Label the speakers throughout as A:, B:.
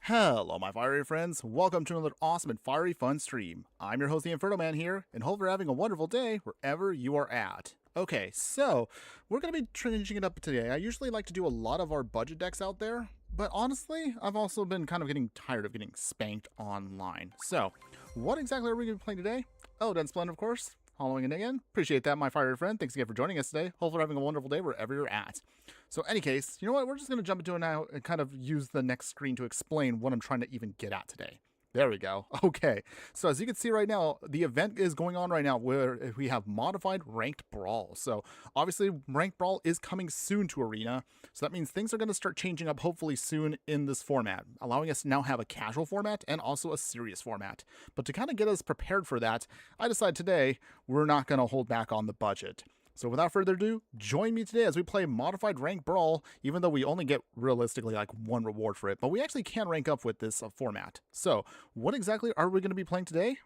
A: Hello, my fiery friends. Welcome to another awesome and fiery fun stream. I'm your host, the Infernoman here, and hope you're having a wonderful day wherever you are at. Okay, so we're going to be changing it up today. I usually like to do a lot of our budget decks out there, but honestly, I've also been kind of getting tired of getting spanked online. So, what exactly are we going to be playing today? Oh, Dead Splendor, of course. Following it again. Appreciate that, my fiery friend. Thanks again for joining us today. Hopefully you're having a wonderful day wherever you're at. So any case, you know what? We're just going to jump into it now and kind of use the next screen to explain what I'm trying to even get at today. There we go. Okay. So as you can see right now, the event is going on right now where we have modified ranked brawl. So obviously ranked brawl is coming soon to Arena. So that means things are going to start changing up hopefully soon in this format, allowing us to now have a casual format and also a serious format. But to kind of get us prepared for that, I decided today we're not going to hold back on the budget. So without further ado, join me today as we play Modified Rank Brawl, even though we only get realistically like one reward for it, but we actually can rank up with this format. So what exactly are we going to be playing today?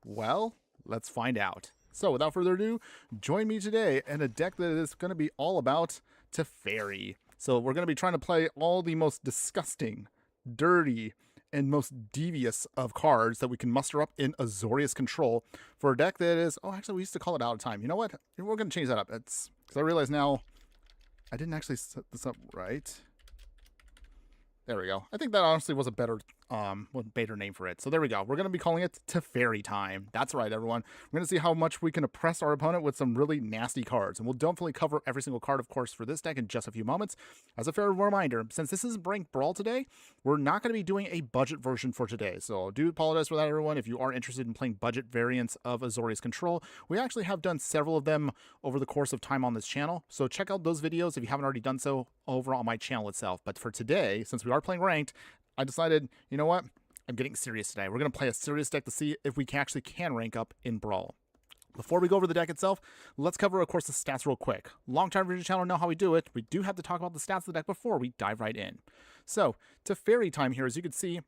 A: Well, let's find out. So without further ado, join me today in a deck that is going to be all about Teferi. So we're going to be trying to play all the most disgusting, dirty, and most devious of cards that we can muster up in Azorius control for a deck that is, oh, actually, we used to call it Out of Time. You know what? We're going to change that up. It's because I realize now I didn't actually set this up right. There we go. I think that honestly was a better name for it. So there we go. We're going to be calling it Teferi Time. That's right, everyone. We're going to see how much we can oppress our opponent with some really nasty cards. And we'll definitely cover every single card, of course, for this deck in just a few moments. As a fair reminder, since this is Ranked Brawl today, we're not going to be doing a budget version for today. So I do apologize for that, everyone. If you are interested in playing budget variants of Azorius Control, we actually have done several of them over the course of time on this channel. So check out those videos if you haven't already done so over on my channel itself. But for today, since we are playing ranked, I decided, you know what? I'm getting serious today. We're going to play a serious deck to see if we actually can rank up in Brawl. Before we go over the deck itself, let's cover, of course, the stats real quick. Long-time viewers of the channel know how we do it. We do have to talk about the stats of the deck before we dive right in. So, Teferi Time here, as you can see,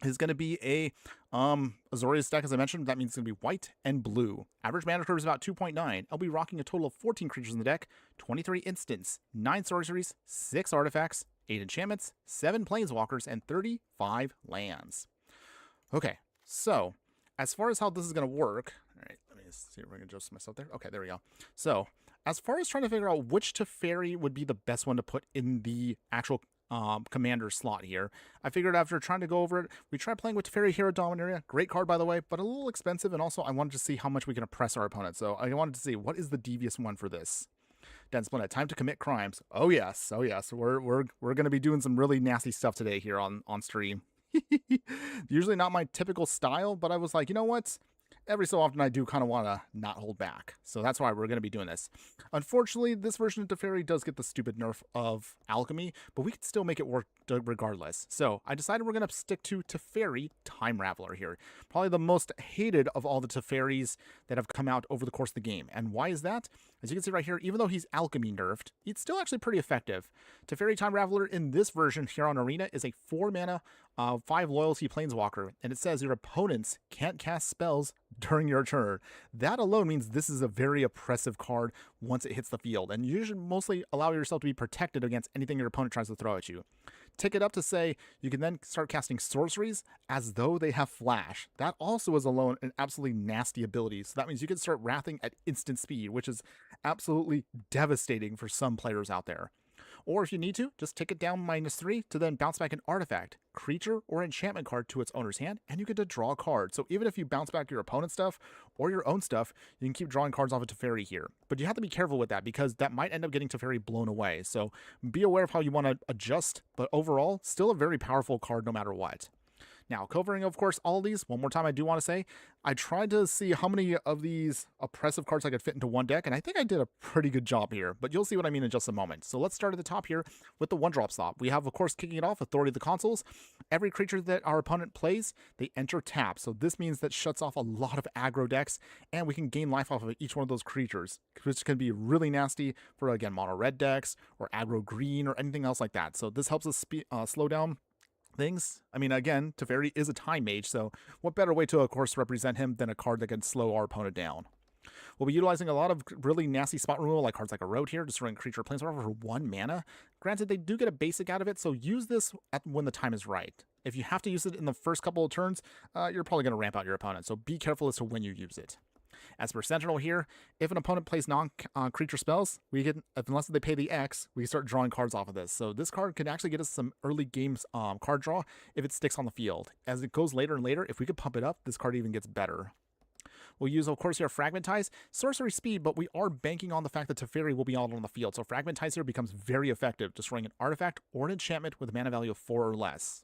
A: is going to be a Azorius deck, as I mentioned. That means it's going to be white and blue. Average mana curve is about 2.9. I'll be rocking a total of 14 creatures in the deck, 23 instants, 9 sorceries, 6 artifacts, 8 enchantments, 7 planeswalkers, and 35 lands. Okay, so as far as how this is going to work, all right, let me see if I can adjust myself there. Okay, there we go. So as far as trying to figure out which Teferi would be the best one to put in the actual commander slot here, I figured after trying to go over it, we tried playing with Teferi Hero Dominaria. Great card, by the way, but a little expensive, and also I wanted to see how much we can oppress our opponent. So I wanted to see what is the devious one for this. Dead Splendor, time to commit crimes. Oh yes, oh yes. We're going to be doing some really nasty stuff today here on stream. Usually not my typical style, but I was like, you know what? Every so often I do kind of want to not hold back. So that's why we're going to be doing this. Unfortunately, this version of Teferi does get the stupid nerf of alchemy, but we can still make it work regardless. So I decided we're going to stick to Teferi Time Raveler here. Probably the most hated of all the Teferis that have come out over the course of the game. And why is that? As you can see right here, even though he's alchemy nerfed, he's still actually pretty effective. Teferi Time Raveler in this version here on Arena is a 4 mana, 5 loyalty planeswalker, and it says your opponents can't cast spells during your turn. That alone means this is a very oppressive card once it hits the field, and you should mostly allow yourself to be protected against anything your opponent tries to throw at you. Tick it up to say you can then start casting sorceries as though they have flash. That also is alone an absolutely nasty ability. So that means you can start wrathing at instant speed, which is absolutely devastating for some players out there. Or if you need to, just tick it down -3 to then bounce back an artifact, creature, or enchantment card to its owner's hand, and you get to draw a card. So even if you bounce back your opponent's stuff or your own stuff, you can keep drawing cards off of Teferi here. But you have to be careful with that because that might end up getting Teferi blown away. So be aware of how you want to adjust, but overall, still a very powerful card no matter what. Now, covering, of course, all these, one more time, I do want to say, I tried to see how many of these oppressive cards I could fit into one deck, and I think I did a pretty good job here, but you'll see what I mean in just a moment. So let's start at the top here with the 1-drop slot. We have, of course, kicking it off, Authority of the Consuls. Every creature that our opponent plays, they enter tap. So this means that shuts off a lot of aggro decks, and we can gain life off of each one of those creatures, which can be really nasty for, again, mono red decks, or aggro green, or anything else like that. So this helps us slow down things. I mean, again, Teferi is a time mage, so what better way to, of course, represent him than a card that can slow our opponent down? We'll be utilizing a lot of really nasty spot removal, like cards like Erode here, destroying creature or planeswalker for 1 mana. Granted, they do get a basic out of it, so use this when the time is right. If you have to use it in the first couple of turns, you're probably going to ramp out your opponent, so be careful as to when you use it. As for Sentinel here, if an opponent plays non-creature spells, unless they pay the X, we start drawing cards off of this. So this card can actually get us some early games card draw if it sticks on the field. As it goes later and later, if we could pump it up, this card even gets better. We'll use, of course, here Fragmentize, sorcery speed, but we are banking on the fact that Teferi will be out on the field. So Fragmentize here becomes very effective, destroying an artifact or an enchantment with a mana value of 4 or less.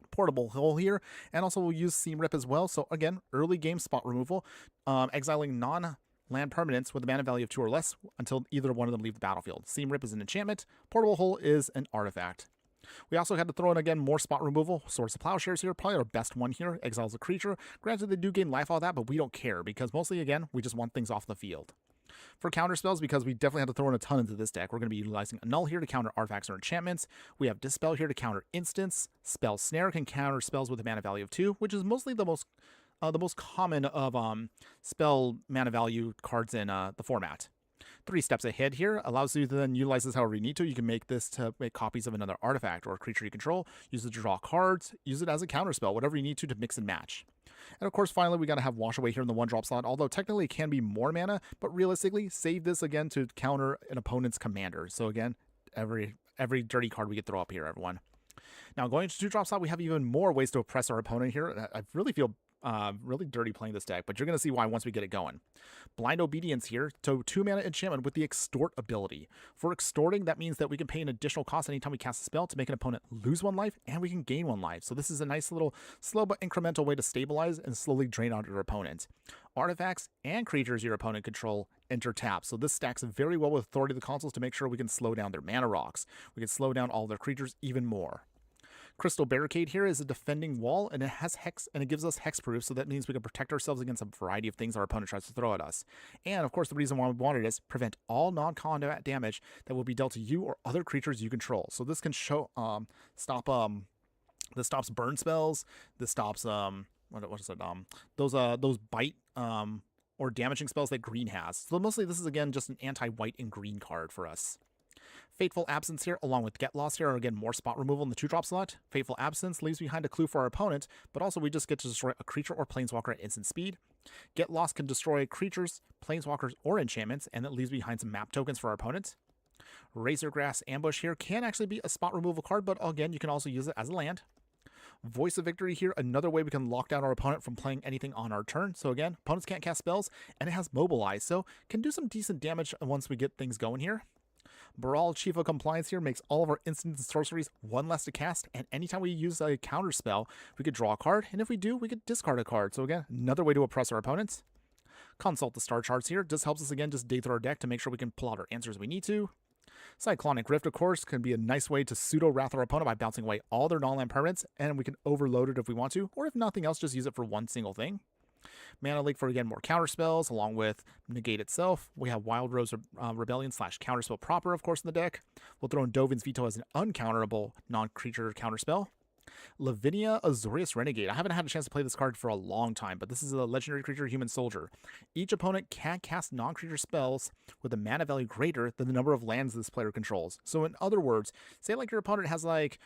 A: Portable Hole here, and also we'll use Seam Rip as well. So again, early game spot removal, exiling non-land permanents with a mana value of 2 or less until either one of them leave the battlefield. Seam Rip is an enchantment, Portable Hole is an artifact. We also had to throw in again more spot removal. Swords of Plowshares here, probably our best one here, exiles a creature. Granted, they do gain life all that, but we don't care because mostly, again, we just want things off the field. For counter spells, because we definitely had to throw in a ton into this deck, we're going to be utilizing Annul here to counter artifacts or enchantments. We have Dispel here to counter instants. Spell Snare can counter spells with a mana value of 2, which is mostly the most common of spell mana value cards in the format. 3 steps ahead here allows you to then utilize this however you need to. You can make this to make copies of another artifact or a creature you control, use it to draw cards, use it as a counter spell, whatever you need to mix and match. And of course, finally, we got to have Wash Away here in the 1-drop slot, although technically it can be more mana, but realistically, save this again to counter an opponent's commander. So again, every dirty card we could throw up here, everyone. Now, going to 2-drop slot, we have even more ways to oppress our opponent here. I really feel really dirty playing this deck, but you're going to see why once we get it going. Blind Obedience here, to 2-mana enchantment with the Extort ability. For extorting, that means that we can pay an additional cost anytime we cast a spell to make an opponent lose 1 life, and we can gain 1 life. So this is a nice little slow but incremental way to stabilize and slowly drain out your opponent. Artifacts and creatures your opponent control enter tap. So this stacks very well with Authority of the Consuls to make sure we can slow down their mana rocks. We can slow down all their creatures even more. Crystal Barricade here is a defending wall, and it has hex, and it gives us hexproof, so that means we can protect ourselves against a variety of things our opponent tries to throw at us. And of course, the reason why we wanted it is prevent all non-combat damage that will be dealt to you or other creatures you control. So this can this stops burn spells. This stops what is it? Those bite or damaging spells that green has. So mostly this is again just an anti-white and green card for us. Fateful Absence here, along with Get Lost here, are again more spot removal in the 2-drop slot. Fateful Absence leaves behind a clue for our opponent, but also we just get to destroy a creature or planeswalker at instant speed. Get Lost can destroy creatures, planeswalkers, or enchantments, and it leaves behind some map tokens for our opponent. Razorgrass Ambush here can actually be a spot removal card, but again, you can also use it as a land. Voice of Victory here, another way we can lock down our opponent from playing anything on our turn. So again, opponents can't cast spells, and it has Mobilize, so can do some decent damage once we get things going here. Brawl Chief of Compliance here makes all of our instants and sorceries 1 less to cast, and anytime we use a counter spell, we could draw a card, and if we do, we could discard a card. So again, another way to oppress our opponents. Consult the star charts here. Just helps us again just dig through our deck to make sure we can pull out our answers we need to. Cyclonic Rift, of course, can be a nice way to pseudo-wrath our opponent by bouncing away all their non-land permanents, and we can overload it if we want to, or if nothing else, just use it for one single thing. Mana Leak for, again, more counter spells, along with Negate itself. We have Wild Rose Rebellion / Counterspell proper, of course, in the deck. We'll throw in Dovin's Veto as an uncounterable non-creature counterspell. Lavinia Azorius Renegade. I haven't had a chance to play this card for a long time, but this is a legendary creature, Human Soldier. Each opponent can cast non-creature spells with a mana value greater than the number of lands this player controls. So in other words, say like your opponent has like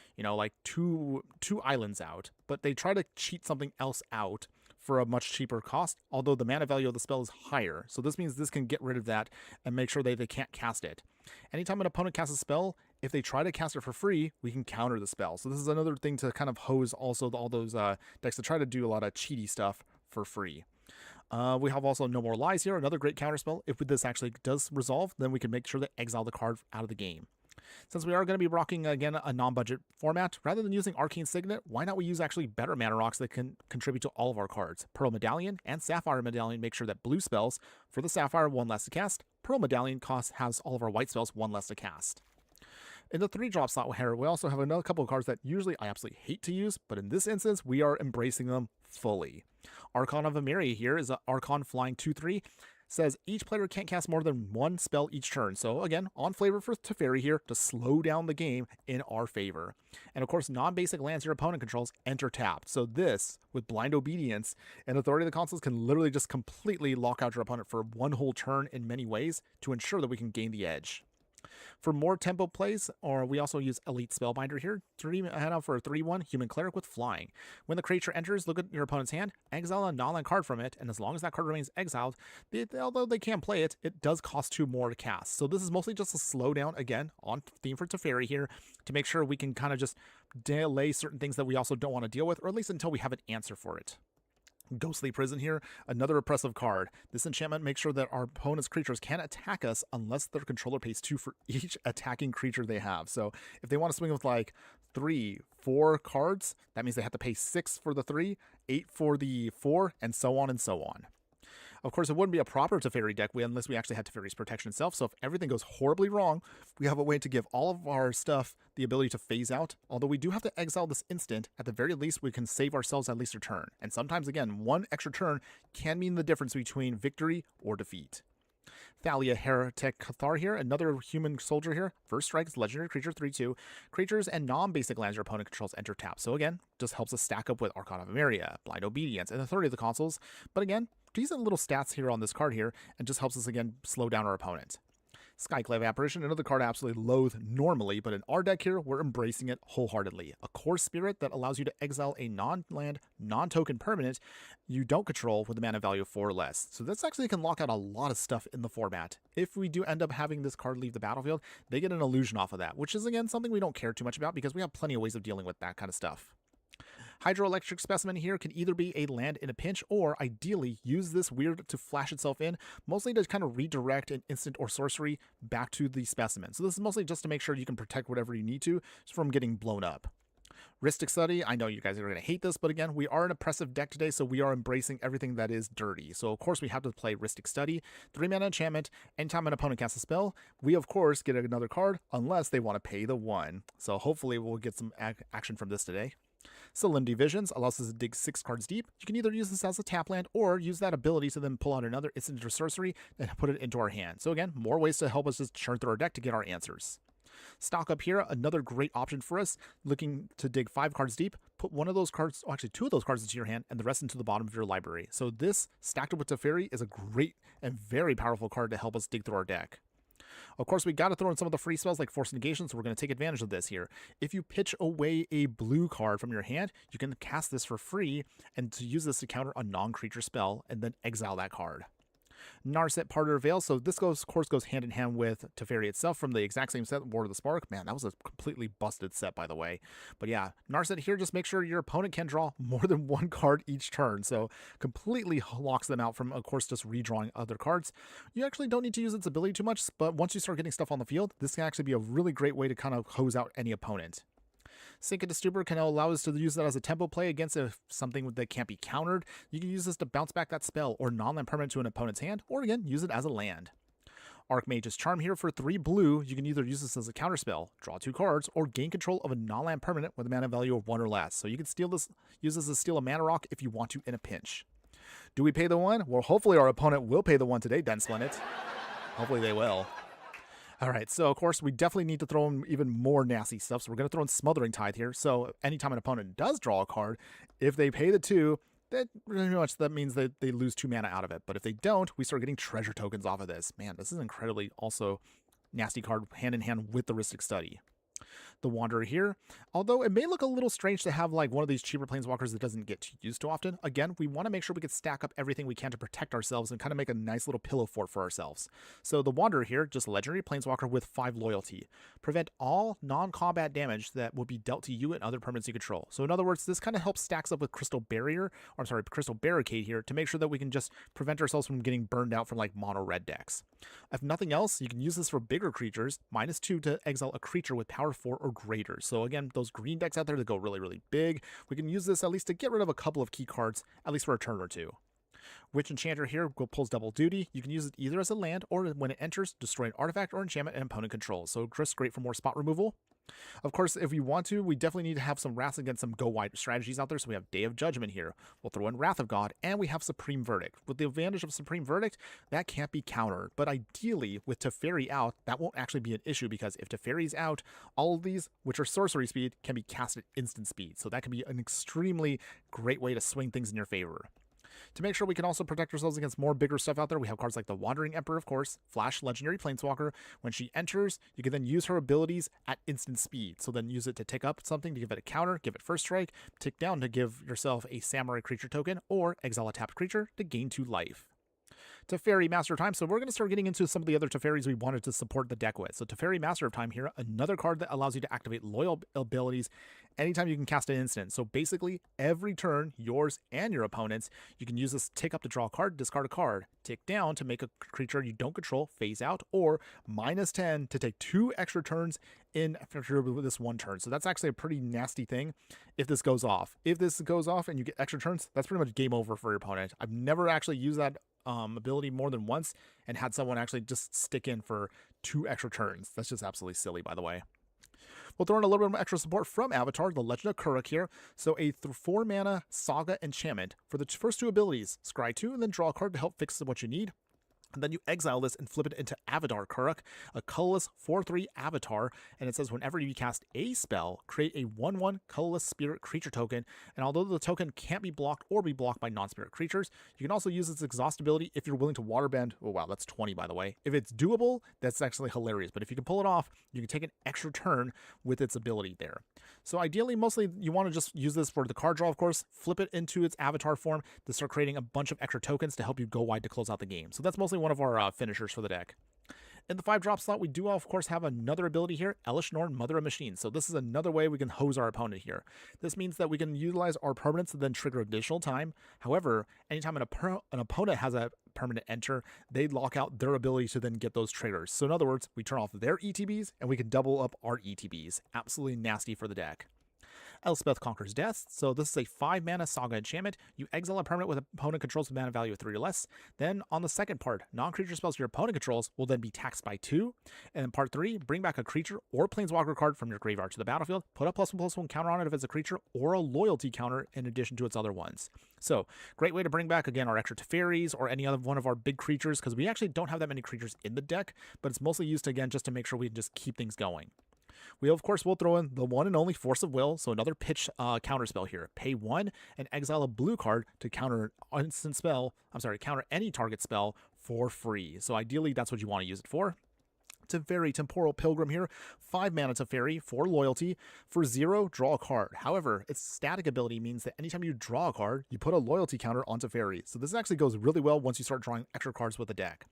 A: two islands out, but they try to cheat something else out for a much cheaper cost, although the mana value of the spell is higher. So this means this can get rid of that and make sure they can't cast it. Anytime an opponent casts a spell, if they try to cast it for free, we can counter the spell. So this is another thing to kind of hose also all those decks to try to do a lot of cheaty stuff for free. We have also No More Lies here, another great counterspell. If this actually does resolve, then we can make sure to exile the card out of the game. Since we are going to be rocking, again, a non-budget format, rather than using Arcane Signet, why not we use actually better mana rocks that can contribute to all of our cards? Pearl Medallion and Sapphire Medallion make sure that blue spells, for the Sapphire, 1 less to cast. Pearl Medallion has all of our white spells 1 less to cast. In the 3-drop slot here, we also have another couple of cards that usually I absolutely hate to use, but in this instance, we are embracing them fully. Archon of Emeria here is an Archon flying 2/3. says each player can't cast more than one spell each turn. So again, on flavor for Teferi here to slow down the game in our favor. And of course, non-basic lands your opponent controls enter tapped. So this, with Blind Obedience and Authority of the Consuls, can literally just completely lock out your opponent for one whole turn in many ways to ensure that we can gain the edge. For more tempo plays, or we also use Elite Spellbinder here, head out for a 3-1 Human Cleric with Flying. When the creature enters, look at your opponent's hand, exile a non-land card from it, and as long as that card remains exiled, although they can play it, it does cost 2 more to cast. So this is mostly just a slowdown, again, on theme for Teferi here, to make sure we can kind of just delay certain things that we also don't want to deal with, or at least until we have an answer for it. Ghostly Prison here, another oppressive card. This enchantment makes sure that our opponent's creatures can't attack us unless their controller pays 2 for each attacking creature they have. So if they want to swing with like 3, 4 cards, that means they have to pay 6 for the 3, 8 for the 4, and so on and so on. Of course, it wouldn't be a proper Teferi deck unless we actually had Teferi's protection itself. So if everything goes horribly wrong, we have a way to give all of our stuff the ability to phase out. Although we do have to exile this instant, at the very least, we can save ourselves at least a turn. And sometimes, again, one extra turn can mean the difference between victory or defeat. Thalia Heretic Cathar here, another human soldier here. First strike is legendary creature 3/2. Creatures and non-basic lands your opponent controls enter tap. So again, just helps us stack up with Arcana of Emeria, Blind Obedience, and Authority of the Consuls. But again, decent little stats here on this card here, and just helps us again slow down our opponent. Skyclave Apparition, another card I absolutely loathe normally, but in our deck here, we're embracing it wholeheartedly. A core spirit that allows you to exile a non-land, non-token permanent you don't control with a mana value of 4 or less. So this actually can lock out a lot of stuff in the format. If we do end up having this card leave the battlefield, they get an illusion off of that, which is again something we don't care too much about because we have plenty of ways of dealing with that kind of stuff. Hydroelectric Specimen here can either be a land in a pinch or ideally use this weird to flash itself in, mostly to kind of redirect an instant or sorcery back to the specimen. So this is mostly just to make sure you can protect whatever you need to from getting blown up. Rhystic Study, I know you guys are going to hate this, but again, we are an oppressive deck today, so we are embracing everything that is dirty. So of course we have to play Rhystic Study, 3-mana enchantment. Anytime an opponent casts a spell, we of course get another card unless they want to pay the 1. So hopefully we'll get some action from this today. Solemnity Visions allows us to dig 6 cards deep. You can either use this as a tap land or use that ability to then pull out another instant or sorcery and put it into our hand. So again, more ways to help us just churn through our deck to get our answers. Stock up here, another great option for us, looking to dig 5 cards deep, put one of those cards, or actually 2 of those cards into your hand and the rest into the bottom of your library. So this, stacked up with Teferi, is a great and very powerful card to help us dig through our deck. Of course, we got to throw in some of the free spells like Force Negation, so we're going to take advantage of this here. If you pitch away a blue card from your hand, you can cast this for free and to use this to counter a non-creature spell and then exile that card. Narset Parter Veil, so this of course goes hand in hand with Teferi itself from the exact same set, War of the Spark. Man, that was a completely busted set, by the way. But yeah, Narset here, just make sure your opponent can draw more than 1 card each turn, so completely locks them out from, of course, just redrawing other cards. You actually don't need to use its ability too much, but once you start getting stuff on the field, this can actually be a really great way to kind of hose out any opponent. Sink into Stupor can allow us to use that as a tempo play against something that can't be countered. You can use this to bounce back that spell or non-land permanent to an opponent's hand, or again, use it as a land. Archmage's Charm here for 3 blue. You can either use this as a counterspell, draw 2 cards, or gain control of a non-land permanent with a mana value of 1 or less. So you can use this to steal a mana rock if you want to in a pinch. Do we pay the 1? Well, hopefully our opponent will pay the 1 today, Densplinit. Hopefully they will. All right, so of course we definitely need to throw in even more nasty stuff. So we're going to throw in Smothering Tithe here. So anytime an opponent does draw a card, if they pay the 2, that pretty much that means that they lose 2 mana out of it. But if they don't, we start getting treasure tokens off of this. Man, this is incredibly also nasty card hand in hand with the Rhystic Study. The Wanderer here, although it may look a little strange to have like one of these cheaper planeswalkers that doesn't get used too often, again, we want to make sure we can stack up everything we can to protect ourselves and kind of make a nice little pillow fort for ourselves. So the Wanderer here, just a legendary planeswalker with 5 loyalty. Prevent all non-combat damage that would be dealt to you and other permanents you control. So in other words, this kind of helps stacks up with Crystal Barricade here to make sure that we can just prevent ourselves from getting burned out from like mono red decks. If nothing else, you can use this for bigger creatures, -2 to exile a creature with power 4 or greater. So again, those green decks out there that go really, really big, we can use this at least to get rid of a couple of key cards, at least for a turn or 2. Witch Enchanter here pulls double duty. You can use it either as a land or when it enters, destroy an artifact or enchantment an opponent controls. So just great for more spot removal. Of course, if we want to, we definitely need to have some wraths against some go-wide strategies out there. So we have Day of Judgment here. We'll throw in Wrath of God, and we have Supreme Verdict. With the advantage of Supreme Verdict, that can't be countered. But ideally, with Teferi out, that won't actually be an issue, because if Teferi's out, all of these, which are sorcery speed, can be cast at instant speed. So that can be an extremely great way to swing things in your favor. To make sure we can also protect ourselves against more bigger stuff out there, we have cards like the Wandering Emperor, of course, Flash Legendary Planeswalker. When she enters, you can then use her abilities at instant speed. So then use it to tick up something to give it a counter, give it first strike, tick down to give yourself a Samurai creature token, or exile a tapped creature to gain 2 life. Teferi Master of Time. So we're going to start getting into some of the other Teferis we wanted to support the deck with. So Teferi Master of Time here, another card that allows you to activate loyal abilities anytime you can cast an instant. So basically, every turn, yours and your opponent's, you can use this tick up to draw a card, discard a card, tick down to make a creature you don't control phase out, or -10 to take 2 extra turns in after this 1 turn. So that's actually a pretty nasty thing if this goes off. If this goes off and you get extra turns, that's pretty much game over for your opponent. I've never actually used that ability more than once and had someone actually just stick in for 2 extra turns. That's just absolutely silly, by the way. We'll throw in a little bit of extra support from Avatar, the Legend of Kuruk here. So a 4 mana Saga enchantment. For the first 2 abilities, scry 2 and then draw a card to help fix what you need. And then you exile this and flip it into Avatar Kuruk, a colorless 4/3 avatar, and it says whenever you cast a spell, create a 1/1 colorless spirit creature token, and although the token can't be blocked or be blocked by non-spirit creatures, you can also use its exhaust ability if you're willing to waterbend. Oh wow, that's 20 by the way. If it's doable, that's actually hilarious, but if you can pull it off, you can take an extra turn with its ability there. So ideally, mostly you want to just use this for the card draw, of course, flip it into its avatar form to start creating a bunch of extra tokens to help you go wide to close out the game. So that's mostly one of our finishers for the deck. In the 5-drop slot, we do, of course, have another ability here, Elish Norn, Mother of Machines. So this is another way we can hose our opponent here. This means that we can utilize our permanents to then trigger additional time. However, anytime an opponent has a permanent enter, they lock out their ability to then get those triggers. So in other words, we turn off their ETBs and we can double up our ETBs. Absolutely nasty for the deck. Elspeth Conquers Death. So this is a 5 mana Saga enchantment. You exile a permanent with opponent controls with mana value of 3 or less. Then on the second part, non-creature spells your opponent controls will then be taxed by 2. And in part 3, bring back a creature or planeswalker card from your graveyard to the battlefield. Put a +1/+1 counter on it if it's a creature, or a loyalty counter in addition to its other ones. So great way to bring back, again, our extra Teferis or any other one of our big creatures, because we actually don't have that many creatures in the deck, but it's mostly used, again, just to make sure we just keep things going. We, of course, will throw in the one and only Force of Will, so another pitch counter spell here. Pay 1 and exile a blue card to counter an instant spell, counter any target spell for free. So ideally, that's what you want to use it for. Teferi Temporal Pilgrim here, 5 mana Teferi for loyalty. For 0, draw a card. However, its static ability means that anytime you draw a card, you put a loyalty counter on Teferi. So this actually goes really well once you start drawing extra cards with the deck.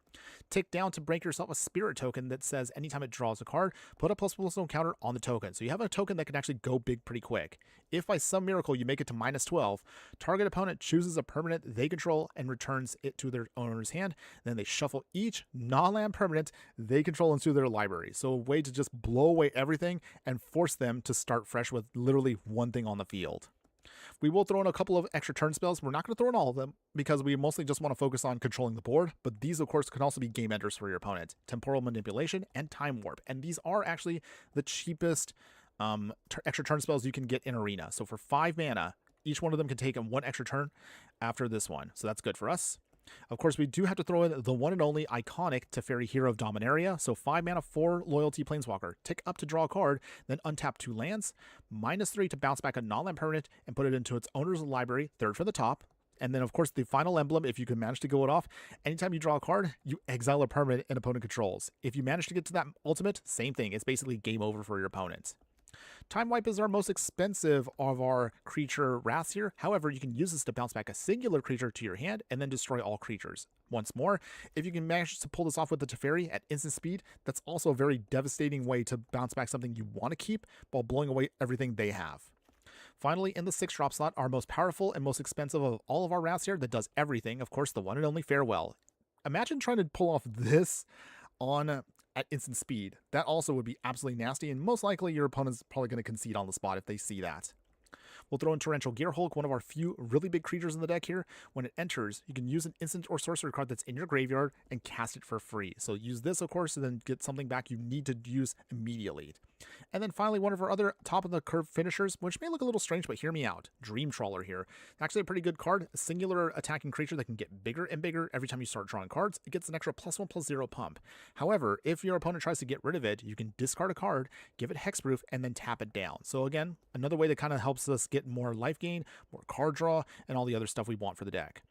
A: Tick down to break yourself a spirit token that says anytime it draws a card, put a +1/+1 counter on the token. So you have a token that can actually go big pretty quick. If by some miracle you make it to -12, target opponent chooses a permanent they control and returns it to their owner's hand. Then they shuffle each non-land permanent they control into their library. So a way to just blow away everything and force them to start fresh with literally one thing on the field. We will throw in a couple of extra turn spells. We're not going to throw in all of them because we mostly just want to focus on controlling the board, but these, of course, can also be game enders for your opponent. Temporal Manipulation and Time Warp. And these are actually the cheapest extra turn spells you can get in Arena. So for 5 mana, each one of them can take 1 extra turn after this one. So that's good for us. Of course, we do have to throw in the one and only iconic Teferi Hero of Dominaria. So 5 mana, 4 loyalty planeswalker. Tick up to draw a card, then untap 2 lands, -3 to bounce back a non-land permanent and put it into its owner's library, 3rd from the top. And then, of course, the final emblem, if you can manage to go it off, anytime you draw a card, you exile a permanent and opponent controls. If you manage to get to that ultimate, same thing. It's basically game over for your opponent. Time Wipe is our most expensive of our creature wraths here. However, you can use this to bounce back a singular creature to your hand and then destroy all creatures. Once more, if you can manage to pull this off with the Teferi at instant speed, that's also a very devastating way to bounce back something you want to keep while blowing away everything they have. Finally, in the 6-drop slot, our most powerful and most expensive of all of our wraths here that does everything, of course, the one and only Farewell. Imagine trying to pull off this on at instant speed. That also would be absolutely nasty, and most likely your opponent's probably going to concede on the spot if they see that. We'll throw in Torrential Gearhulk, one of our few really big creatures in the deck here. When it enters, you can use an instant or sorcery card that's in your graveyard and cast it for free. So use this, of course, and then get something back you need to use immediately. And then finally, one of our other top of the curve finishers, which may look a little strange, but hear me out. Dream Trawler here. Actually a pretty good card. A singular attacking creature that can get bigger and bigger every time you start drawing cards. It gets an extra +1/+0 pump. However, if your opponent tries to get rid of it, you can discard a card, give it hexproof, and then tap it down. So again, another way that kind of helps us get more life gain, more card draw, and all the other stuff we want for the deck.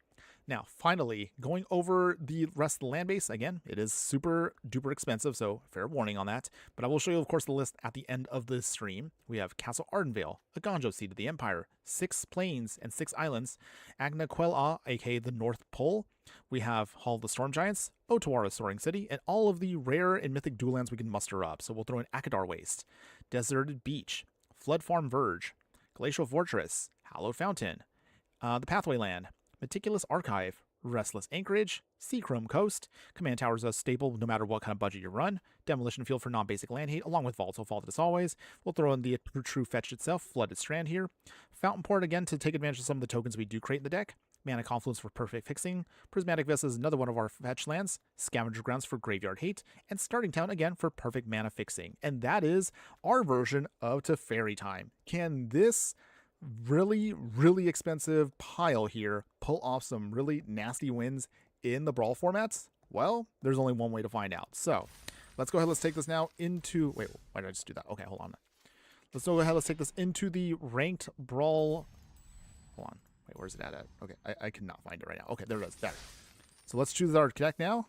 A: Now, finally, going over the rest of the land base, again, it is super duper expensive, so fair warning on that. But I will show you, of course, the list at the end of this stream. We have Castle Ardenvale, a Ganjo Seat of the Empire, 6 plains and 6 islands, Agna Quella, aka the North Pole. We have Hall of the Storm Giants, Otawara Soaring City, and all of the rare and mythic dual lands we can muster up. So we'll throw in Akadar Waste, Deserted Beach, Flood Farm Verge, Glacial Fortress, Hallowed Fountain, the Pathway Land, Meticulous Archive, Restless Anchorage, Seachrome Coast, Command Tower is a staple no matter what kind of budget you run, Demolition Field for non-basic land hate, along with Volatile Vault as always. We'll throw in the True Fetch itself, Flooded Strand here. Fountain Port again to take advantage of some of the tokens we do create in the deck. Mana Confluence for perfect fixing. Prismatic Vista is another one of our fetch lands. Scavenger Grounds for Graveyard Hate. And Starting Town again for perfect mana fixing. And that is our version of Teferi Time. Can this really expensive pile here pull off some really nasty wins in the Brawl formats? Well, there's only one way to find out. So let's go ahead, let's take this now into, wait, why did I just do that? Okay, hold on. Let's go ahead, let's take this into the ranked Brawl. Hold on, wait, where's it at? Okay, I cannot find it right now. Okay, there it is, there. So let's choose our deck now.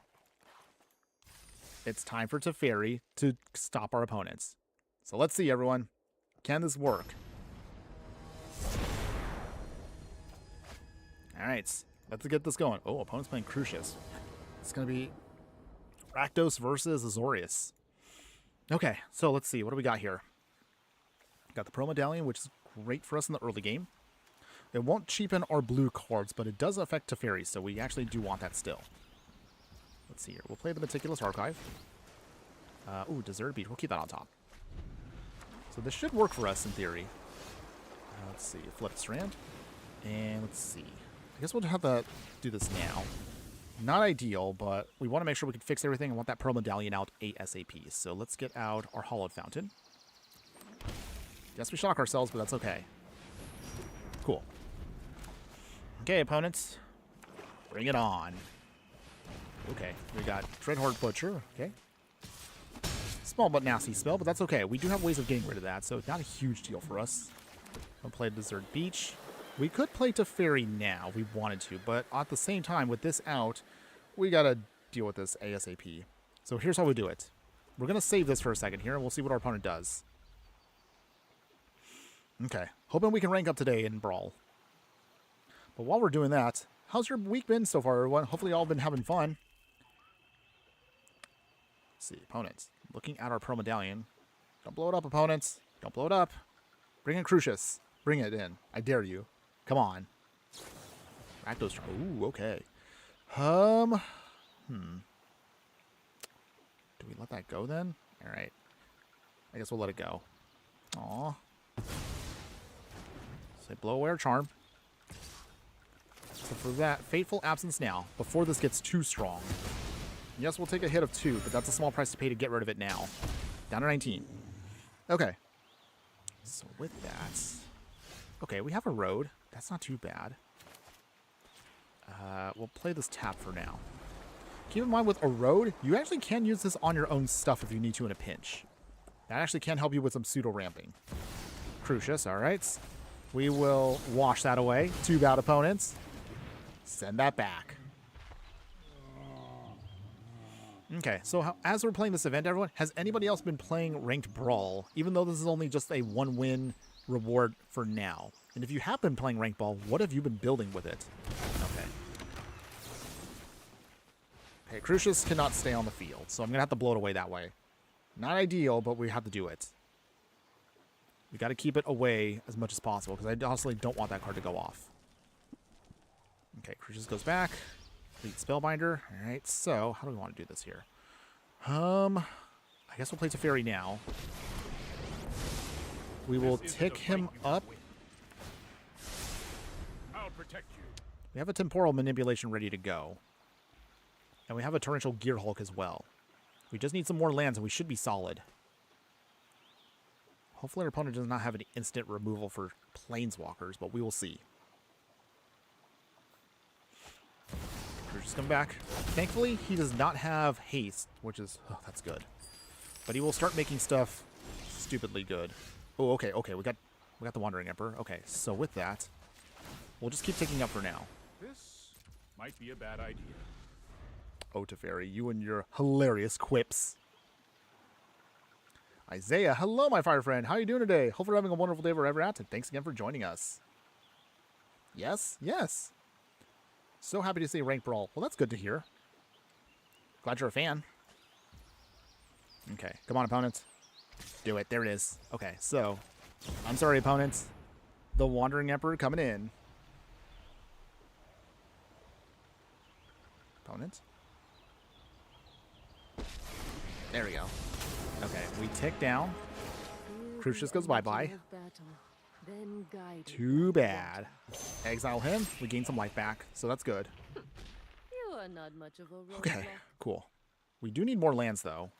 A: It's time for Teferi to stop our opponents. So let's see, everyone. Can this work? Alright, let's get this going. Oh, opponent's playing Crucius. It's going to be Rakdos versus Azorius. Okay, so let's see. What do we got here? Got the Pearl Medallion, which is great for us in the early game. It won't cheapen our blue cards, but it does affect Teferi, so we actually do want that still. Let's see here. We'll play the Meticulous Archive. Ooh, Deserted Beach. We'll keep that on top. So this should work for us in theory. Let's see. Flooded Strand. And let's see. I guess we'll have to do this now. Not ideal, but we want to make sure we can fix everything. I want that Pearl Medallion out ASAP. So let's get out our Hallowed Fountain. Yes, we shock ourselves, but that's okay. Cool. Okay, opponents. Bring it on. Okay, we got Dreadhorde Butcher. Okay. Small but nasty spell, but that's okay. We do have ways of getting rid of that, so it's not a huge deal for us. We'll play Desert Beach. We could play Teferi now if we wanted to, but at the same time, with this out, we gotta deal with this ASAP. So here's how we do it. We're gonna save this for a second here, and we'll see what our opponent does. Okay, hoping we can rank up today in Brawl. But while we're doing that, how's your week been so far, everyone? Hopefully y'all been having fun. Let's see, opponents. Looking at our Pearl Medallion. Don't blow it up, opponents. Don't blow it up. Bring in Crucius. Bring it in. I dare you. Come on. Rakdos. Ooh, okay. Do we let that go then? All right. I guess we'll let it go. Aw. Say blow away our charm. So for that, Fateful Absence now, before this gets too strong. Yes, we'll take a hit of 2, but that's a small price to pay to get rid of it now. Down to 19. Okay. So with that... Okay, we have a road. That's not too bad. We'll play this tap for now. Keep in mind with a road, you actually can use this on your own stuff if you need to in a pinch. That actually can help you with some pseudo-ramping. Crucius, alright. We will wash that away. 2 bad opponents. Send that back. Okay, so as we're playing this event, everyone, has anybody else been playing Ranked Brawl, even though this is only just a 1-win reward for now? And if you have been playing Ranked Brawl, what have you been building with it? Okay. Okay, Crucius cannot stay on the field, so I'm going to have to blow it away that way. Not ideal, but we have to do it. We got to keep it away as much as possible, because I honestly don't want that card to go off. Okay, Crucius goes back. Complete Spellbinder. Alright, so how do we want to do this here? I guess we'll play Teferi now. We will tick him up.
B: I'll protect you.
A: We have a Temporal Manipulation ready to go. And we have a Torrential Gear Hulk as well. We just need some more lands and we should be solid. Hopefully our opponent does not have any instant removal for planeswalkers, but we will see. We're just coming back. Thankfully, he does not have haste, which is... Oh, that's good. But he will start making stuff stupidly good. Oh, okay, okay. We got the Wandering Emperor. Okay, so with that, we'll just keep taking up for now.
B: This might be a bad idea.
A: Oh, Teferi, you and your hilarious quips. Isaiah, hello, my fire friend. How are you doing today? Hope you're having a wonderful day wherever you're at, and thanks again for joining us. Yes, yes. So happy to see Ranked Brawl. Well, that's good to hear. Glad you're a fan. Okay, come on, opponents. Do it. There it is. Okay, so, I'm sorry, opponents. The Wandering Emperor coming in. Opponents. There we go. Okay, we tick down. Crucius goes bye-bye. Too bad. Exile him. We gain some life back, so that's good.
C: You are not much of a
A: Okay, cool. We do need more lands, though.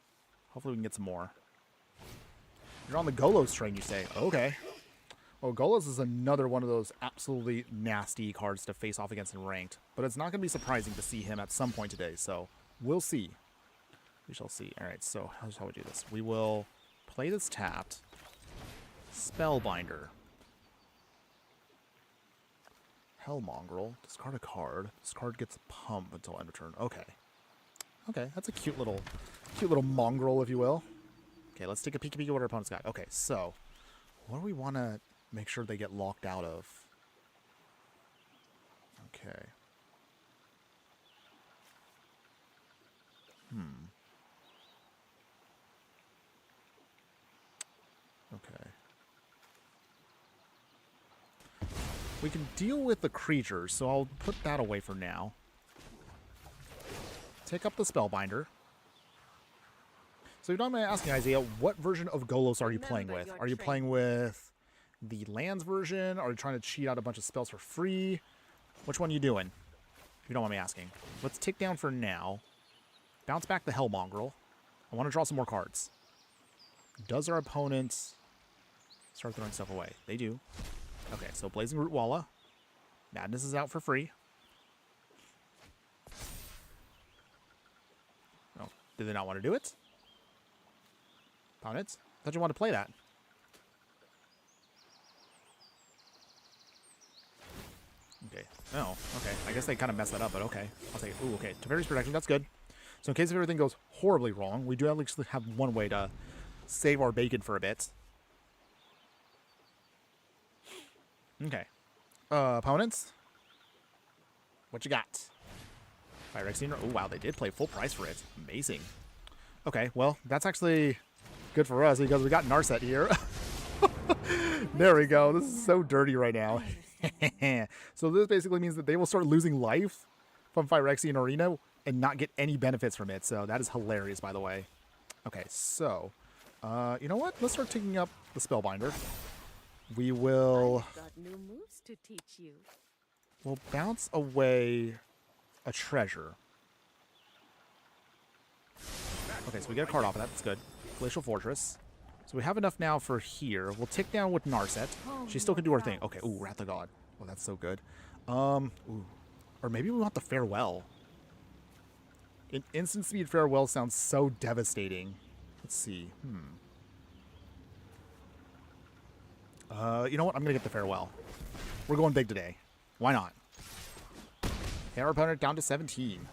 A: Hopefully we can get some more. You're on the Golos train, you say. Okay. Well, Golos is another one of those absolutely nasty cards to face off against in Ranked. But it's not going to be surprising to see him at some point today, so we'll see. We shall see. Alright, so here's how we do this. We will play this tapped. Spellbinder. Hellmongrel. Discard a card. This card gets pump until end of turn. Okay. Okay, that's a cute little mongrel, if you will. Okay, let's take a peek at what our opponent's got. Okay, so what do we want to make sure they get locked out of? Okay. Okay. We can deal with the creatures, so I'll put that away for now. Take up the Spellbinder. So you don't mind asking, Isaiah, what version of Golos are you playing with? Are you playing with the lands version? Are you trying to cheat out a bunch of spells for free? Which one are you doing? If you don't mind me asking. Let's tick down for now. Bounce back the Hellmongrel. I want to draw some more cards. Does our opponent start throwing stuff away? They do. Okay, so Blazing Root Walla. Madness is out for free. Oh, did they not want to do it? Opponents? Thought you wanted to play that. Okay. Oh, okay. I guess they kind of messed that up, but okay. I'll take it. Ooh, okay. Teferi's Protection, that's good. So in case if everything goes horribly wrong, we do at least have one way to save our bacon for a bit. Okay. Opponents? What you got? Phyrexian. Oh, wow, they did play full price for it. Amazing. Okay, well, that's actually good for us because we got Narset here. There we go. This is so dirty right now. So this basically means that they will start losing life from Phyrexian Arena and not get any benefits from it. So that is hilarious, by the way. Okay, so, you know what? Let's start taking up the Spellbinder. We will...
C: I've got new moves to teach you.
A: We'll bounce away a treasure. Okay, so we get a card off of that. That's good. Glacial Fortress. So we have enough now for here. We'll tick down with Narset. She still can do her thing. Okay, ooh, Wrath of God. Oh, that's so good. Ooh. Or maybe we want the Farewell. Instant speed Farewell sounds so devastating. Let's see. You know what? I'm going to get the Farewell. We're going big today. Why not? Hit our opponent down to 17.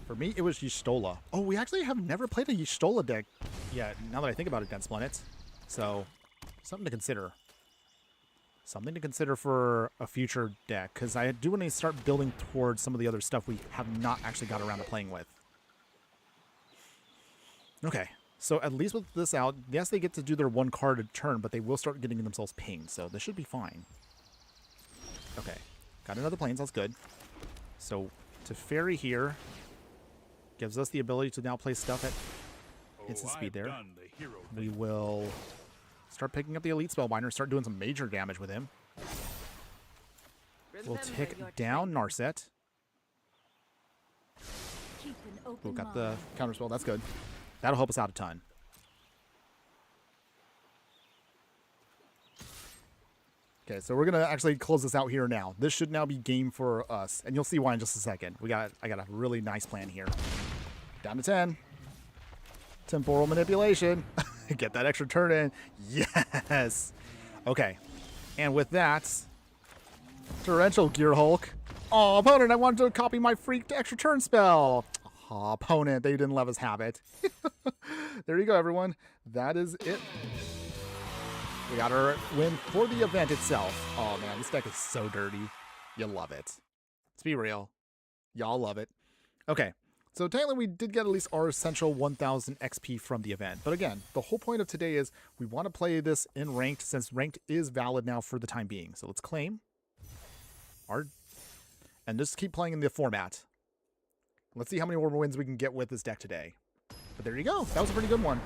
A: For me, it was Y'shtola. Oh, we actually have never played a Y'shtola deck yet, now that I think about it, Dense Planet. So, something to consider. Something to consider for a future deck, because I do want to start building towards some of the other stuff we have not actually got around to playing with. Okay, so at least with this out, yes, they get to do their one card a turn, but they will start getting themselves pinged, so this should be fine. Okay, got another Plains, that's good. So, Teferi here gives us the ability to now play stuff at instant speed there. We will start picking up the Elite Spellbinder, start doing some major damage with him. We'll tick down Narset. Ooh, got the counterspell, that's good. That'll help us out a ton. Okay, so we're gonna actually close this out here now. This should now be game for us, and you'll see why in just a second. I got a really nice plan here. Down to 10. Temporal manipulation. Get that extra turn in. Yes. Okay, and with that, torrential Gear Hulk. Oh, opponent, I wanted to copy my freaked extra turn spell. Oh, opponent, they didn't let us have it. There you go, everyone. That is it. We got our win for the event itself. Oh man, this deck is so dirty. You love it. Let's be real. Y'all love it. Okay, so technically we did get at least our essential 1000 XP from the event. But again, the whole point of today is we want to play this in ranked, since ranked is valid now for the time being. So let's claim our, and just keep playing in the format. Let's see how many more wins we can get with this deck today. But there you go. That was a pretty good one.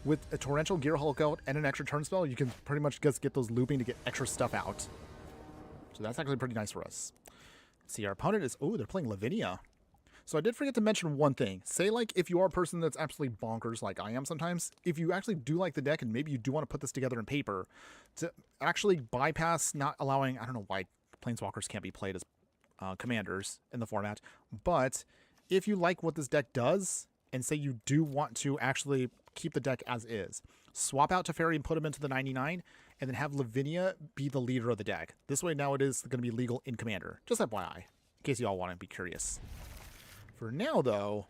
A: With a Torrential Gear Hulk out and an extra turn spell, you can pretty much just get those looping to get extra stuff out. So that's actually pretty nice for us. See, our opponent is... Oh, they're playing Lavinia. So I did forget to mention one thing. Say, like, if you are a person that's absolutely bonkers like I am sometimes, if you actually do like the deck and maybe you do want to put this together in paper, to actually bypass not allowing... I don't know why Planeswalkers can't be played as commanders in the format, but if you like what this deck does, and say you do want to actually keep the deck as is, swap out Teferi and put him into the 99, and then have Lavinia be the leader of the deck. This way now it is going to be legal in Commander. Just FYI, in case you all want to be curious. For now, though,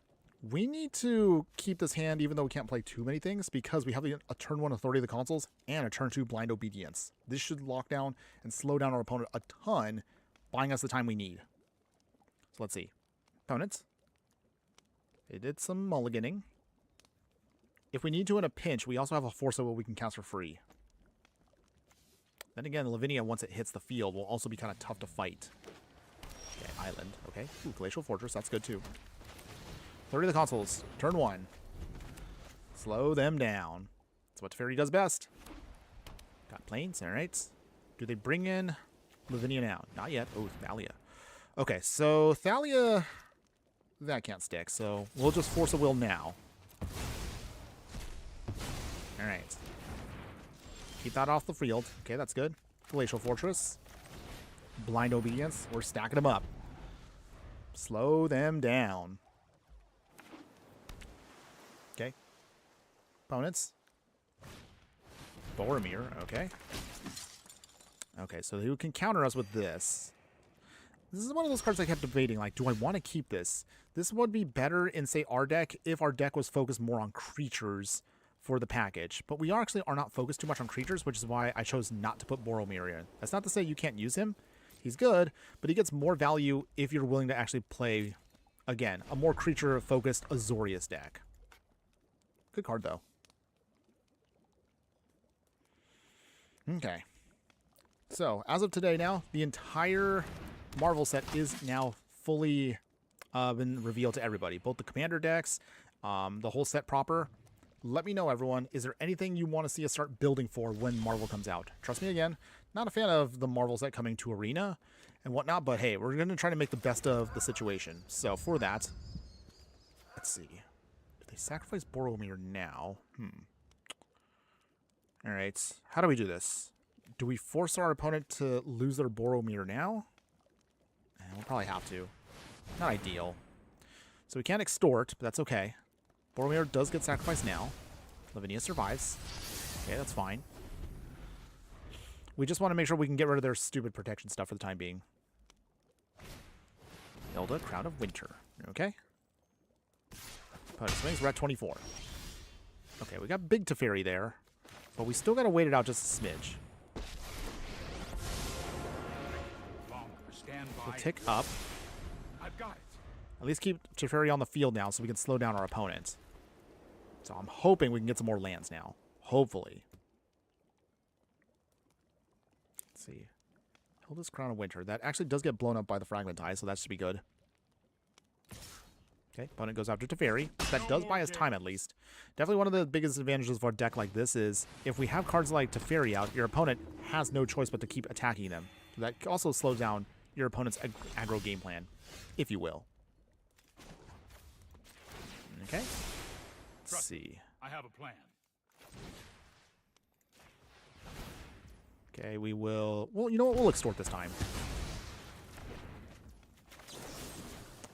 A: we need to keep this hand, even though we can't play too many things, because we have a turn 1 Authority of the Consuls and a turn 2 Blind Obedience. This should lock down and slow down our opponent a ton, buying us the time we need. So let's see. Opponents. They did some mulliganing. If we need to in a pinch, we also have a Force of Will we can cast for free. Then again, Lavinia, once it hits the field, will also be kind of tough to fight. Okay, Island. Okay. Ooh, Glacial Fortress. That's good, too. 30 of the Consuls. Turn 1. Slow them down. That's what Teferi does best. Got Plains. All right. Do they bring in Lavinia now? Not yet. Oh, Thalia. Okay, so Thalia... That can't stick, so we'll just Force of Will now. Alright. Keep that off the field. Okay, that's good. Glacial Fortress. Blind Obedience. We're stacking them up. Slow them down. Okay. Opponents. Boromir, okay. Okay, so who can counter us with this? This is one of those cards I kept debating, like, do I want to keep this? This would be better in, say, our deck if our deck was focused more on creatures for the package. But we actually are not focused too much on creatures, which is why I chose not to put Boromir in. That's not to say you can't use him. He's good, but he gets more value if you're willing to actually play, again, a more creature-focused Azorius deck. Good card, though. Okay. So, as of today now, the entire Marvel set is now fully been revealed to everybody. Both the Commander decks, the whole set proper. Let me know, everyone. Is there anything you want to see us start building for when Marvel comes out? Trust me, again, not a fan of the Marvel set coming to Arena and whatnot, but hey, we're going to try to make the best of the situation. So for that, let's see. Do they sacrifice Boromir now? All right. How do we do this? Do we force our opponent to lose their Boromir now? We'll probably have to. Not ideal. So we can't extort, but that's okay. Boromir does get sacrificed now. Lavinia survives. Okay, that's fine. We just want to make sure we can get rid of their stupid protection stuff for the time being. Hilda, Crown of Winter. Okay. Opponent swings, we're at 24. Okay, we got big Teferi there, but we still got to wait it out just a smidge. We'll tick up.
B: I've got it.
A: At least keep Teferi on the field now so we can slow down our opponent. So I'm hoping we can get some more lands now. Hopefully. Let's see. Hilda's Crown of Winter. That actually does get blown up by the Fragmentized, so that should be good. Okay, opponent goes after Teferi. That does buy us time at least. Definitely one of the biggest advantages of our deck like this is if we have cards like Teferi out, your opponent has no choice but to keep attacking them. So that also slows down your opponent's aggro game plan, if you will. Okay. Let's see.
B: I have a plan.
A: Okay, we will... Well, you know what? We'll extort this time.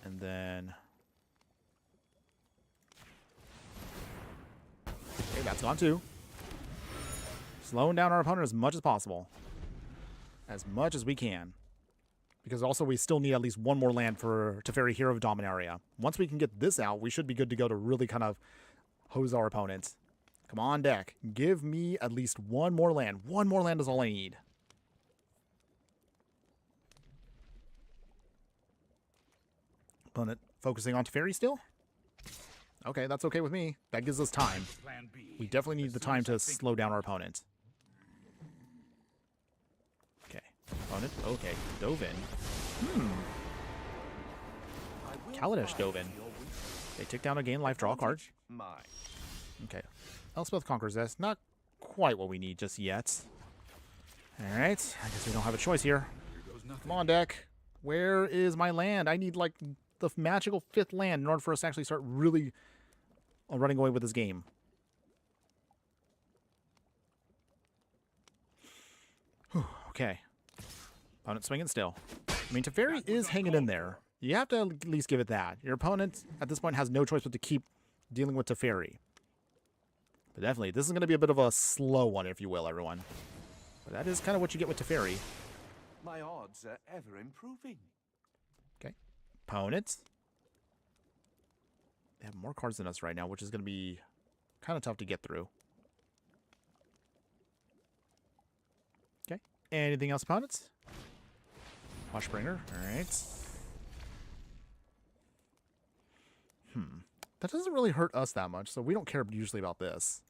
A: And then... Okay, that's gone too. Slowing down our opponent as much as possible. As much as we can. Because also we still need at least one more land for Teferi Hero of Dominaria. Once we can get this out, we should be good to go to really kind of hose our opponents. Come on, deck. Give me at least one more land. One more land is all I need. Opponent focusing on Teferi still? Okay, that's okay with me. That gives us time.
B: Plan B.
A: We definitely need the time to slow down our opponent. Okay. Opponent. Okay. Dove in. Kaladesh dove in. They took down a game life, draw a card. Okay. Elspeth conquers this. Not quite what we need just yet. Alright. I guess we don't have a choice here. Come on, deck. Where is my land? I need, like, the magical 5th land in order for us to actually start really running away with this game. Whew, okay. Opponent swinging still. I mean, Teferi is hanging in there. You have to at least give it that. Your opponent, at this point, has no choice but to keep dealing with Teferi. But definitely, this is going to be a bit of a slow one, if you will, everyone. But that is kind of what you get with Teferi.
B: My odds are ever improving.
A: Okay. Opponent. They have more cards than us right now, which is going to be kind of tough to get through. Okay. Anything else, opponents? Washbringer. Alright. That doesn't really hurt us that much, so we don't care usually about this.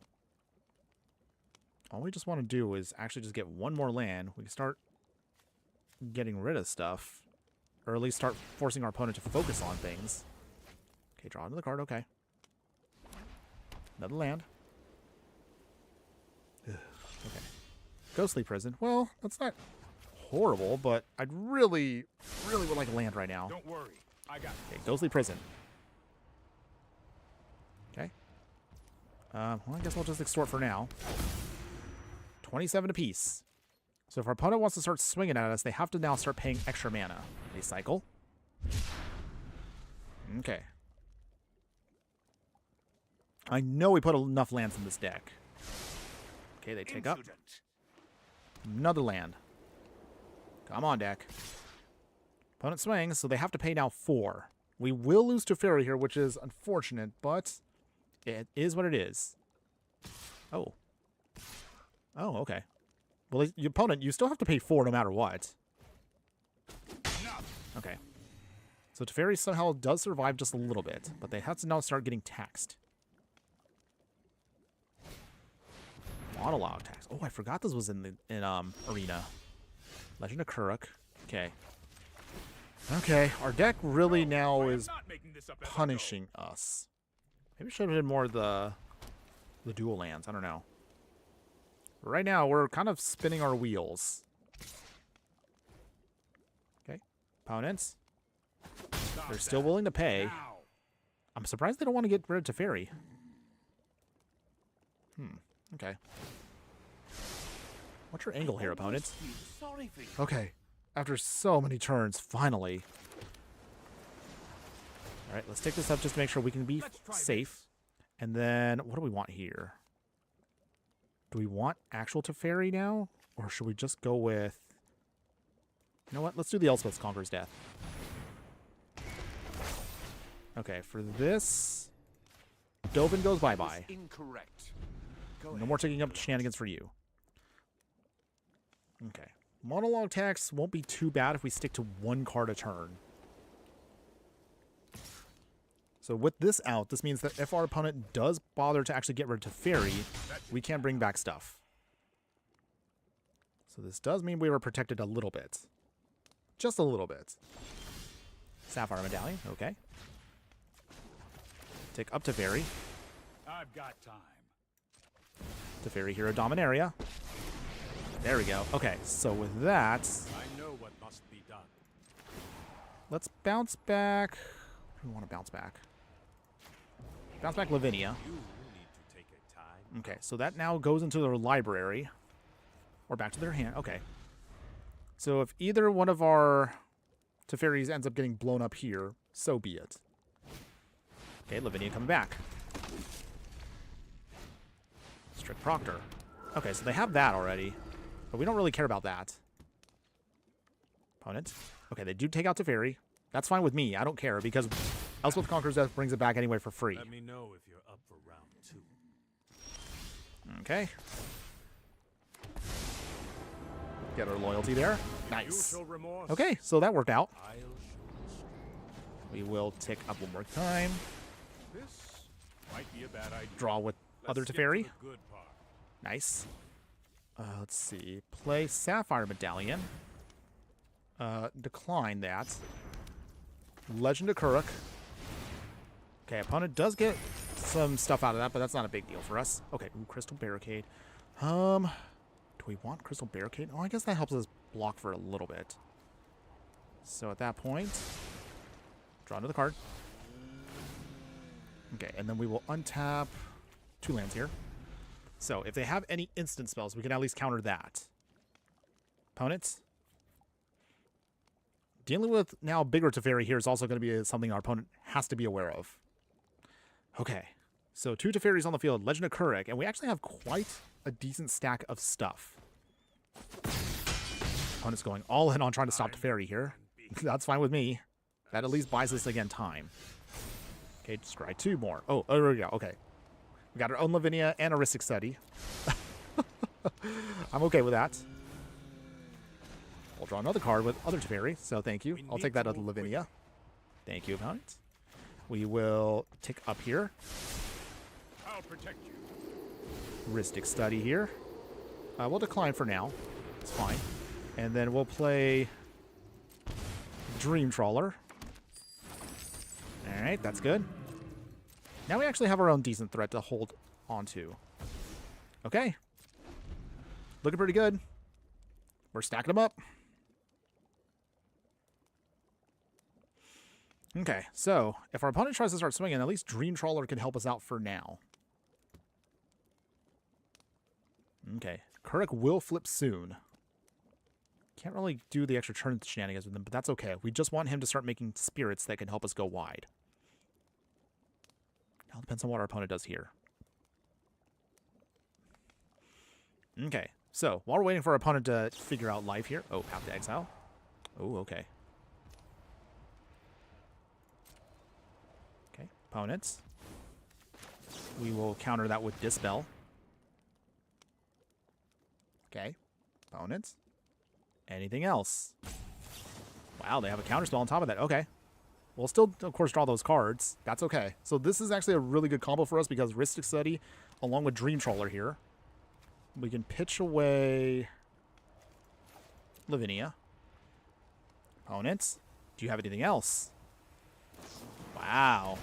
A: All we just want to do is actually just get one more land. We can start getting rid of stuff. Or at least start forcing our opponent to focus on things. Okay, draw another card. Okay. Another land. Ugh, okay. Ghostly Prison. Well, that's not horrible, but I'd really would like a land right now.
B: Don't worry, I got it.
A: Okay, Ghostly Prison. Okay. Well, I guess we'll just extort for now. 27 apiece. So if our opponent wants to start swinging at us, they have to now start paying extra mana. They cycle. Okay. I know we put enough lands in this deck. Okay, they take up. Another land. Come on, deck. Opponent swings, so they have to pay now 4. We will lose to Teferi here, which is unfortunate, but it is what it is. Oh. Oh, okay. Well, your opponent, you still have to pay 4 no matter what. Okay. So Teferi somehow does survive just a little bit, but they have to now start getting taxed. Monologue tax. Oh, I forgot this was in the arena. Legend of Kuruk. Okay. Okay, our deck really now is punishing us. Maybe we should have did more of the dual lands. I don't know. Right now, we're kind of spinning our wheels. Okay. Opponents. They're still willing to pay. I'm surprised they don't want to get rid of Teferi. Okay. What's your angle here, opponents? Okay. After so many turns, finally. Alright, let's take this up just to make sure we can be safe. And then, what do we want here? Do we want actual Teferi now? Or should we just go with... You know what? Let's do the Elspeth's Conqueror's Death. Okay, for this... Dovin goes bye-bye.
B: Incorrect.
A: No more taking up shenanigans for you. Okay. Monologue tax won't be too bad if we stick to 1 card a turn. So with this out, this means that if our opponent does bother to actually get rid of Teferi, we can bring back stuff. So this does mean we were protected a little bit. Just a little bit. Sapphire Medallion, okay. Take up Teferi.
B: I've got time.
A: Teferi Hero Dominaria. There we go. Okay, so with that,
B: I know what must be done.
A: let's bounce back. We want to bounce back. Bounce back Lavinia.
B: You need to take a time.
A: Okay, so that now goes into their library. Or back to their hand. Okay. So if either one of our Teferis ends up getting blown up here, so be it. Okay, Lavinia coming back. Strict Proctor. Okay, so they have that already. But we don't really care about that. Opponent. Okay, they do take out Teferi. That's fine with me. I don't care because Elspeth Conqueror's Death brings it back anyway for free.
B: Let me know if you're up for round 2.
A: Okay. Get our loyalty there.
B: You
A: Nice.
B: show remorse.
A: Okay, so that worked out.
B: I'll show restraint.
A: We will tick up one more time.
B: This might be a bad idea.
A: Draw with other
B: Let's skip to
A: Teferi.
B: the good part.
A: Nice. Let's see. Play Sapphire Medallion. Decline that. Legend of Kuruk. Okay, opponent does get some stuff out of that, but that's not a big deal for us. Okay, ooh, Crystal Barricade. Do we want Crystal Barricade? Oh, I guess that helps us block for a little bit. So at that point, draw another card. Okay, and then we will untap 2 lands here. So if they have any instant spells, we can at least counter that. Opponents. Dealing with now bigger Teferi here is also going to be something our opponent has to be aware of. Okay, so 2 Teferis on the field, Legend of Kuruk, and we actually have quite a decent stack of stuff. Opponent's going all in on trying to stop Teferi here. That's fine with me. That at least buys us, again, time. Okay, scry 2 more. Oh, there we go. Okay. We got our own Lavinia and a Ristic Study. I'm okay with that. We'll draw another card with other Teferi, so thank you. I'll take that other Lavinia. Thank you, opponent. We will tick up here.
B: I'll protect you.
A: Ristic Study here. We'll decline for now. It's fine. And then we'll play Dream Trawler. Alright, that's good. Now we actually have our own decent threat to hold onto. Okay. Looking pretty good. We're stacking them up. Okay, so if our opponent tries to start swinging, at least Dream Trawler can help us out for now. Okay, Kuruk will flip soon. Can't really do the extra turn shenanigans with him, but that's okay. We just want him to start making spirits that can help us go wide. Now it depends on what our opponent does here. Okay, so while we're waiting for our opponent to figure out life here. Oh, Path to Exile. Oh, okay. Okay, opponents. We will counter that with Dispel. Okay, opponents. Anything else? Wow, they have a counterspell on top of that. Okay. We'll still, of course, draw those cards. That's okay. So this is actually a really good combo for us because Ristic Study, along with Dream Trawler here, we can pitch away Lavinia. Opponents, do you have anything else? Wow.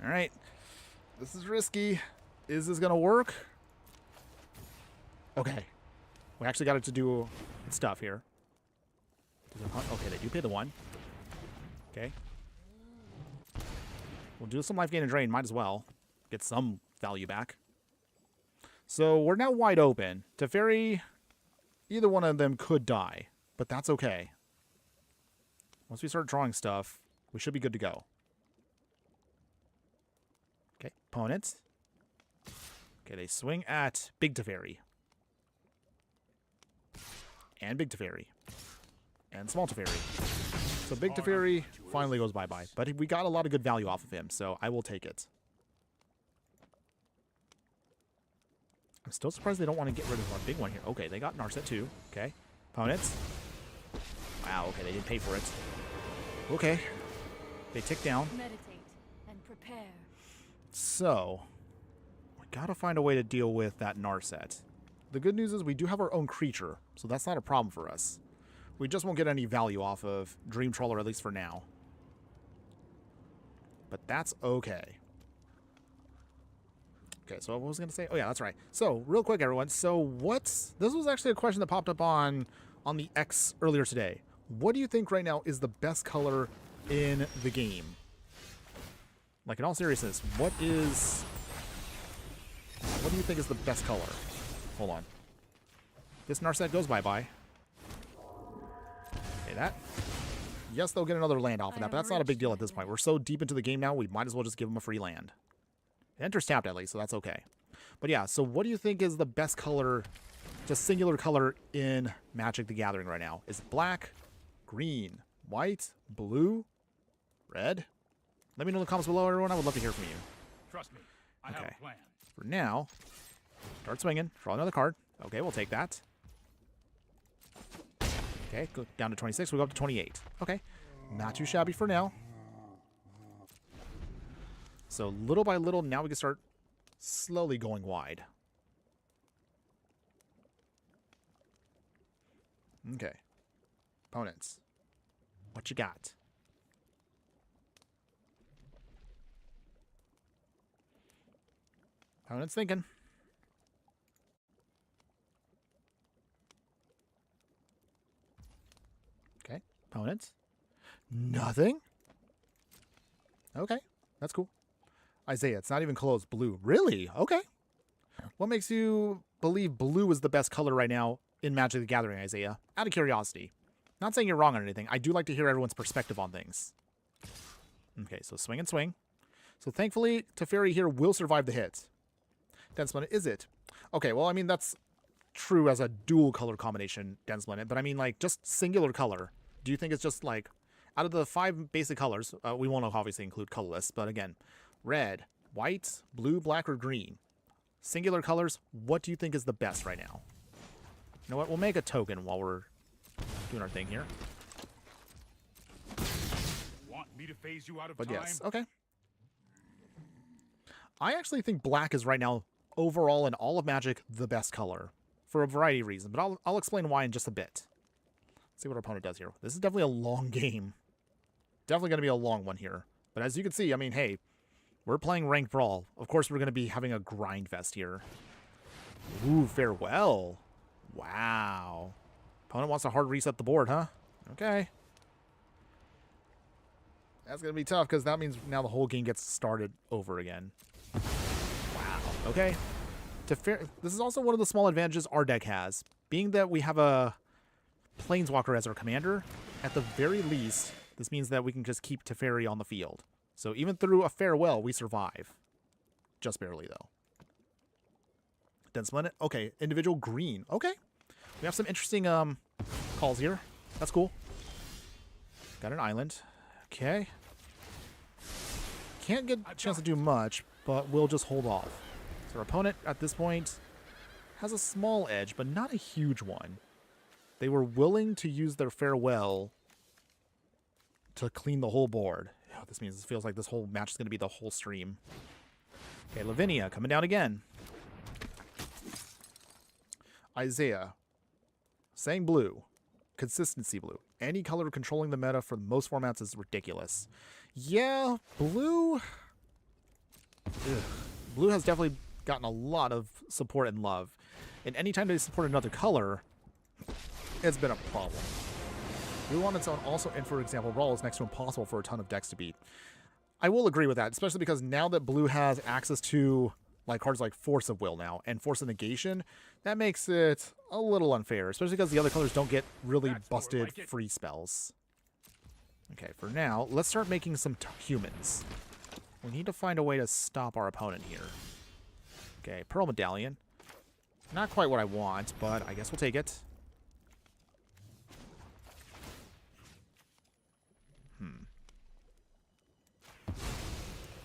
A: All right. This is risky. Is this going to work? Okay. We actually got it to do stuff here. Okay, they do pay the 1. Okay. We'll do some life gain and drain. Might as well get some value back. So we're now wide open. Teferi, either one of them could die, but that's okay. Once we start drawing stuff, we should be good to go. Okay, opponents. Okay, they swing at Big Teferi. And Big Teferi. And Small Teferi. So Big Teferi finally goes bye-bye. But we got a lot of good value off of him, so I will take it. I'm still surprised they don't want to get rid of our big one here. Okay, they got Narset too. Okay. Opponents. Wow, okay, they didn't pay for it. Okay. They tick down.
C: Meditate and prepare.
A: So, we gotta find a way to deal with that Narset. The good news is we do have our own creature, so that's not a problem for us. We just won't get any value off of Dream Trawler, at least for now. But that's okay. Okay, so what was I going to say? Oh, yeah, that's right. So, real quick, everyone. So, this was actually a question that popped up on the X earlier today. What do you think right now is the best color in the game? Like, in all seriousness, what is What do you think is the best color? Hold on. This Narset goes bye-bye. Okay, that. Yes, they'll get another land off of that, but that's not a big deal at this point. We're so deep into the game now, we might as well just give them a free land. It enters tapped at least, so that's okay. But yeah, so what do you think is the best color, just singular color in Magic the Gathering right now? Is it black, green, white, blue, red? Let me know in the comments below, everyone. I would love to hear from you.
B: Trust me, I have a plan.
A: For now, start swinging. Draw another card. Okay, we'll take that. Okay, go down to 26. We'll go up to 28. Okay, not too shabby for now. So little by little, now we can start slowly going wide. Okay. Opponents. What you got? Opponents thinking. Okay. Opponents. Nothing. Okay. That's cool. Isaiah, it's not even close. Blue. Really? Okay. What makes you believe blue is the best color right now in Magic the Gathering, Isaiah? Out of curiosity. Not saying you're wrong on anything. I do like to hear everyone's perspective on things. Okay, so swing and swing. So thankfully, Teferi here will survive the hit. Dense Planet, is it? Okay, well, I mean, that's true as a dual color combination, Dense Planet, but I mean, like, just singular color. Do you think it's just, like, out of the 5 basic colors, we won't obviously include colorless, but again, red, white, blue, black, or green. Singular colors, what do you think is the best right now? You know what? We'll make a token while we're doing our thing here.
B: Want me to phase you out of
A: But
B: time?
A: yes, okay. I actually think black is right now, overall in all of Magic, the best color. For a variety of reasons, but I'll explain why in just a bit. Let's see what our opponent does here. This is definitely a long game. Definitely going to be a long one here. But as you can see, I mean, hey, we're playing ranked Brawl. Of course, we're going to be having a grind fest here. Ooh, farewell. Wow. Opponent wants to hard reset the board, huh? Okay. That's going to be tough because that means now the whole game gets started over again. Wow. Okay. This is also one of the small advantages our deck has. Being that we have a Planeswalker as our commander, at the very least, this means that we can just keep Teferi on the field. So even through a farewell, we survive. Just barely, though. Dense Planet. Okay, individual green. Okay. We have some interesting calls here. That's cool. Got an island. Okay. Can't get a chance to do much, but we'll just hold off. So our opponent, at this point, has a small edge, but not a huge one. They were willing to use their farewell to clean the whole board. Oh, this means it feels like this whole match is going to be the whole stream. Okay, Lavinia coming down again. Isaiah saying blue. Consistency blue. Any color controlling the meta for most formats is ridiculous. Yeah, blue. Ugh. Blue has definitely gotten a lot of support and love. And anytime they support another color, it's been a problem. Blue on its own also, and for example, Brawl is next to impossible for a ton of decks to beat. I will agree with that, especially because now that blue has access to like cards like Force of Will now and Force of Negation, that makes it a little unfair, especially because the other colors don't get really busted free spells. Okay, for now, let's start making some humans. We need to find a way to stop our opponent here. Okay, Pearl Medallion. Not quite what I want, but I guess we'll take it.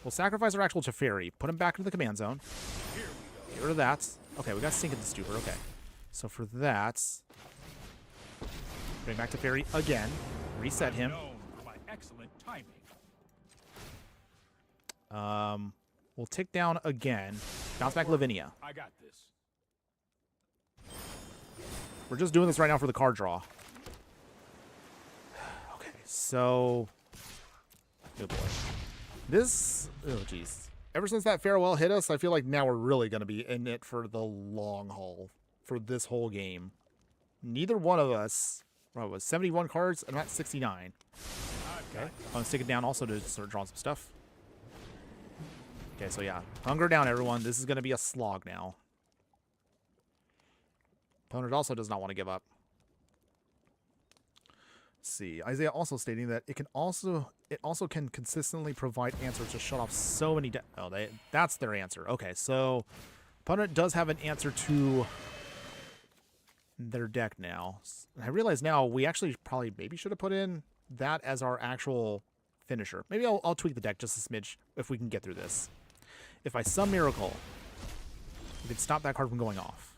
A: We'll sacrifice our actual Teferi, put him back into the command zone. Get rid of that. Okay, we got to sink into Stupor. Okay. So for that, bring back Teferi again. Reset him.
B: Excellent timing.
A: We'll tick down again. Bounce back Lavinia.
B: I got this.
A: We're just doing this right now for the card draw. Okay, so... Good boy. This... Oh, jeez. Ever since that farewell hit us, I feel like now we're really going to be in it for the long haul. For this whole game. Neither one of us... What was 71 cards? I'm at 69. Okay. I'm going to stick it down also to start drawing some stuff. Okay, so yeah. Hunger down, everyone. This is going to be a slog now. Opponent also does not want to give up. Let's see. Isaiah also stating that it also can consistently provide answers to shut off so many that's their answer. Okay, so opponent does have an answer to their deck now. I realize now we actually probably maybe should have put in that as our actual finisher. Maybe I'll tweak the deck just a smidge if we can get through this. If by some miracle we could stop that card from going off.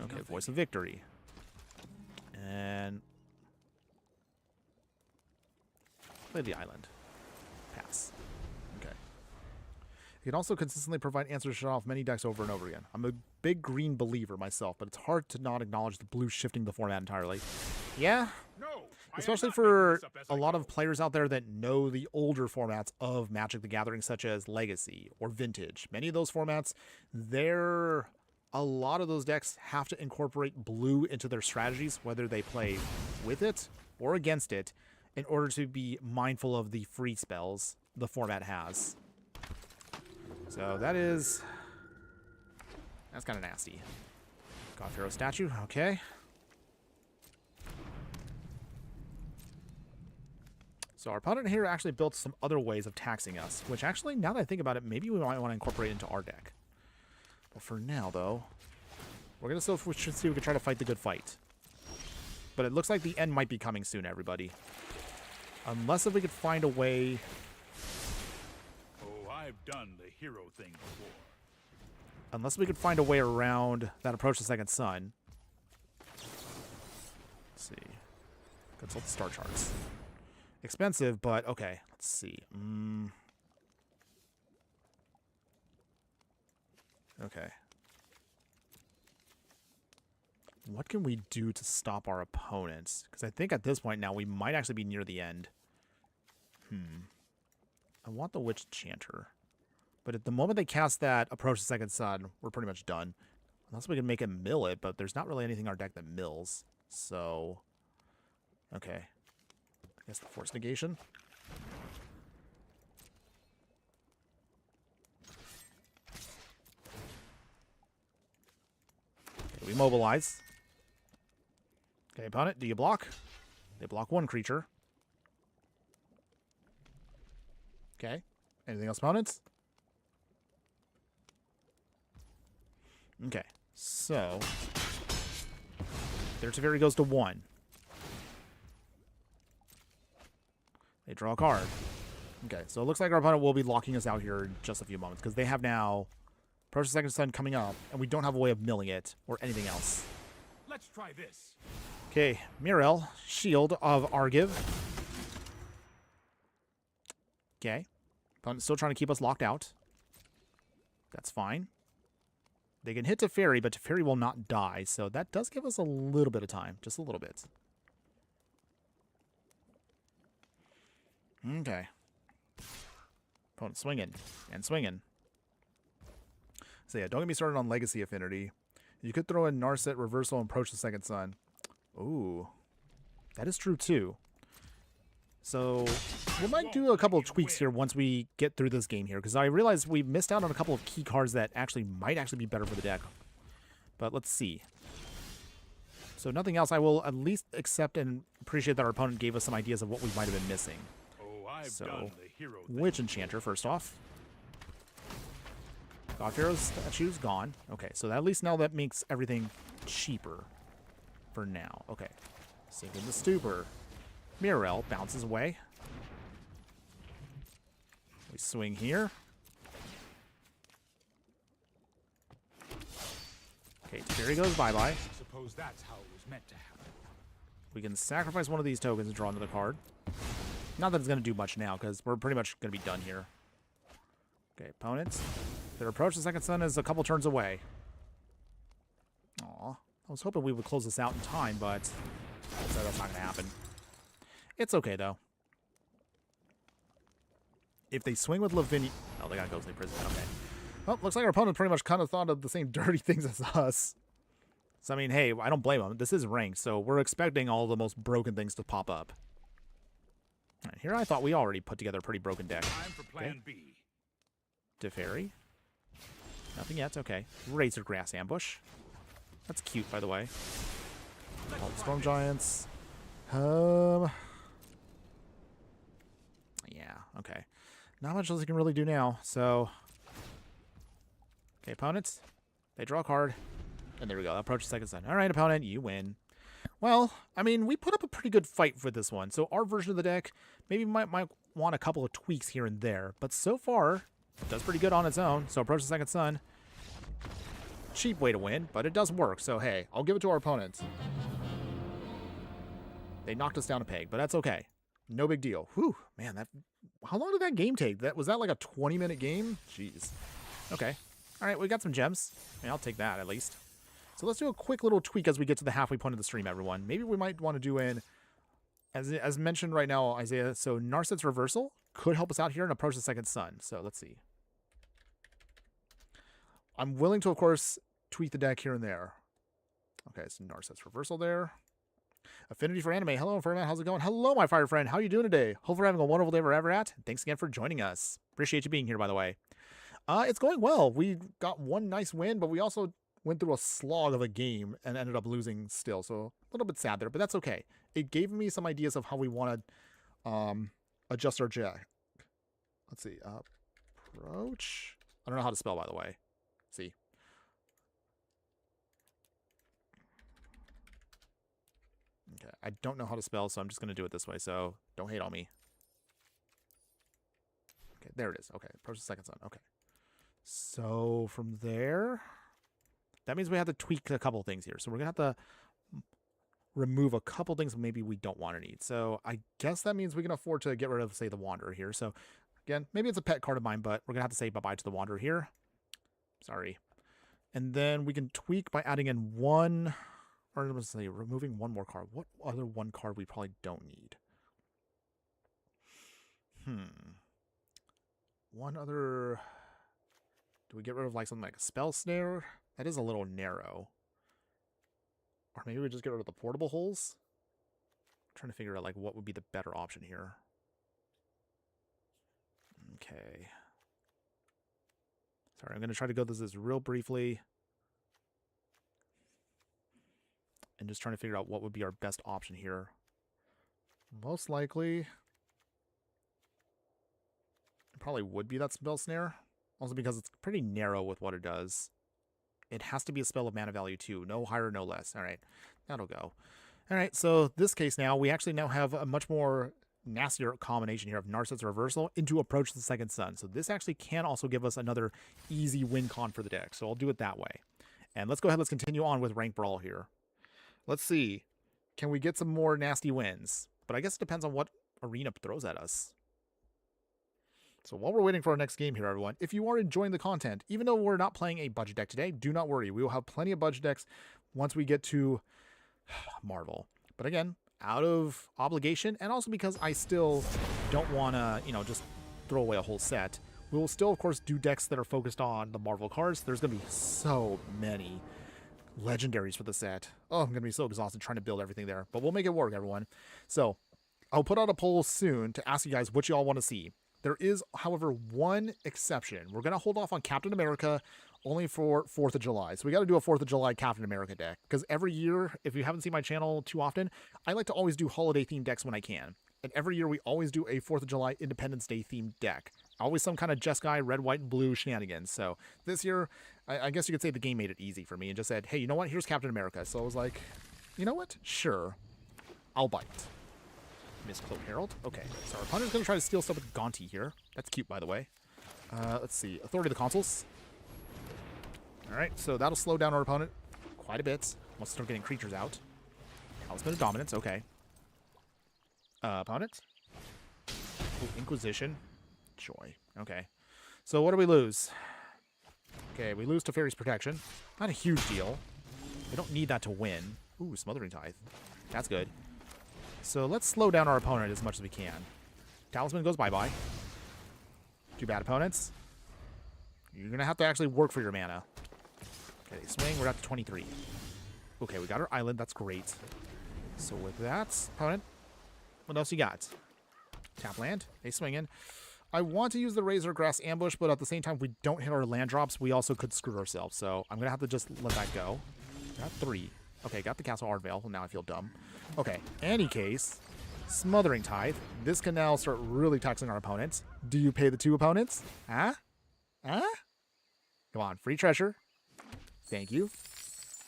A: Okay, Voice of Victory. And play the island. Pass. Okay. It can also consistently provide answers to shut off many decks over and over again. I'm a big green believer myself, but it's hard to not acknowledge the blue shifting the format entirely. Yeah.
B: No,
A: Especially for a lot of players out there that know the older formats of Magic the Gathering, such as Legacy or Vintage. Many of those formats, a lot of those decks have to incorporate blue into their strategies, whether they play with it or against it, in order to be mindful of the free spells the format has. So that's kind of nasty. God Pharaoh statue, okay. So our opponent here actually built some other ways of taxing us, which actually, now that I think about it, maybe we might want to incorporate into our deck. But for now, though, we're going to see if we can try to fight the good fight. But it looks like the end might be coming soon, everybody. Unless if we could find a way...
B: Oh, I've done the hero thing before.
A: Unless we could find a way around that approach the second sun. Let's see. Consult the star charts. Expensive, but okay. Let's see. Okay. What can we do to stop our opponents? Because I think at this point now we might actually be near the end. I want the Witch Chanter. But at the moment they cast that Approach the Second Sun, we're pretty much done. Unless we can make him mill it, but there's not really anything in our deck that mills. So, okay. I guess the Force Negation. Okay, we mobilize. Okay, opponent, do you block? They block one creature. Okay. Anything else, opponents? Okay. So, their Teferi goes to 1. They draw a card. Okay, so it looks like our opponent will be locking us out here in just a few moments, because they have now Approach the Second Sun coming up, and we don't have a way of milling it or anything else.
B: Let's try this.
A: Okay, Mirel, Shield of Argiv. Okay. Opponent's still trying to keep us locked out. That's fine. They can hit Teferi, but Teferi will not die, so that does give us a little bit of time. Just a little bit. Okay. Opponent swinging and swinging. So yeah, don't get me started on Legacy Affinity. You could throw in Narset, Reversal, and Approach the Second Sun. Ooh. That is true, too. So, we might do a couple of tweaks here once we get through this game here, because I realize we missed out on a couple of key cards that might actually be better for the deck. But let's see. So nothing else, I will at least accept and appreciate that our opponent gave us some ideas of what we might have been missing.
B: Oh, I've done the hero thing.
A: Witch Enchanter, first off. God Pharaoh's statue's gone. Okay, so at least now that makes everything cheaper for now. Okay. Sink in the Stupor. Mirel bounces away. We swing here. Okay, Teferi goes bye-bye.
B: Suppose that's how it was meant to happen.
A: We can sacrifice one of these tokens and draw another card. Not that it's going to do much now, because we're pretty much going to be done here. Okay, opponents. Their Approach the Second Sun is a couple turns away. Aw. I was hoping we would close this out in time, but that's not going to happen. It's okay, though. If they swing with Lavinia... Oh, they got Ghostly Prison. Okay. Well, looks like our opponent pretty much kind of thought of the same dirty things as us. So, I mean, hey, I don't blame them. This is ranked, so we're expecting all the most broken things to pop up. All right, here I thought we already put together a pretty broken deck.
B: Time for plan B.
A: Teferi. Nothing yet. Okay. Razor Grass Ambush. That's cute, by the way. All the Storm Giants. Yeah, okay. Not much else you can really do now, so... Okay, opponents. They draw a card. And there we go. Approach the second sun. All right, opponent, you win. Well, I mean, we put up a pretty good fight for this one. So our version of the deck maybe might want a couple of tweaks here and there. But so far, it does pretty good on its own. So approach the second sun. Cheap way to win, but it does work. So, hey, I'll give it to our opponents. They knocked us down a peg, but that's okay. No big deal. Whew, man, that... How long did that game take? Was that like a 20-minute game? Jeez. Okay. All right, we got some gems. I mean, I'll take that at least. So let's do a quick little tweak as we get to the halfway point of the stream, everyone. Maybe we might want to do in, as mentioned right now, Isaiah, so Narset's Reversal could help us out here and approach the second sun. So let's see. I'm willing to, of course, tweak the deck here and there. Okay, so Narset's Reversal there. Affinity for Anime. Hello, Infernoman. How's it going? Hello, my fire friend. How are you doing today? Hope you're having a wonderful day wherever you're at. Thanks again for joining us. Appreciate you being here, by the way. It's going well. We got one nice win, but we also went through a slog of a game and ended up losing still. So a little bit sad there, but that's okay. It gave me some ideas of how we want to adjust our deck. Let's see. Approach. I don't know how to spell, by the way. Let's see. Okay, I don't know how to spell, so I'm just going to do it this way, so don't hate on me. Okay, there it is. Okay, approach the second sun. Okay. So from there, that means we have to tweak a couple things here. So we're going to have to remove a couple things maybe we don't want to need. So I guess that means we can afford to get rid of, say, the Wanderer here. So again, maybe it's a pet card of mine, but we're going to have to say bye-bye to the Wanderer here. Sorry. And then we can tweak by adding in one... Or let's say removing one more card. What other one card we probably don't need? One other... Do we get rid of like something like a Spell Snare? That is a little narrow. Or maybe we just get rid of the portable holes? I'm trying to figure out like what would be the better option here. Okay. Sorry, I'm going to try to go through this real briefly. And just trying to figure out what would be our best option here. Most likely, it probably would be that Spell Snare. Also because it's pretty narrow with what it does. It has to be a spell of mana value too. No higher, no less. All right, that'll go. All right, so this case now, we actually now have a much more nastier combination here of Narset's Reversal into Approach the Second Sun. So this actually can also give us another easy win con for the deck. So I'll do it that way. And let's go ahead, let's continue on with Rank Brawl here. Let's see. Can we get some more nasty wins? But I guess it depends on what arena throws at us. So while we're waiting for our next game here, everyone, if you are enjoying the content, even though we're not playing a budget deck today, do not worry. We will have plenty of budget decks once we get to Marvel. But again, out of obligation, and also because I still don't want to, just throw away a whole set, we will still, of course, do decks that are focused on the Marvel cards. There's going to be so many legendaries for the set. Oh, I'm going to be so exhausted trying to build everything there. But we'll make it work, everyone. So I'll put out a poll soon to ask you guys what you all want to see. There is, however, one exception. We're going to hold off on Captain America only for 4th of July. So we got to do a 4th of July Captain America deck. Because every year, if you haven't seen my channel too often, I like to always do holiday-themed decks when I can. And every year we always do a 4th of July Independence Day themed deck. Always some kind of Jeskai, red, white, and blue shenanigans. So this year, I guess you could say the game made it easy for me and just said, hey, you know what? Here's Captain America. So I was like, you know what? Sure. I'll bite. Miscloak Herald. Okay. So our opponent's going to try to steal stuff with Gaunty here. That's cute, by the way. Let's see. Authority of the Consuls. All right. So that'll slow down our opponent quite a bit. Once we start getting creatures out. Talisman of Dominance. Okay. Opponent. Ooh, Inquisition. Joy. Okay. So what do we lose? Okay, we lose Teferi's Protection. Not a huge deal. We don't need that to win. Ooh, Smothering Tithe. That's good. So let's slow down our opponent as much as we can. Talisman goes bye-bye. Too bad, opponents. You're going to have to actually work for your mana. Okay, swing. We're up to 23. Okay, we got our island. That's great. So with that, opponent, what else you got? Tap land. They swing in. I want to use the Razor Grass Ambush, but at the same time, if we don't hit our land drops, we also could screw ourselves. So I'm going to have to just let that go. Got 3. Okay, got the Castle Ardvale. Well, now I feel dumb. Okay, any case, Smothering Tithe. This can now start really taxing our opponents. Do you pay the 2 opponents? Huh? Huh? Come on, free treasure. Thank you.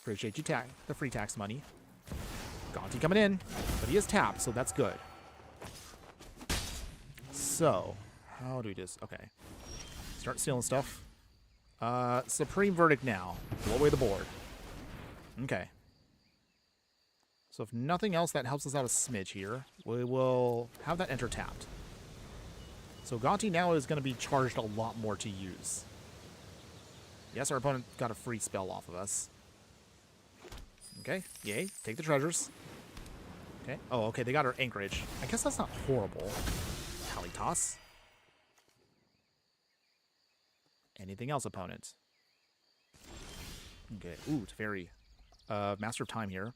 A: Appreciate you the free tax money. Gonti coming in, but he is tapped, so that's good. So, how do we just... Okay. Start stealing stuff. Supreme Verdict now. Blow away the board. Okay. So if nothing else, that helps us out a smidge here. We will have that enter tapped. So Gonti now is going to be charged a lot more to use. Yes, our opponent got a free spell off of us. Okay, yay. Take the treasures. Okay. Oh, okay, they got our anchorage. I guess that's not horrible. Tally toss. Anything else, opponent? Okay. Ooh, Teferi. Master of Time here.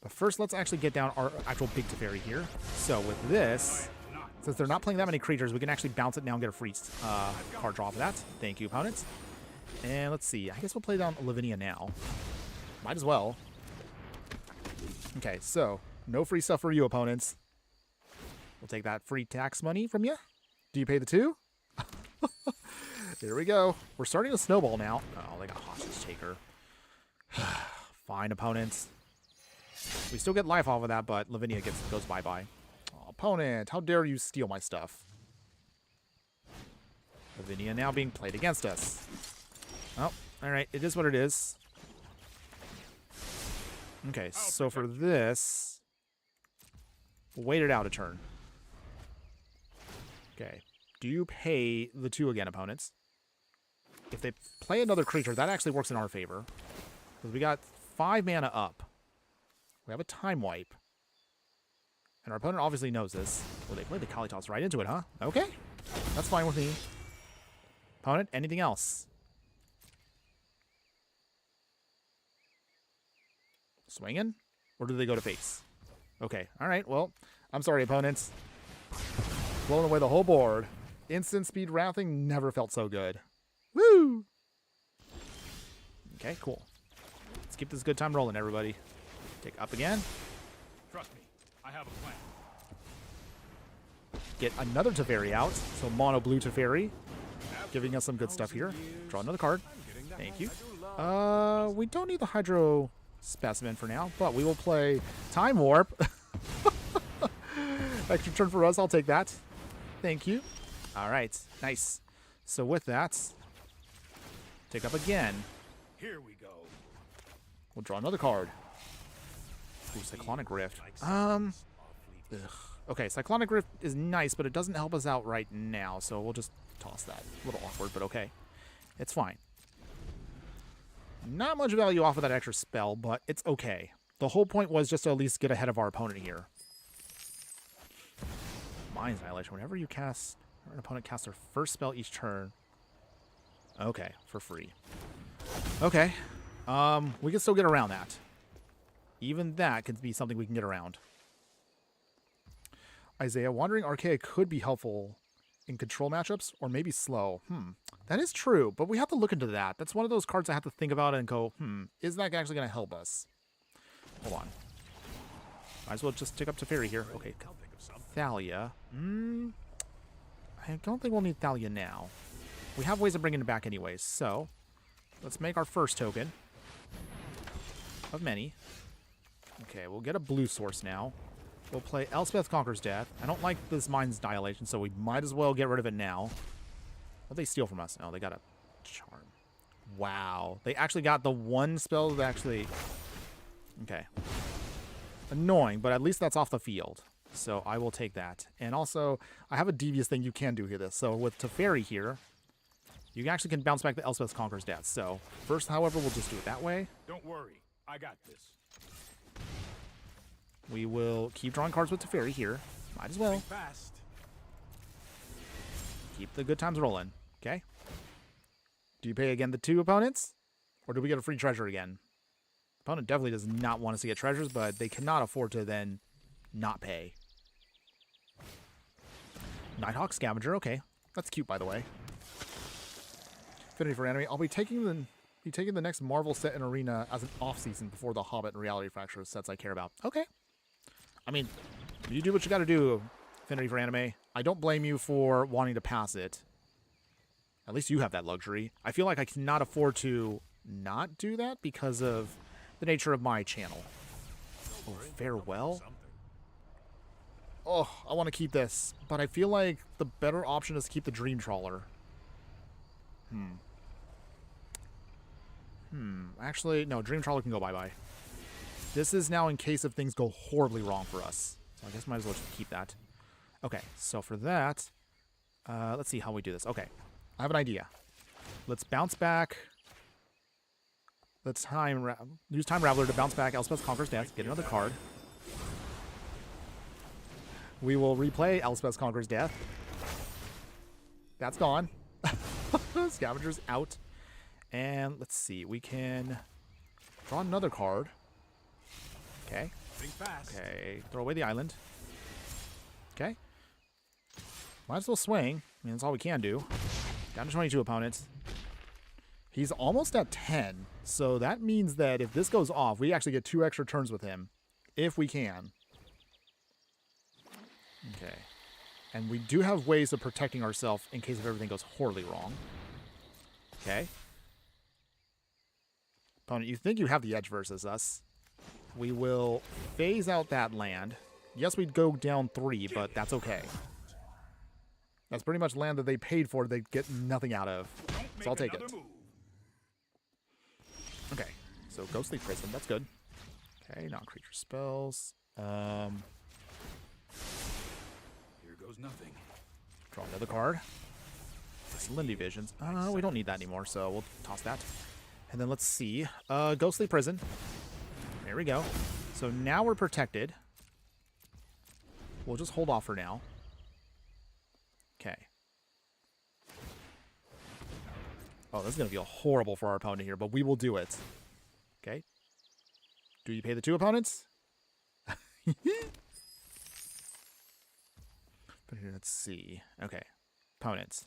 A: But first, let's actually get down our actual big Teferi here. So with this, since they're not playing that many creatures, we can actually bounce it now and get a free card draw for that. Thank you, opponents. And let's see. I guess we'll play down Lavinia now. Might as well. Okay, so no free stuff for you, opponents. We'll take that free tax money from you. Do you pay the 2? There we go. We're starting to snowball now. Oh, they got Hostage Taker. Fine, opponents. We still get life off of that, but Lavinia goes bye-bye. Oh, opponent, how dare you steal my stuff? Lavinia now being played against us. Oh, alright. It is what it is. Okay, so for this, we'll wait it out a turn. Okay. Do you pay the 2 again, opponents? If they play another creature, that actually works in our favor. Because we got 5 mana up. We have a time wipe. And our opponent obviously knows this. Well, they played the Kalitas right into it, huh? Okay. That's fine with me. Opponent, anything else? Swinging? Or do they go to face? Okay. Alright, well, I'm sorry, opponents. Blowing away the whole board. Instant speed wrathing never felt so good. Woo! Okay, cool. Let's keep this good time rolling, everybody. Take up again.
B: Trust me, I have a plan.
A: Get another Teferi out. So mono blue Teferi. Giving us some good stuff here. Draw another card. Thank you. We don't need the Hydro Specimen for now, but we will play Time Warp. Extra turn for us. I'll take that. Thank you. All right. Nice. So with that, take up again.
B: Here we go.
A: We'll draw another card. Ooh, Cyclonic Rift. Ugh. Okay, Cyclonic Rift is nice, but it doesn't help us out right now, so we'll just toss that. A little awkward, but okay. It's fine. Not much value off of that extra spell, but it's okay. The whole point was just to at least get ahead of our opponent here. Mind's Annihilation. Whenever you cast, or an opponent casts their first spell each turn. Okay, for free. Okay. We can still get around that. Even that could be something we can get around. Isaiah, Wandering Archaic could be helpful in control matchups, or maybe slow. That is true, but we have to look into that. That's one of those cards I have to think about and go, is that actually going to help us? Hold on. Might as well just tick up Teferi here. Okay, Thalia. I don't think we'll need Thalia now. We have ways of bringing it back anyways, so let's make our first token of many. Okay, we'll get a blue source now. We'll play Elspeth Conquers Death. I don't like this Mind's Dilation, so we might as well get rid of it now. What they steal from us? No, they got a Charm. Wow. They actually got the one spell that actually... Okay. Annoying, but at least that's off the field. So I will take that. And also, I have a devious thing you can do here. So with Teferi here, you actually can bounce back the Elspeth Conquers Death. So first, however, we'll just do it that way.
B: Don't worry. I got this.
A: We will keep drawing cards with Teferi here. Might as well.
B: Fast.
A: Keep the good times rolling. Okay. Do you pay again the 2 opponents? Or do we get a free treasure again? Opponent definitely does not want us to get treasures, but they cannot afford to then not pay. Nighthawk Scavenger, okay. That's cute, by the way. Affinity for anime. I'll be taking the next Marvel set in Arena as an off-season before the Hobbit and Reality Fracture sets I care about. Okay. I mean, you do what you gotta do, Affinity for anime. I don't blame you for wanting to pass it. At least you have that luxury. I feel like I cannot afford to not do that because of the nature of my channel. Oh, farewell. Oh, I want to keep this, but I feel like the better option is to keep the Dream Trawler. Actually, no, Dream Trawler can go bye-bye. This is now in case if things go horribly wrong for us. So I guess might as well just keep that. Okay, so for that, let's see how we do this. Okay, I have an idea. Let's bounce back. Let's use Time Raveler to bounce back Elspeth's Conqueror's Death, get another card. We will replay Elspeth's Conqueror's Death. That's gone. Scavenger's out. And let's see, we can draw another card. Okay.
B: Think fast.
A: Okay, throw away the island. Okay. Might as well swing. I mean, that's all we can do. Down to 22 opponents. He's almost at 10, so that means that if this goes off, we actually get 2 extra turns with him, if we can. Okay. And we do have ways of protecting ourselves in case if everything goes horribly wrong. Okay. Opponent, you think you have the edge versus us. We will phase out that land. Yes, we'd go down 3, but that's okay. That's pretty much land that they paid for, they get nothing out of. So I'll take it. Okay, so Ghostly Prison, that's good. Okay, non-creature spells.
B: Here goes nothing.
A: Draw another card. Lindy Visions. We don't need that anymore, so we'll toss that. And then let's see. Ghostly Prison. There we go. So now we're protected. We'll just hold off for now. Okay. Oh, this is going to feel horrible for our opponent here, but we will do it. Okay. Do you pay the 2 opponents? Let's see. Okay. Opponents.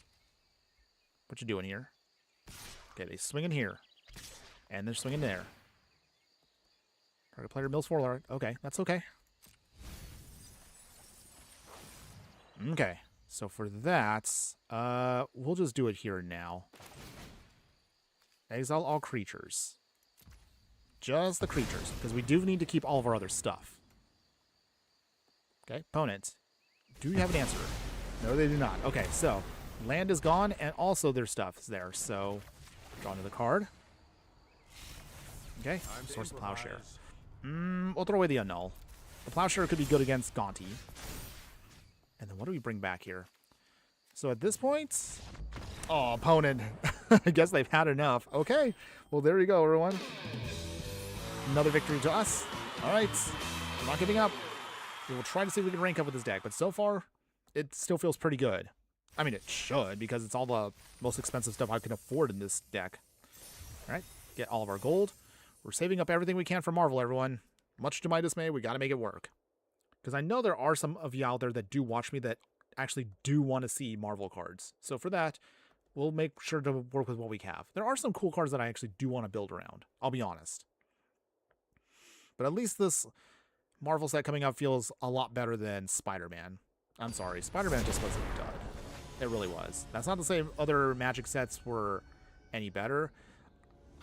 A: What you doing here? Okay, they swing in here. And they're swinging there. Target player mills Warlord. Okay, that's okay. Okay. So for that, we'll just do it here and now. Exile all creatures. Just the creatures, because we do need to keep all of our other stuff. Okay, opponent. Do you have an answer? No, they do not. Okay, so land is gone, and also their stuff is there. So draw another card. Okay, Source of Plowshare. We'll throw away the Annul. The Plowshare could be good against Gaunty. And then what do we bring back here? So at this point... Oh, opponent. I guess they've had enough. Okay. Well, there you go, everyone. Another victory to us. All right. We're not giving up. We will try to see if we can rank up with this deck. But so far, it still feels pretty good. I mean, it should, because it's all the most expensive stuff I can afford in this deck. All right. Get all of our gold. We're saving up everything we can for Marvel, everyone. Much to my dismay, we got to make it work. Because I know there are some of you out there that do watch me that actually do want to see Marvel cards. So for that, we'll make sure to work with what we have. There are some cool cards that I actually do want to build around. I'll be honest. But at least this Marvel set coming up feels a lot better than Spider-Man. I'm sorry, Spider-Man just was a dud. It really was. That's not to say other Magic sets were any better.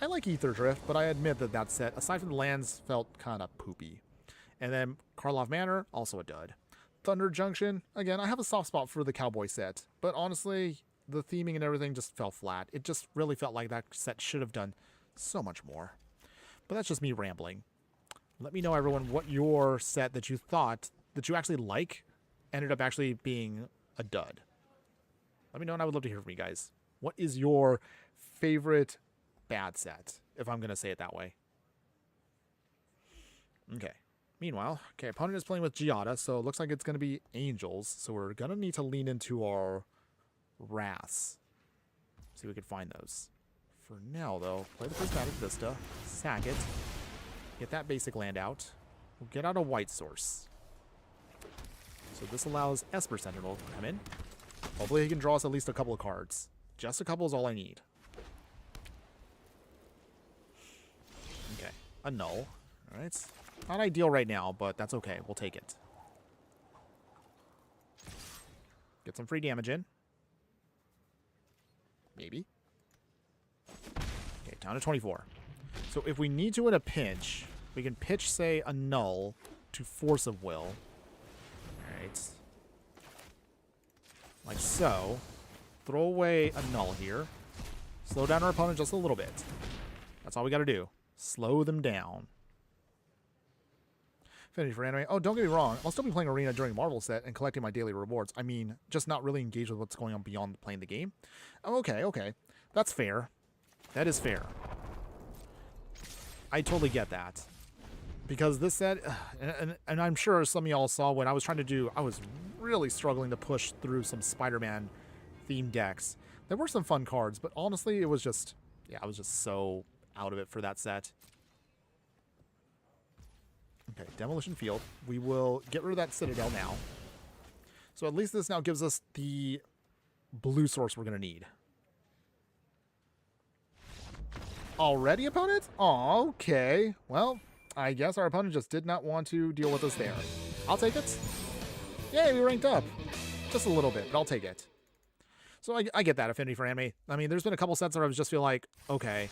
A: I like Ether Drift, but I admit that that set, aside from the lands, felt kind of poopy. And then Karlov Manor, also a dud. Thunder Junction, again, I have a soft spot for the Cowboy set, but honestly, the theming and everything just fell flat. It just really felt like that set should have done so much more. But that's just me rambling. Let me know, everyone, what your set that you thought that you actually like ended up actually being a dud. Let me know, and I would love to hear from you guys. What is your favorite bad set, if I'm going to say it that way? Okay. Meanwhile, okay, opponent is playing with Giada, so it looks like it's going to be Angels. So we're going to need to lean into our Wraths. See if we can find those. For now, though, play the Prismatic Vista, sack it, get that basic land out. We'll get out a White Source. So this allows Esper Sentinel to come in. Hopefully he can draw us at least a couple of cards. Just a couple is all I need. Okay, a null. All right, not ideal right now, but that's okay. We'll take it. Get some free damage in. Maybe. Okay, down to 24. So if we need to in a pinch, we can pitch, say, a null to Force of Will. Alright. Like so. Throw away a null here. Slow down our opponent just a little bit. That's all we gotta do. Slow them down. Affinity for anime. Oh, don't get me wrong. I'll still be playing Arena during Marvel set and collecting my daily rewards. I mean, just not really engaged with what's going on beyond playing the game. Oh, okay, okay. That's fair. That is fair. I totally get that. Because this set, and I'm sure some of y'all saw when I was trying to do, I was really struggling to push through some Spider-Man themed decks. There were some fun cards, but honestly, it was just, yeah, I was just so out of it for that set. Okay, Demolition Field. We will get rid of that Citadel now. So at least this now gives us the blue source we're going to need. Already, opponent? Oh, okay. Well, I guess our opponent just did not want to deal with us there. I'll take it. Yay, we ranked up. Just a little bit, but I'll take it. So I get that affinity for anime. I mean, there's been a couple sets where I was just feel like, okay,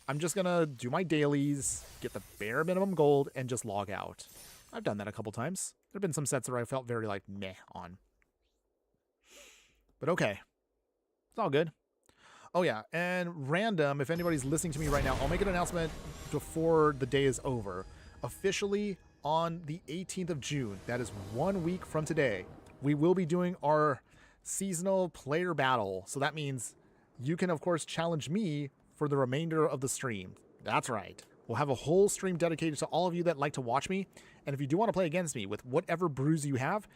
A: I'm just going to do my dailies, get the bare minimum gold, and just log out. I've done that a couple times. There have been some sets where I felt very, like, meh on. But okay. It's all good. Oh, yeah, and random, if anybody's listening to me right now, I'll make an announcement before the day is over. Officially, on the 18th of June, that is 1 week from today, we will be doing our seasonal player battle. So that means you can, of course, challenge me for the remainder of the stream. That's right. We'll have a whole stream dedicated to all of you that like to watch me. And if you do want to play against me with whatever brews you have,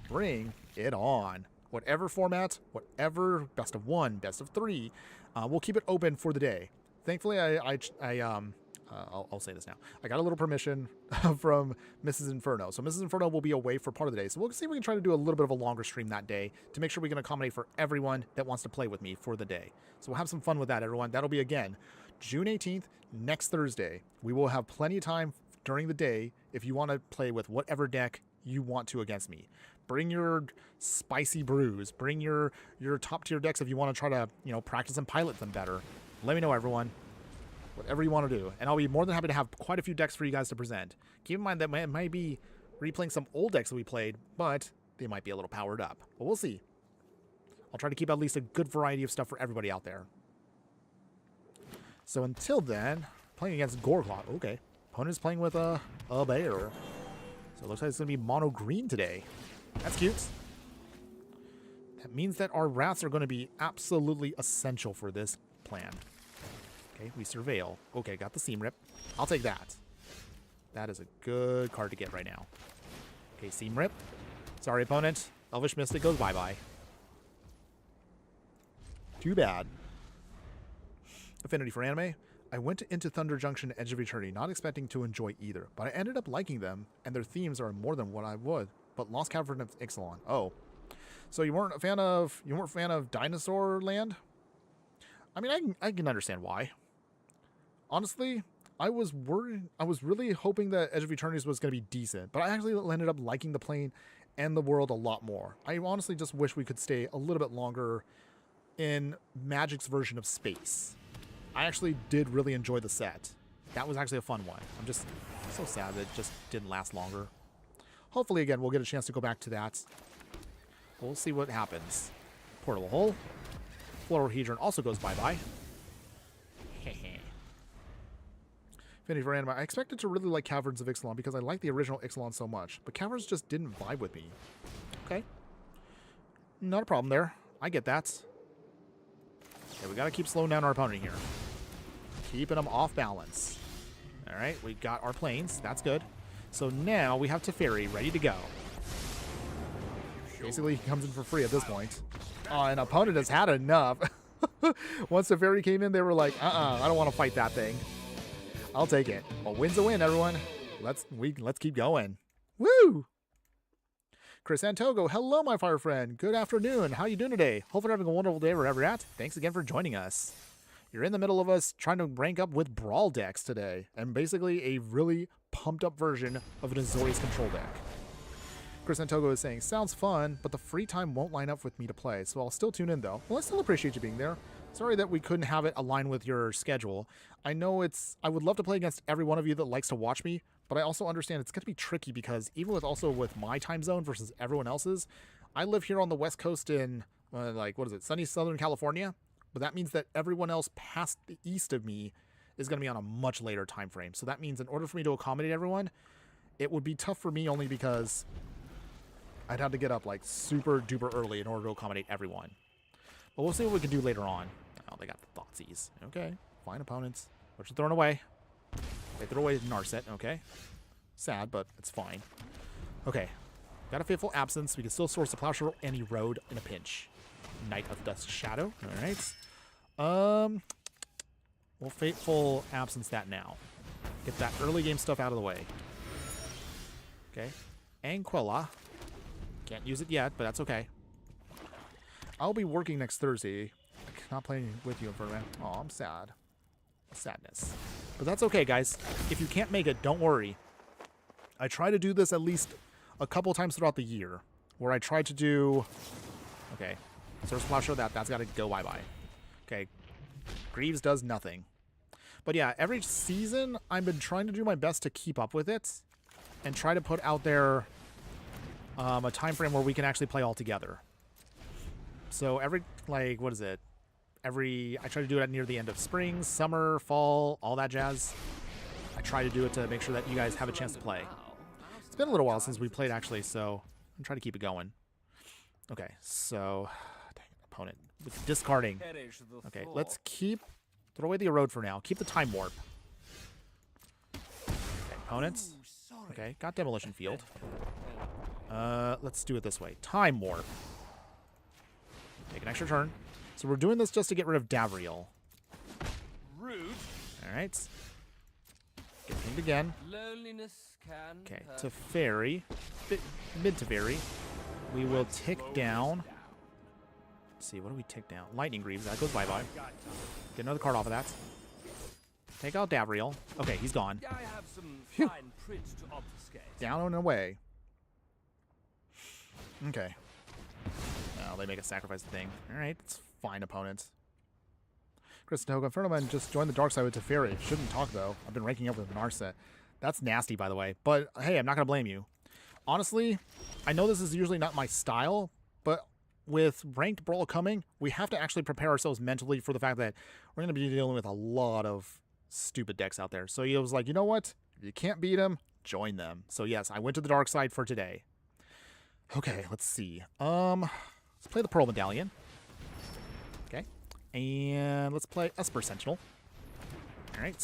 A: bring it on. Whatever format, whatever best of 1, best of 3, we'll keep it open for the day. Thankfully, I'll say this now. I got a little permission from Mrs. Inferno. So Mrs. Inferno will be away for part of the day. So we'll see if we can try to do a little bit of a longer stream that day to make sure we can accommodate for everyone that wants to play with me for the day. So we'll have some fun with that, everyone. That'll be, again, June 18th, next Thursday. We will have plenty of time during the day if you want to play with whatever deck you want to against me. Bring your spicy brews. Bring your top tier decks if you want to try to, practice and pilot them better. Let me know, everyone. Whatever you want to do. And I'll be more than happy to have quite a few decks for you guys to present. Keep in mind that it might be replaying some old decks that we played, but they might be a little powered up. But we'll see. I'll try to keep at least a good variety of stuff for everybody out there. So until then, playing against Gorglock. Okay. Opponent's playing with a bear. So it looks like it's going to be mono green today. That's cute. That means that our rats are going to be absolutely essential for this plan. Okay, we surveil. Okay, got the seam rip. I'll take that. That is a good card to get right now. Okay, seam rip. Sorry, opponent. Elvish Mystic goes bye-bye. Too bad. Affinity for anime. I went into Thunder Junction and Edge of Eternity not expecting to enjoy either, but I ended up liking them, and their themes are more than what I would. But Lost Cavern of Ixalan. Oh. So you weren't a fan of Dinosaur Land? I mean, I can understand why. Honestly, I was really hoping that Edge of Eternities was going to be decent, but I actually ended up liking the plane and the world a lot more. I honestly just wish we could stay a little bit longer in Magic's version of space. I actually did really enjoy the set. That was actually a fun one. I'm just so sad that it just didn't last longer. Hopefully, again, we'll get a chance to go back to that. We'll see what happens. Portable Hole. Fluorohedron also goes bye-bye. Affinity for anime. I expected to really like Caverns of Ixalan because I like the original Ixalan so much, but Caverns just didn't vibe with me. Okay. Not a problem there. I get that. Okay, we got to keep slowing down our opponent here. Keeping them off balance. All right, we got our planes. That's good. So now we have Teferi ready to go. Basically, he comes in for free at this point. An opponent has had enough. Once Teferi came in, they were like, I don't want to fight that thing. I'll take it. Well, win's a win, everyone. Let's keep going. Woo! Chris Antogo, hello, my fire friend. Good afternoon. How you doing today? Hope you're having a wonderful day wherever you're at. Thanks again for joining us. You're in the middle of us trying to rank up with Brawl decks today, and basically a really pumped up version of an Azorius control deck. Chris Antogo is saying, sounds fun, but the free time won't line up with me to play, so I'll still tune in though. Well, I still appreciate you being there. Sorry that we couldn't have it align with your schedule. I know I would love to play against every one of you that likes to watch me, but I also understand it's going to be tricky because even with my time zone versus everyone else's, I live here on the West Coast in, sunny Southern California. But that means that everyone else past the east of me is going to be on a much later time frame. So that means in order for me to accommodate everyone, it would be tough for me only because I'd have to get up like super duper early in order to accommodate everyone. But we'll see what we can do later on. Oh, they got the Thoughtseize. Okay, fine opponents. What you throwing away? They throw away Narset. Okay, sad, but it's fine. Okay, got a Fateful Absence. We can still source the Plowshare and Erode in a pinch. Knight of Dust Shadow. All right. We'll Fateful Absence that now. Get that early game stuff out of the way. Okay. Anquilla. Can't use it yet, but that's okay. I'll be working next Thursday. Not playing with you, Infernoman. Oh, I'm sad. Sadness. But that's okay, guys. If you can't make it, don't worry. I try to do this at least a couple times throughout the year, where I try to do... Okay. Source Plowshare, that's got to go bye-bye. Okay. Greaves does nothing. But yeah, every season, I've been trying to do my best to keep up with it and try to put out there a time frame where we can actually play all together. So every, I try to do it near the end of spring, summer, fall, all that jazz. I try to do it to make sure that you guys have a chance to play. It's been a little while since we played, actually, so I'm trying to keep it going. Okay, so... Opponent with discarding. Okay, let's throw away the Erode for now. Keep the Time Warp. Okay, opponents. Okay, got Demolition Field. Let's do it this way. Time Warp. Take an extra turn. So we're doing this just to get rid of Davriel. Alright. Get pinged again. Okay, Teferi. Mid Teferi. We will tick down. Let's see, what do we tick down? Lightning Greaves, that goes bye-bye. Get another card off of that. Take out Davriel. Okay, he's gone. Phew. Down and away. Okay. Now they make a sacrifice thing. Alright, it's fine, opponents. Chris Toga, Infernoman just joined the dark side with Teferi. Shouldn't talk, though. I've been ranking up with Narset. That's nasty, by the way. But, hey, I'm not going to blame you. Honestly, I know this is usually not my style, but with ranked Brawl coming, we have to actually prepare ourselves mentally for the fact that we're going to be dealing with a lot of stupid decks out there. So he was like, you know what? If you can't beat them, join them. So yes, I went to the dark side for today. Okay, let's see. Let's play the Pearl Medallion. Okay. And let's play Esper Sentinel. Alright.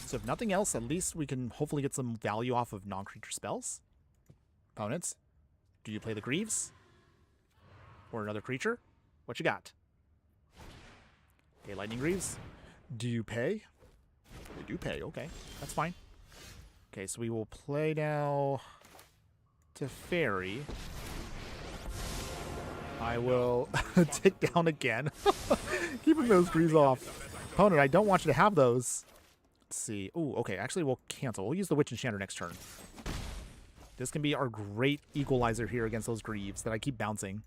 A: So if nothing else, at least we can hopefully get some value off of non-creature spells. Opponents, do you play the Greaves? Or another creature? What you got? Okay, Lightning Greaves. Do you pay? They do pay, okay. That's fine. Okay, so we will play now Teferi. I will tick down again. Keeping those Greaves off. Opponent, I don't want you to have those. Let's see. Ooh, okay, actually we'll cancel. We'll use the Witch Enchanter next turn. This can be our great equalizer here against those Greaves that I keep bouncing.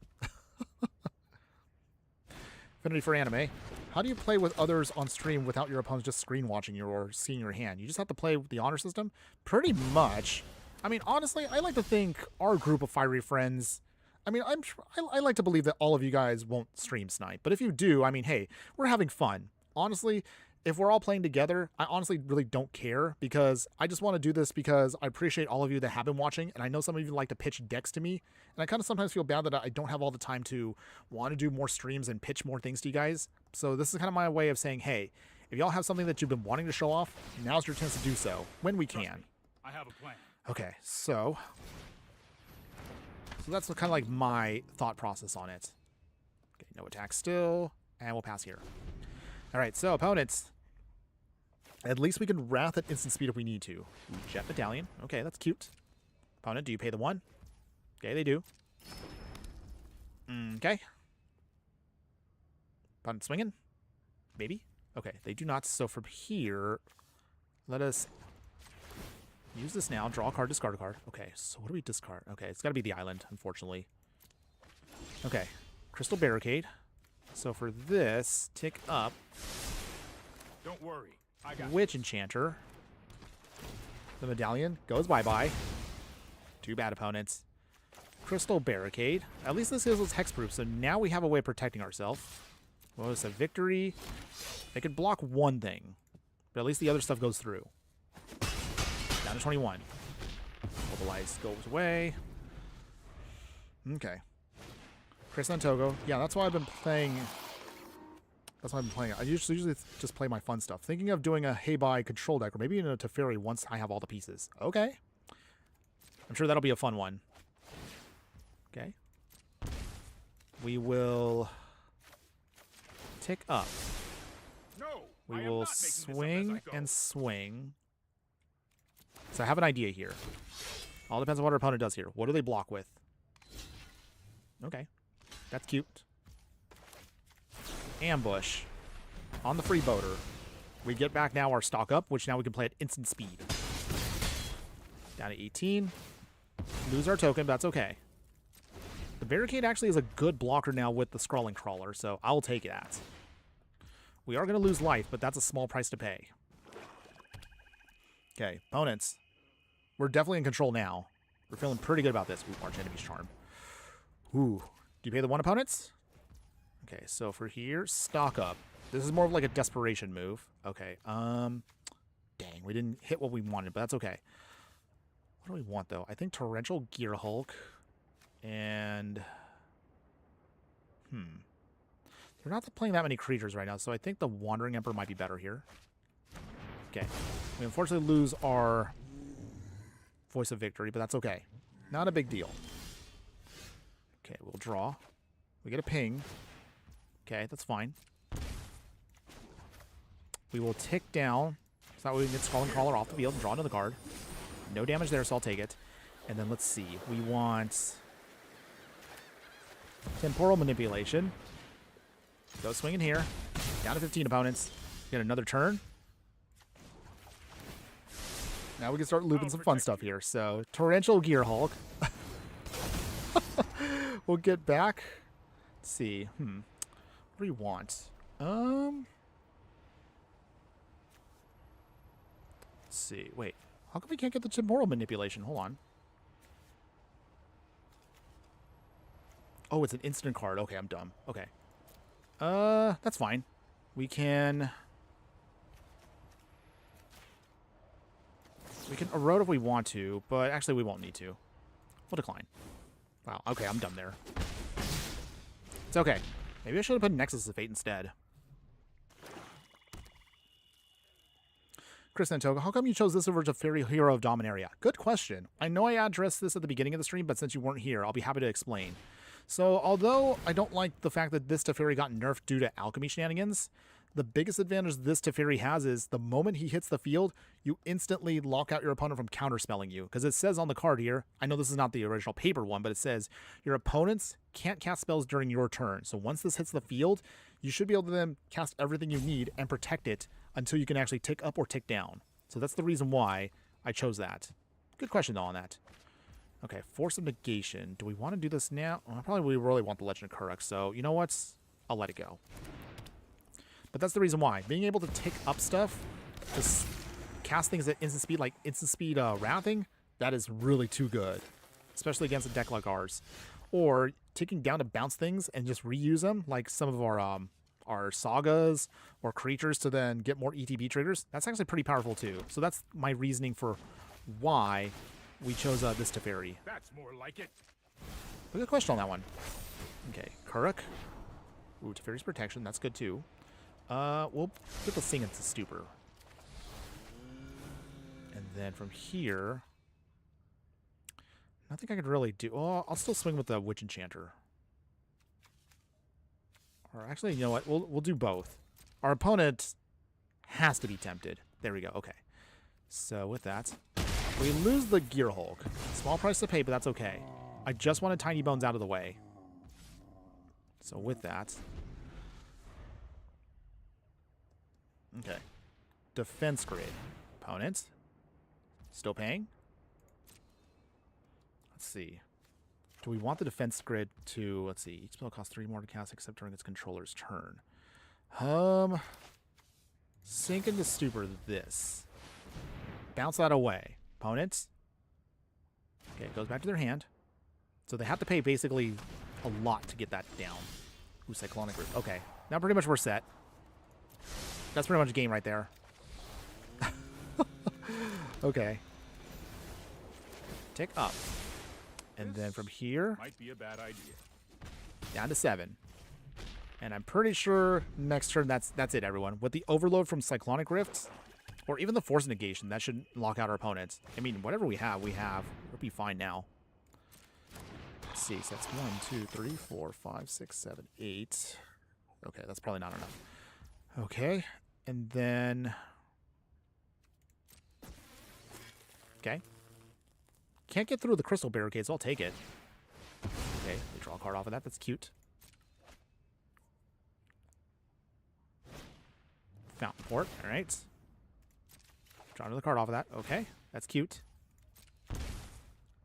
A: Affinity for Anime. How do you play with others on stream without your opponents just screen watching you or seeing your hand? You just have to play with the honor system? Pretty much. I mean, honestly, I like to think our group of fiery friends, I mean, I like to believe that all of you guys won't stream snipe. But if you do, I mean, hey, we're having fun. Honestly, if we're all playing together, I honestly really don't care because I just want to do this because I appreciate all of you that have been watching. And I know some of you like to pitch decks to me. And I kind of sometimes feel bad that I don't have all the time to want to do more streams and pitch more things to you guys. So this is kind of my way of saying, hey, if y'all have something that you've been wanting to show off, now's your chance to do so when we can.
B: I have a plan.
A: Okay, so that's kind of like my thought process on it. Okay, no attack still, and we'll pass here. All right, so opponents. At least we can Wrath at instant speed if we need to. Ooh, Jet Medallion. Okay, that's cute. Opponent, do you pay the 1? Okay, they do. Okay. Opponent swinging? Maybe? Okay, they do not. So from here, let us use this now. Draw a card, discard a card. Okay, so what do we discard? Okay, it's got to be the island, unfortunately. Okay, Crystal Barricade. So for this, tick up.
B: Don't worry. I got
A: Witch Enchanter. The Medallion goes bye-bye. Two bad opponents. Crystal Barricade. At least this gives us hexproof, so now we have a way of protecting ourselves. What was a victory? They could block one thing, but at least the other stuff goes through. Down to 21. Mobilize goes away. Okay. Chris and Togo. Yeah, that's why I've been playing. That's why I've been playing. I usually just play my fun stuff. Thinking of doing a Hey-Bye control deck, or maybe even a Teferi once I have all the pieces. Okay. I'm sure that'll be a fun one. Okay. We will tick up.
B: No.
A: We
B: I am
A: will
B: not making this up as
A: swing
B: I go.
A: and swing. So I have an idea here. All depends on what our opponent does here. What do they block with? Okay. That's cute. Ambush. On the freeboater. We get back now our stock up, which now we can play at instant speed. Down to 18. Lose our token, but that's okay. The Barricade actually is a good blocker now with the Scrawling Crawler, so I'll take that. We are going to lose life, but that's a small price to pay. Okay, opponents. We're definitely in control now. We're feeling pretty good about this. Ooh, Arch Enemy's Charm. Ooh. Do you pay the one opponents? Okay, so for here, stock up. This is more of like a desperation move. Okay, dang, we didn't hit what we wanted, but that's okay. What do we want, though? I think Torrential Gear Hulk and... They're not playing that many creatures right now, so I think the Wandering Emperor might be better here. Okay. We unfortunately lose our Voice of Victory, but that's okay. Not a big deal. Okay, we'll draw. We get a ping. Okay, that's fine. We will tick down. So that way we can get Scrawling Crawler off the field and draw another card. No damage there, so I'll take it. And then let's see. We want Temporal Manipulation. Go swinging here. Down to 15 opponents. Get another turn. Now we can start looping some fun stuff here. So, Torrential Gear Hulk. We'll get back. Let's see. What do you want? Let's see. Wait. How come we can't get the Temporal Manipulation? Hold on. Oh, it's an instant card. Okay, I'm dumb. Okay. That's fine. We can erode if we want to, but actually we won't need to. We'll decline. Wow, okay, I'm dumb there. It's okay. Maybe I should have put Nexus of Fate instead. Chris Santoga, how come you chose this over Teferi Hero of Dominaria? Good question. I know I addressed this at the beginning of the stream, but since you weren't here, I'll be happy to explain. So, although I don't like the fact that this Teferi got nerfed due to alchemy shenanigans, the biggest advantage this Teferi has is the moment he hits the field, you instantly lock out your opponent from counterspelling you. Because it says on the card here, I know this is not the original paper one, but it says your opponents can't cast spells during your turn. So once this hits the field, you should be able to then cast everything you need and protect it until you can actually tick up or tick down. So that's the reason why I chose that. Good question, though, on that. Okay, Force of Negation. Do we want to do this now? Well, probably we really want the Legend of Kuruk, so you know what? I'll let it go. But that's the reason why. Being able to tick up stuff, just cast things at instant speed, like instant speed Wrathing, that is really too good. Especially against a deck like ours. Or ticking down to bounce things and just reuse them, like some of our sagas or creatures to then get more ETB triggers. That's actually pretty powerful too. So that's my reasoning for why we chose this Teferi.
B: That's more like it.
A: Good question on that one. Okay, Kuruk. Ooh, Teferi's Protection. That's good too. We'll put the Sing into Stupor. And then from here, nothing I could really do. Oh, I'll still swing with the Witch Enchanter. Or actually, you know what? We'll do both. Our opponent has to be tempted. There we go. Okay. So with that, we lose the Gear Hulk. Small price to pay, but that's okay. I just wanted Tiny Bones out of the way. So with that... Okay. Defense grid. Opponent. Still paying? Let's see. Do we want the defense grid to... Let's see. Each spell costs 3 more to cast except during its controller's turn. Sink into stupor this. Bounce that away. Opponents. Okay, it goes back to their hand. So they have to pay basically a lot to get that down. Ooh, Cyclonic Root. Okay. Now pretty much we're set. That's pretty much a game right there. Okay. Tick up. And then from here,
B: Might be a bad idea.
A: down to 7. And I'm pretty sure next turn that's it, everyone. With the overload from Cyclonic Rift, or even the Force Negation, that should lock out our opponents. I mean, whatever we have, we have. We'll be fine now. Let's see, so that's 1, 2, 3, 4, 5, 6, 7, 8. Okay, that's probably not enough. Okay, and then... Okay. Can't get through the crystal barricades, so I'll take it. Okay, we draw a card off of that. That's cute. Fountain Port, alright. Draw another card off of that. Okay, that's cute.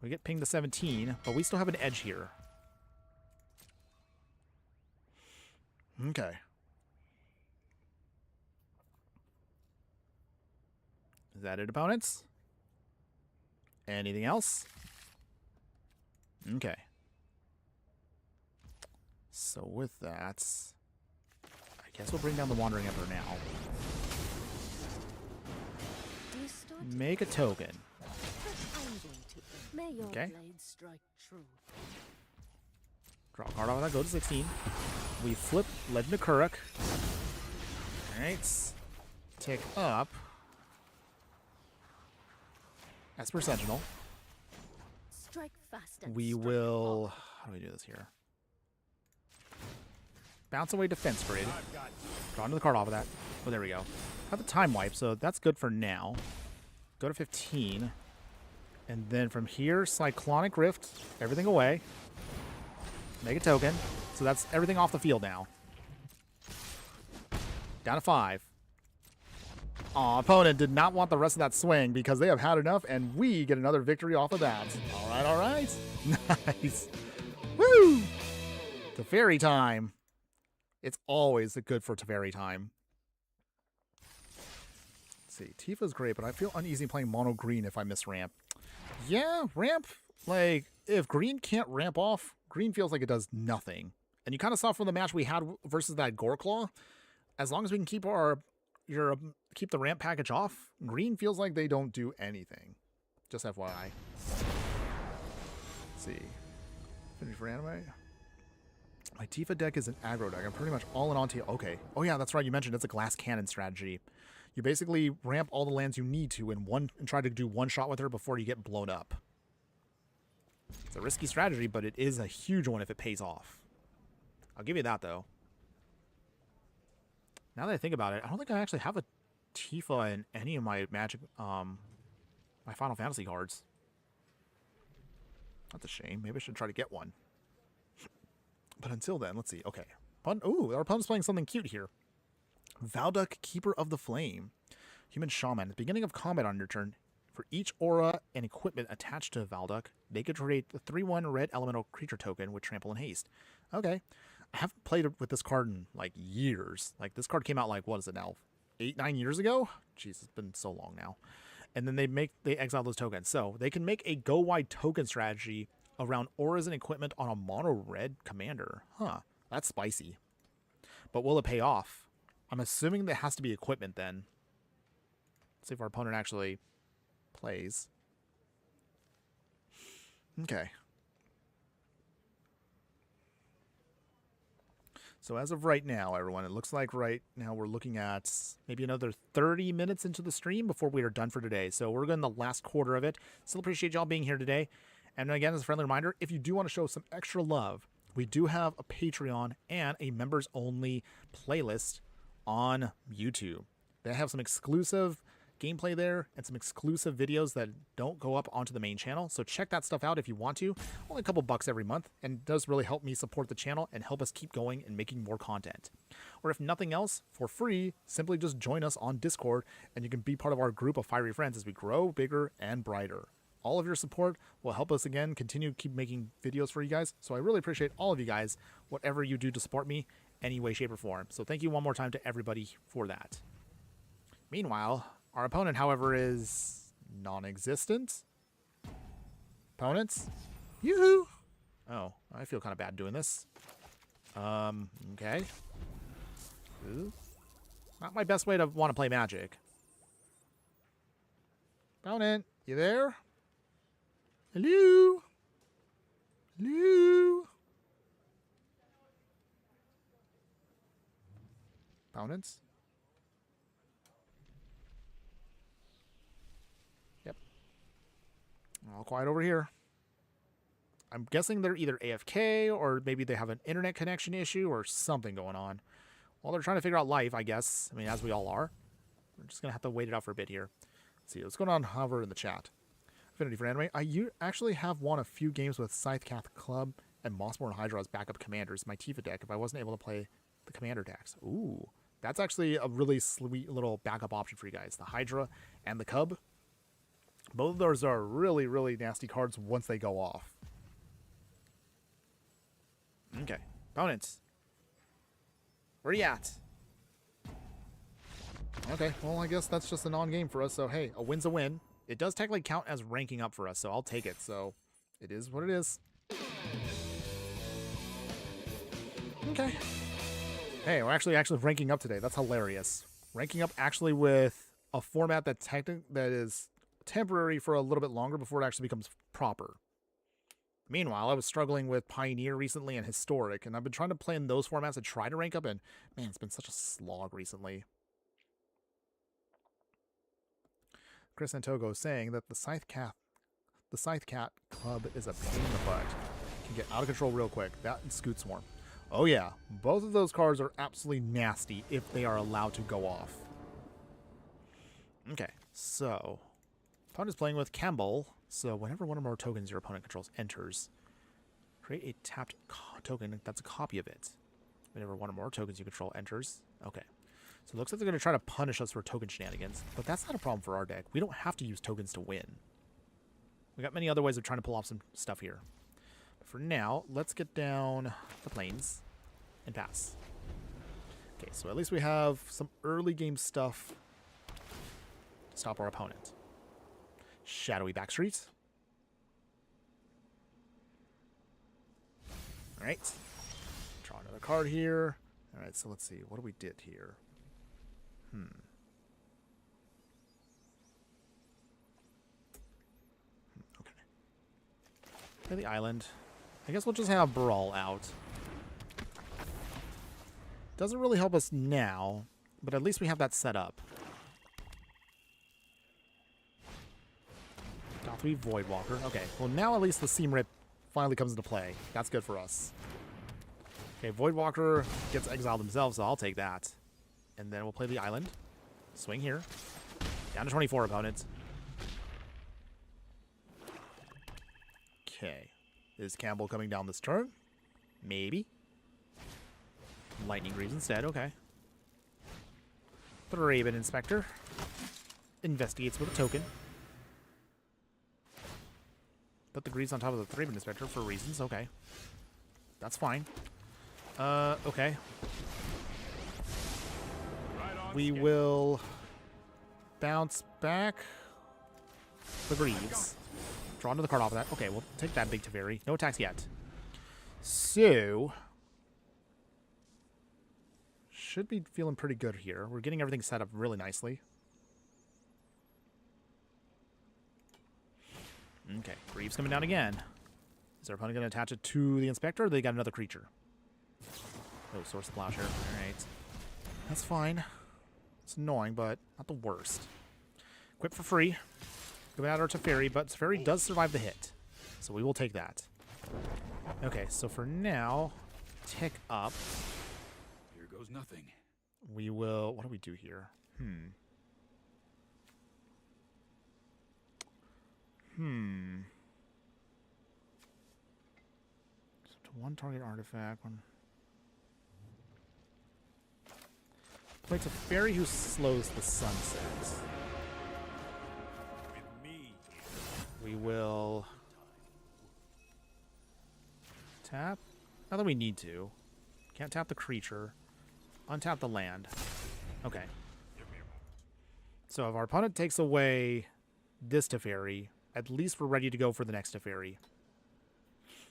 A: We get pinged to 17, but we still have an edge here. Okay. Is that it, opponents? Anything else? Okay. So with that, I guess we'll bring down the Wandering Emperor now. Make a token. Okay. Draw a card off of that, go to 16. We flip Legend of Kuruk. Alright. Tick up. Esper Sentinel.
C: Strike fast and
A: We
C: strike
A: will...
C: hard.
A: How do we do this here? Bounce away Defense Grid. Draw another card off of that. Oh, there we go. Have the Time Wipe, so that's good for now. Go to 15. And then from here, Cyclonic Rift. Everything away. Make a token. So that's everything off the field now. Down to 5. Aw, opponent did not want the rest of that swing because they have had enough, and we get another victory off of that. All right, all right. Nice. Woo! Teferi Time. It's always good for Teferi Time. Let's see. Tifa's great, but I feel uneasy playing mono green if I miss ramp. Yeah, ramp, like, if green can't ramp off, green feels like it does nothing. And you kind of saw from the match we had versus that Goreclaw, as long as we can keep keep the ramp package off, green feels like they don't do anything. Just FYI. Let's see. Finish for anime. My Tifa deck is an aggro deck. I'm pretty much all in on Tifa. Okay. Oh yeah, that's right. You mentioned it's a glass cannon strategy. You basically ramp all the lands you need to and try to do one shot with her before you get blown up. It's a risky strategy, but it is a huge one if it pays off. I'll give you that though. Now that I think about it, I don't think I actually have a Tifa in any of my Magic, my Final Fantasy cards. That's a shame. Maybe I should try to get one. But until then, let's see. Okay. Ooh, our opponent's playing something cute here. Valduk, Keeper of the Flame. Human Shaman. At the beginning of combat on your turn, for each aura and equipment attached to Valduk, they could create the 3/1 red elemental creature token with trample and haste. Okay. I haven't played with this card in, like, years. Like, this card came out, like, what is it now? 8, 9 years ago? Jeez, it's been so long now. And then they exile those tokens. So, they can make a go-wide token strategy around auras and equipment on a mono-red commander. Huh. That's spicy. But will it pay off? I'm assuming that has to be equipment then. Let's see if our opponent actually plays. Okay. So as of right now, everyone, it looks like right now we're looking at maybe another 30 minutes into the stream before we are done for today. So we're going the last quarter of it. Still appreciate y'all being here today. And again, as a friendly reminder, if you do want to show some extra love, we do have a Patreon and a members-only playlist on YouTube. They have some exclusive gameplay there and some exclusive videos that don't go up onto the main channel. So check that stuff out if you want to. Only a couple bucks every month, and it does really help me support the channel and help us keep going and making more content. Or if nothing else, for free, simply just join us on Discord and you can be part of our group of fiery friends as we grow bigger and brighter. All of your support will help us again continue keep making videos for you guys. So I really appreciate all of you guys, whatever you do to support me, any way, shape, or form. So thank you one more time to everybody for that. Meanwhile, our opponent, however, is non-existent. Opponents? Yoo-hoo! Oh, I feel kind of bad doing this. Okay. Ooh. Not my best way to want to play Magic. Opponent, you there? Hello? Hello? Opponents? Yep. All quiet over here. I'm guessing they're either AFK or maybe they have an internet connection issue or something going on. Well, they're trying to figure out life, I guess. I mean, as we all are. We're just going to have to wait it out for a bit here. Let's see what's going on, however, in the chat. Affinity for anime. I actually have won a few games with Scythecath Club and Mossborn Hydra as backup commanders. My Tifa deck, if I wasn't able to play the commander decks. Ooh, that's actually a really sweet little backup option for you guys. The Hydra and the Cub. Both of those are really, really nasty cards once they go off. Okay, opponents. Where are you at? Okay, well, I guess that's just a non-game for us. So, hey, a win's a win. It does technically count as ranking up for us, so I'll take it. So, it is what it is. Okay. Hey, we're actually ranking up today. That's hilarious. Ranking up actually with a format that is temporary for a little bit longer before it actually becomes proper. Meanwhile, I was struggling with Pioneer recently and Historic, and I've been trying to play in those formats and try to rank up, and man, it's been such a slog recently. Chris Antogo is saying that the Scythecat Club is a pain in the butt. Can get out of control real quick. That and Scoot Swarm. Oh yeah, both of those cards are absolutely nasty if they are allowed to go off. Okay, so opponent is playing with Campbell. So whenever one or more tokens your opponent controls enters, create a tapped token that's a copy of it. Whenever one or more tokens you control enters. Okay. So it looks like they're going to try to punish us for token shenanigans. But that's not a problem for our deck. We don't have to use tokens to win. We got many other ways of trying to pull off some stuff here. But for now, let's get down the plains and pass. Okay, so at least we have some early game stuff to stop our opponent. Shadowy Backstreet. Alright. Draw another card here. Alright, so let's see. What do we did here? Okay. Play the island. I guess we'll just have Brawl out. Doesn't really help us now, but at least we have that set up. Got 3 Voidwalker. Okay, well now at least the Seam Rip finally comes into play. That's good for us. Okay, Voidwalker gets exiled himself, so I'll take that. And then we'll play the island. Swing here. Down to 24 opponents. Okay. Is Campbell coming down this turn? Maybe. Lightning Greaves instead, okay. Thraben Inspector. Investigates with a token. Put the Greaves on top of the Thraben Inspector for reasons, okay. That's fine. Okay. We will bounce back the Greaves. Draw another card off of that. Okay, we'll take that big Teferi. No attacks yet. So, should be feeling pretty good here. We're getting everything set up really nicely. Okay, Greaves coming down again. Is our opponent going to attach it to the Inspector, or they got another creature? Oh, Source of Plowshare. Alright. That's fine. It's annoying, but not the worst. Equip for free. Going out our Teferi, but Teferi does survive the hit. So we will take that. Okay, so for now, tick up.
B: Here goes nothing.
A: We will... What do we do here? So one target artifact. One. Play Teferi who slows the sunsets.
B: With me.
A: We will tap. Not that we need to. Can't tap the creature. Untap the land. Okay.
B: Give me a moment.
A: So if our opponent takes away this Teferi, at least we're ready to go for the next Teferi.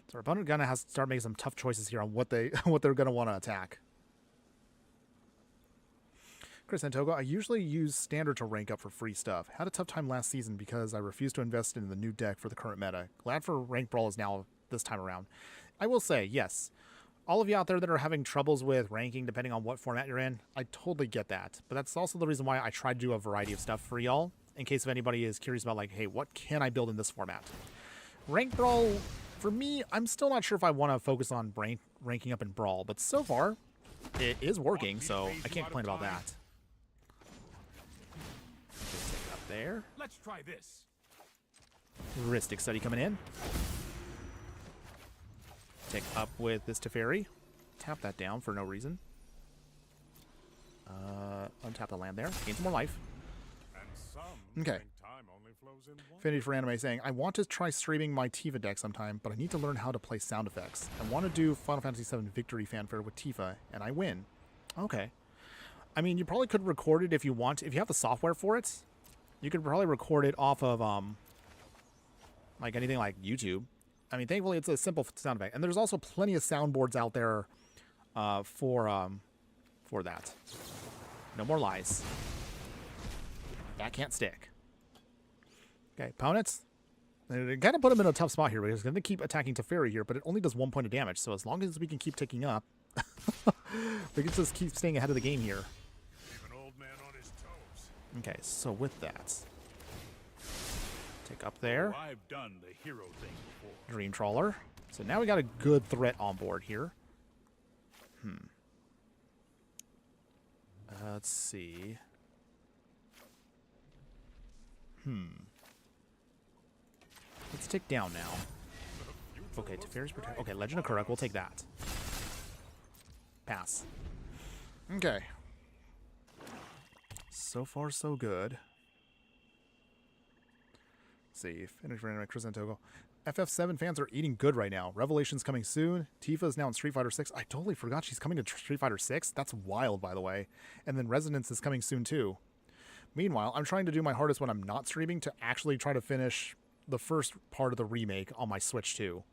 A: So our opponent gonna has to start making some tough choices here on what they're gonna want to attack. Chris Antogo, I usually use standard to rank up for free stuff. Had a tough time last season because I refused to invest in the new deck for the current meta. Glad for rank Brawl is now this time around. I will say, yes, all of you out there that are having troubles with ranking depending on what format you're in, I totally get that. But that's also the reason why I try to do a variety of stuff for y'all, in case if anybody is curious about, like, hey, what can I build in this format? Rank Brawl, for me, I'm still not sure if I want to focus on ranking up in Brawl, but so far, it is working, so I can't complain about that. Just take it up there.
B: Let's try this.
A: Heuristic Study coming in. Take up with this Teferi. Tap that down for no reason. Untap the land there. Gain some more life.
B: And some
A: Okay.
B: think time only flows in one.
A: Affinity for Anime saying, I want to try streaming my Tifa deck sometime, but I need to learn how to play sound effects. I want to do Final Fantasy VII Victory Fanfare with Tifa, and I win. Okay. I mean, you probably could record it if you want. If you have the software for it, you could probably record it off of, like anything like YouTube. I mean, thankfully, it's a simple sound effect. And there's also plenty of soundboards out there for that. No more lies. That can't stick. Okay, opponents. They kind of put him in a tough spot here because he's going to keep attacking Teferi here, but it only does 1 point of damage. So as long as we can keep ticking up, we can just keep staying ahead of the game here.
B: Leave an old man on his toes.
A: Okay, so with that, take up there.
B: Oh, I've done the hero thing before.
A: Dream Trawler. So now we got a good threat on board here. Let's see. Let's tick down now. Okay, Teferi's protect. Okay, Legend of Kuruk. We'll take that. Pass. Okay. So far, so good. Let's see. Finish for Chris Antogo. FF7 fans are eating good right now. Revelation's coming soon. Tifa is now in Street Fighter 6. I totally forgot she's coming to Street Fighter 6. That's wild, by the way. And then Resonance is coming soon, too. Meanwhile, I'm trying to do my hardest when I'm not streaming to actually try to finish the first part of the remake on my Switch, too.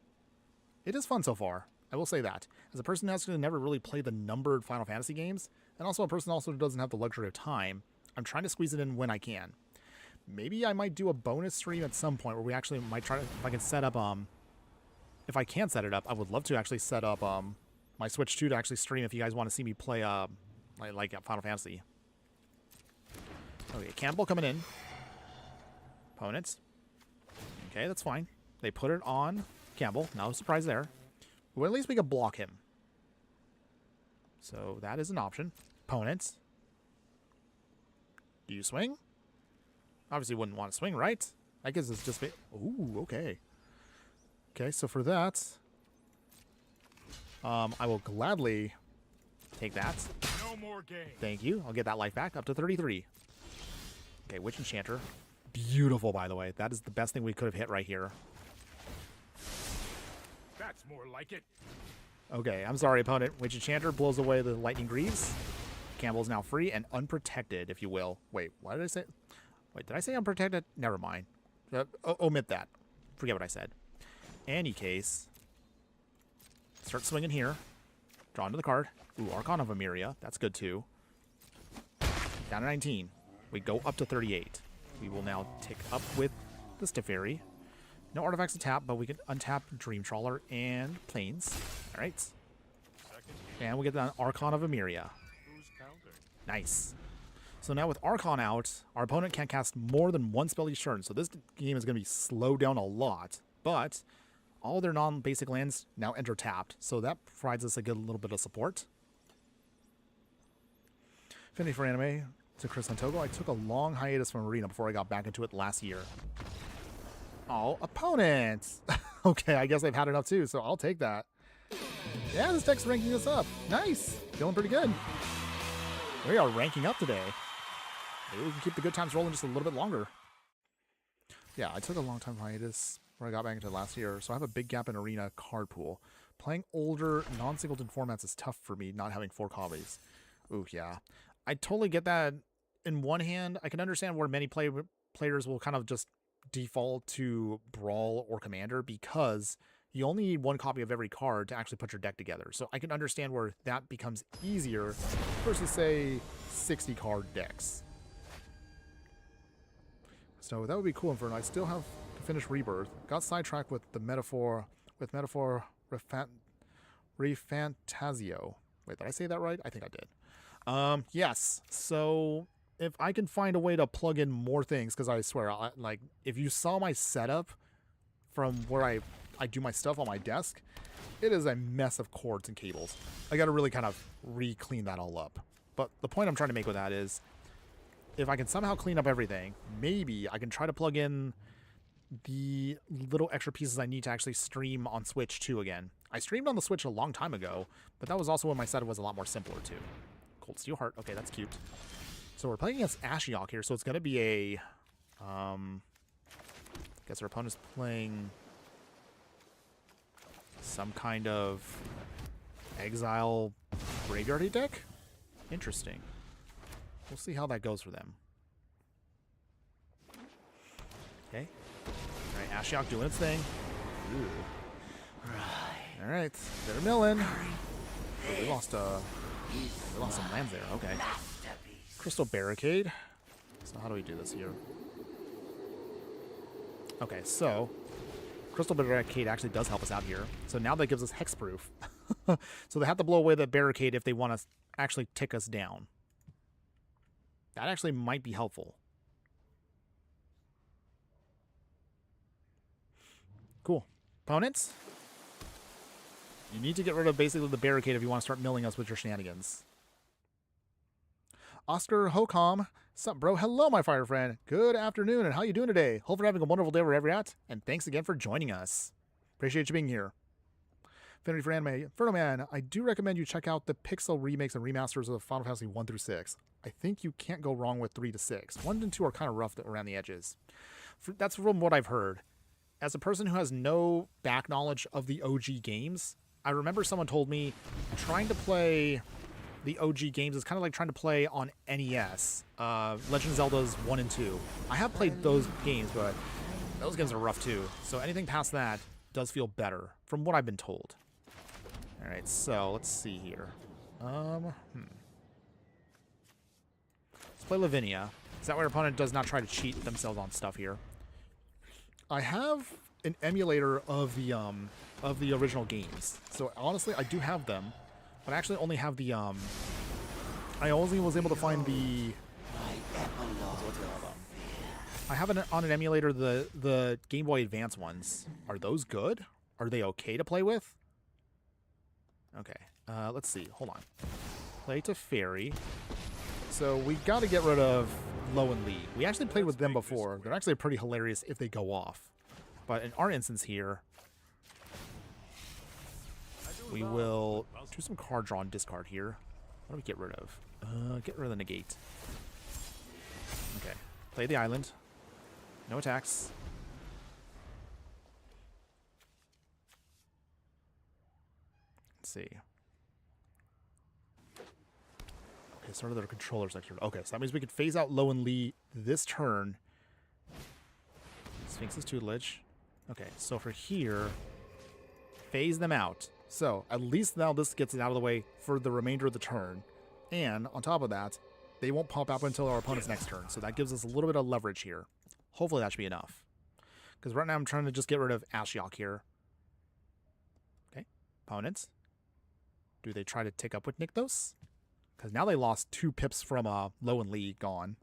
A: It is fun so far. I will say that. As a person who has never really played the numbered Final Fantasy games, and also a person also who doesn't have the luxury of time, I'm trying to squeeze it in when I can. Maybe I might do a bonus stream at some point where we actually might try to, if I can set up, if I can set it up, I would love to actually set up, my Switch 2 to actually stream if you guys want to see me play, like Final Fantasy. Okay, Campbell coming in. Opponents. Okay, that's fine. They put it on Campbell. No surprise there. Well, at least we can block him. So that is an option. Opponents. Do you swing? Obviously wouldn't want to swing, right? I guess it's just... Ooh, okay. Okay, so for that... I will gladly take that.
B: No more game.
A: Thank you. I'll get that life back up to 33. Okay, Witch Enchanter. Beautiful, by the way. That is the best thing we could have hit right here.
B: That's more like it.
A: Okay, I'm sorry, opponent. Witch Enchanter blows away the Lightning Greaves. Campbell's now free and unprotected, if you will. Wait, what did I say? Wait, did I say unprotected? Never mind. Omit that. Forget what I said. Any case, start swinging here. Draw into the card. Ooh, Archon of Emeria. That's good, too. Down to 19. We go up to 38. We will now tick up with the Teferi. No artifacts to tap, but we can untap Dream Trawler and Plains. All right. And we get the Archon of Emeria.
B: Who's counting?
A: Nice. So now with Archon out, our opponent can't cast more than one spell each turn. So this game is going to be slowed down a lot. But all their non-basic lands now enter tapped. So that provides us a good little bit of support. Affinity for Anime to Chris Antogo. I took a long hiatus from Arena before I got back into it last year. Oh, opponents. Okay, I guess they've had enough too, so I'll take that. Yeah, this deck's ranking us up. Nice. Feeling pretty good. We are ranking up today. Maybe we can keep the good times rolling just a little bit longer. Yeah, I took a long time hiatus where I got back into last year, so I have a big gap in Arena card pool. Playing older, non-singleton formats is tough for me, not having 4 copies. Ooh, yeah. I totally get that. In one hand, I can understand where many players will kind of just default to Brawl or Commander because you only need 1 copy of every card to actually put your deck together. So I can understand where that becomes easier versus, say, 60 card decks. So that would be cool, Inferno. I still have to finish Rebirth. Got sidetracked with the Metaphor Refantasio. Wait, did I say that right? I think I did. Yes. So if I can find a way to plug in more things, because I swear, like, if you saw my setup from where I do my stuff on my desk, it is a mess of cords and cables. I got to really kind of re-clean that all up. But the point I'm trying to make with that is, if I can somehow clean up everything, maybe I can try to plug in the little extra pieces I need to actually stream on Switch too again. I streamed on the Switch a long time ago, but that was also when my setup was a lot more simpler too. Cold Steel Heart. Okay, that's cute. So we're playing against Ashiok here, so it's going to be a... guess our opponent's playing some kind of Exile Graveyard deck? Interesting. We'll see how that goes for them. Okay. Alright, Ashiok doing its thing. Ooh. Alright, they're milling. Oh, we lost some lands there. Okay. Crystal Barricade. So how do we do this here? Okay, so Crystal Barricade actually does help us out here. So now that gives us hexproof. So they have to blow away the barricade if they want to actually tick us down. That actually might be helpful. Cool. Opponents? You need to get rid of basically the barricade if you want to start milling us with your shenanigans. Oscar Hocom. Sup, bro? Hello, my fire friend. Good afternoon, and how you doing today? Hope you're having a wonderful day wherever you're at, and thanks again for joining us. Appreciate you being here. Affinity for Anime. Infernoman, I do recommend you check out the Pixel remakes and remasters of Final Fantasy 1 through 6. I think you can't go wrong with 3 to 6. 1 and 2 are kind of rough around the edges. That's from what I've heard. As a person who has no back knowledge of the OG games, I remember someone told me trying to play the OG games is kind of like trying to play on NES. Legend of Zelda's 1 and 2. I have played those games, but those games are rough too. So anything past that does feel better, from what I've been told. Alright, so let's see here. Let's play Lavinia. Is that way our opponent does not try to cheat themselves on stuff here. I have an emulator of the original games. So honestly, I do have them. But I actually only have the, I only was able to find the, I have on an emulator the Game Boy Advance ones. Are those good? Are they okay to play with? Okay, let's see. Hold on. Play Teferi. So we got to get rid of Low and Lee. We actually played with them before. They're actually pretty hilarious if they go off. But in our instance here, we will do some card draw and discard here. What do we get rid of? Get rid of the negate. Okay. Play the island. No attacks. Let's see. Okay, start of the controller section. Okay, so that means we could phase out Low and Lee this turn. Sphinx's tutelage. Okay, so for here, phase them out. So at least now this gets it out of the way for the remainder of the turn. And on top of that, they won't pop up until our opponent's next turn. So that gives us a little bit of leverage here. Hopefully that should be enough. Because right now I'm trying to just get rid of Ashiok here. Okay, opponents. Do they try to tick up with Nykthos? Because now they lost 2 pips from Low and Lee gone.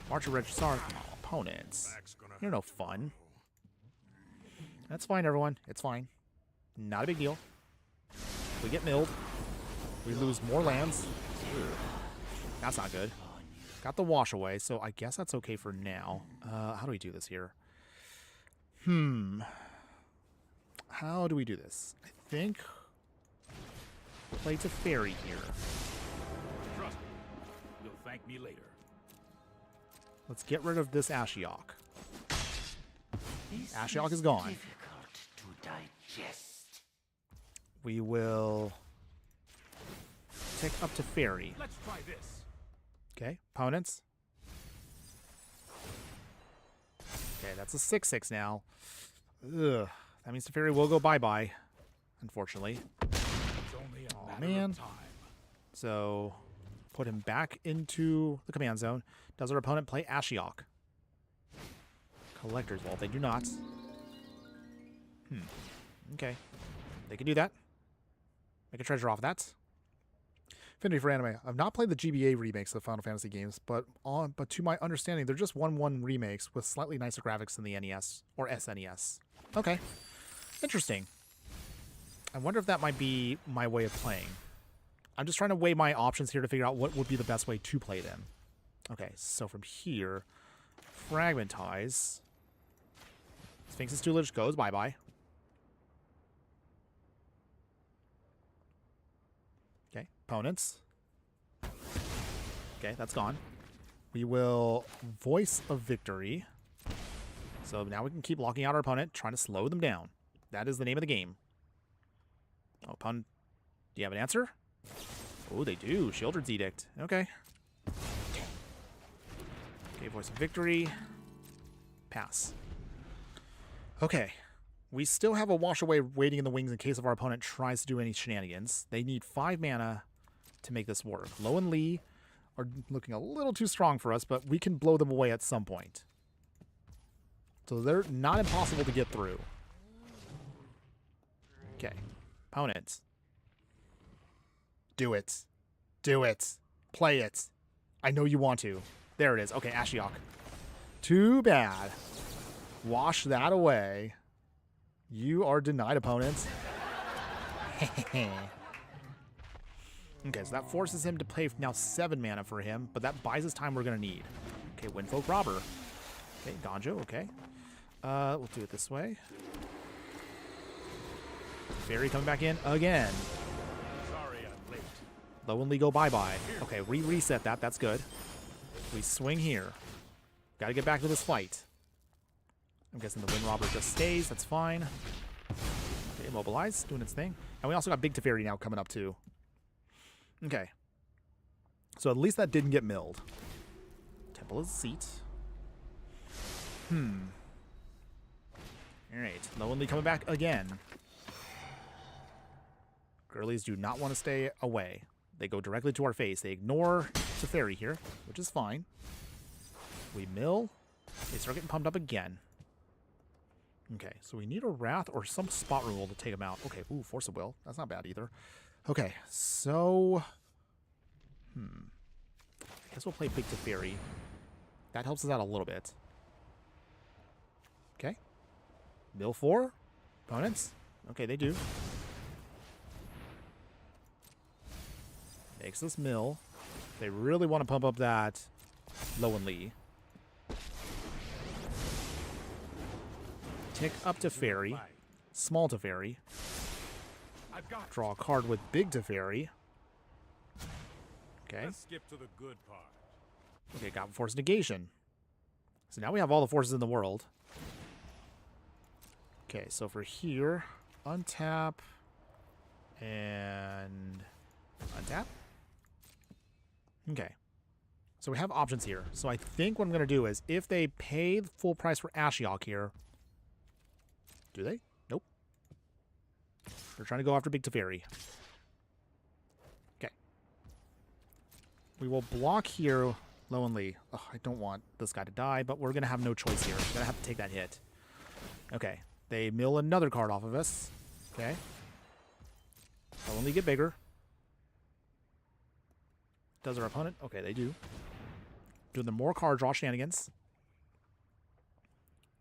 A: March of Regisar. Opponents. You're no fun. That's fine, everyone. It's fine. Not a big deal. We get milled. We lose more lands. That's not good. Got the wash away, so I guess that's okay for now. How do we do this here? How do we do this? I think play Teferi here.
B: Trust me. You'll thank me later.
A: Let's get rid of this Ashiok. Ashiok is gone.
D: Difficult to digest.
A: We will take up Teferi.
B: Let's try this.
A: Okay, opponents. Okay, that's a 6/6 now. Ugh. That means Teferi will go bye-bye, unfortunately.
B: It's only a matter
A: Man.
B: of time.
A: So, put him back into the command zone. Does our opponent play Ashiok? Collector's Vault. They do not. Okay. They can do that. Make a treasure off that. Affinity for anime. I've not played the GBA remakes of Final Fantasy games, but to my understanding, they're just 1/1 remakes with slightly nicer graphics than the NES or SNES. Okay. Interesting. I wonder if that might be my way of playing. I'm just trying to weigh my options here to figure out what would be the best way to play them. Okay, so from here, Fragmentize. Sphinx's Tutelage goes bye-bye. Okay, opponents. Okay, that's gone. We will Voice of Victory. So now we can keep locking out our opponent, trying to slow them down. That is the name of the game. Oh, opponent, do you have an answer? Oh, they do. Shieldred's Edict. Okay. Okay, Voice of Victory. Pass. Okay. We still have a Wash Away waiting in the wings in case of our opponent tries to do any shenanigans. They need 5 mana to make this work. Lo and Lee are looking a little too strong for us, but we can blow them away at some point. So they're not impossible to get through. Okay. Opponents. Do it. Do it. Play it. I know you want to. There it is. Okay, Ashiok. Too bad. Wash that away. You are denied, opponents. Okay, so that forces him to play now 7 mana for him, but that buys us time we're going to need. Okay, Windfolk Robber. Okay, Donjo, okay. We'll do it this way. Fairy coming back in again.
B: Sorry I'm late.
A: Low and Lee go bye-bye. Okay, reset that. That's good. We swing here. Got to get back to this fight. I'm guessing the Wind Robber just stays. That's fine. Okay, Immobilize, doing its thing. And we also got Big Teferi now coming up, too. Okay. So at least that didn't get milled. Temple is a seat. Alright, Low and Lee coming back again. Girlies do not want to stay away. They go directly to our face. They ignore Teferi here, which is fine. We mill. They start getting pumped up again. Okay, so we need a Wrath or some spot removal to take them out. Okay, ooh, Force of Will. That's not bad either. Okay, so... I guess we'll play Big Teferi. That helps us out a little bit. Okay. Mill 4. Opponents. Okay, they do. Makes us mill. They really want to pump up that Low and Lee. Tick up Teferi. Small Teferi.
B: I've got
A: Draw a card with Big Teferi. Okay.
B: Let's skip to the good part.
A: Okay, got Force Negation. So now we have all the forces in the world. Okay, so for here, untap and untap. Okay. So we have options here. So I think what I'm going to do is if they pay the full price for Ashiok here. Do they? Nope. They're trying to go after Big Teferi. Okay. We will block here Low and Lee. Oh, I don't want this guy to die, but we're going to have no choice here. We're going to have to take that hit. Okay. They mill another card off of us. Okay. Low and Lee get bigger. Does our opponent? Okay, they do. Doing the more card draw shenanigans.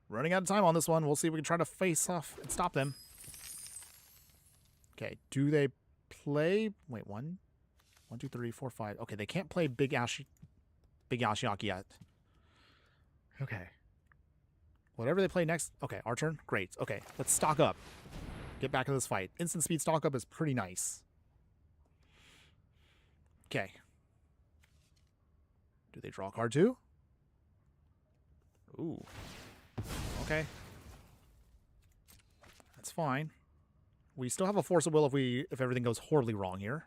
A: Running out of time on this one. We'll see if we can try to face off and stop them. Okay, do they play... Wait, 1, 2, 3, 4, 5. Okay, they can't play Big Ashiok yet. Okay. Whatever they play next. Okay, our turn. Great. Okay, let's stock up. Get back in this fight. Instant speed stock up is pretty nice. Okay. Do they draw a card too? Ooh. Okay. That's fine. We still have a force of will if everything goes horribly wrong here.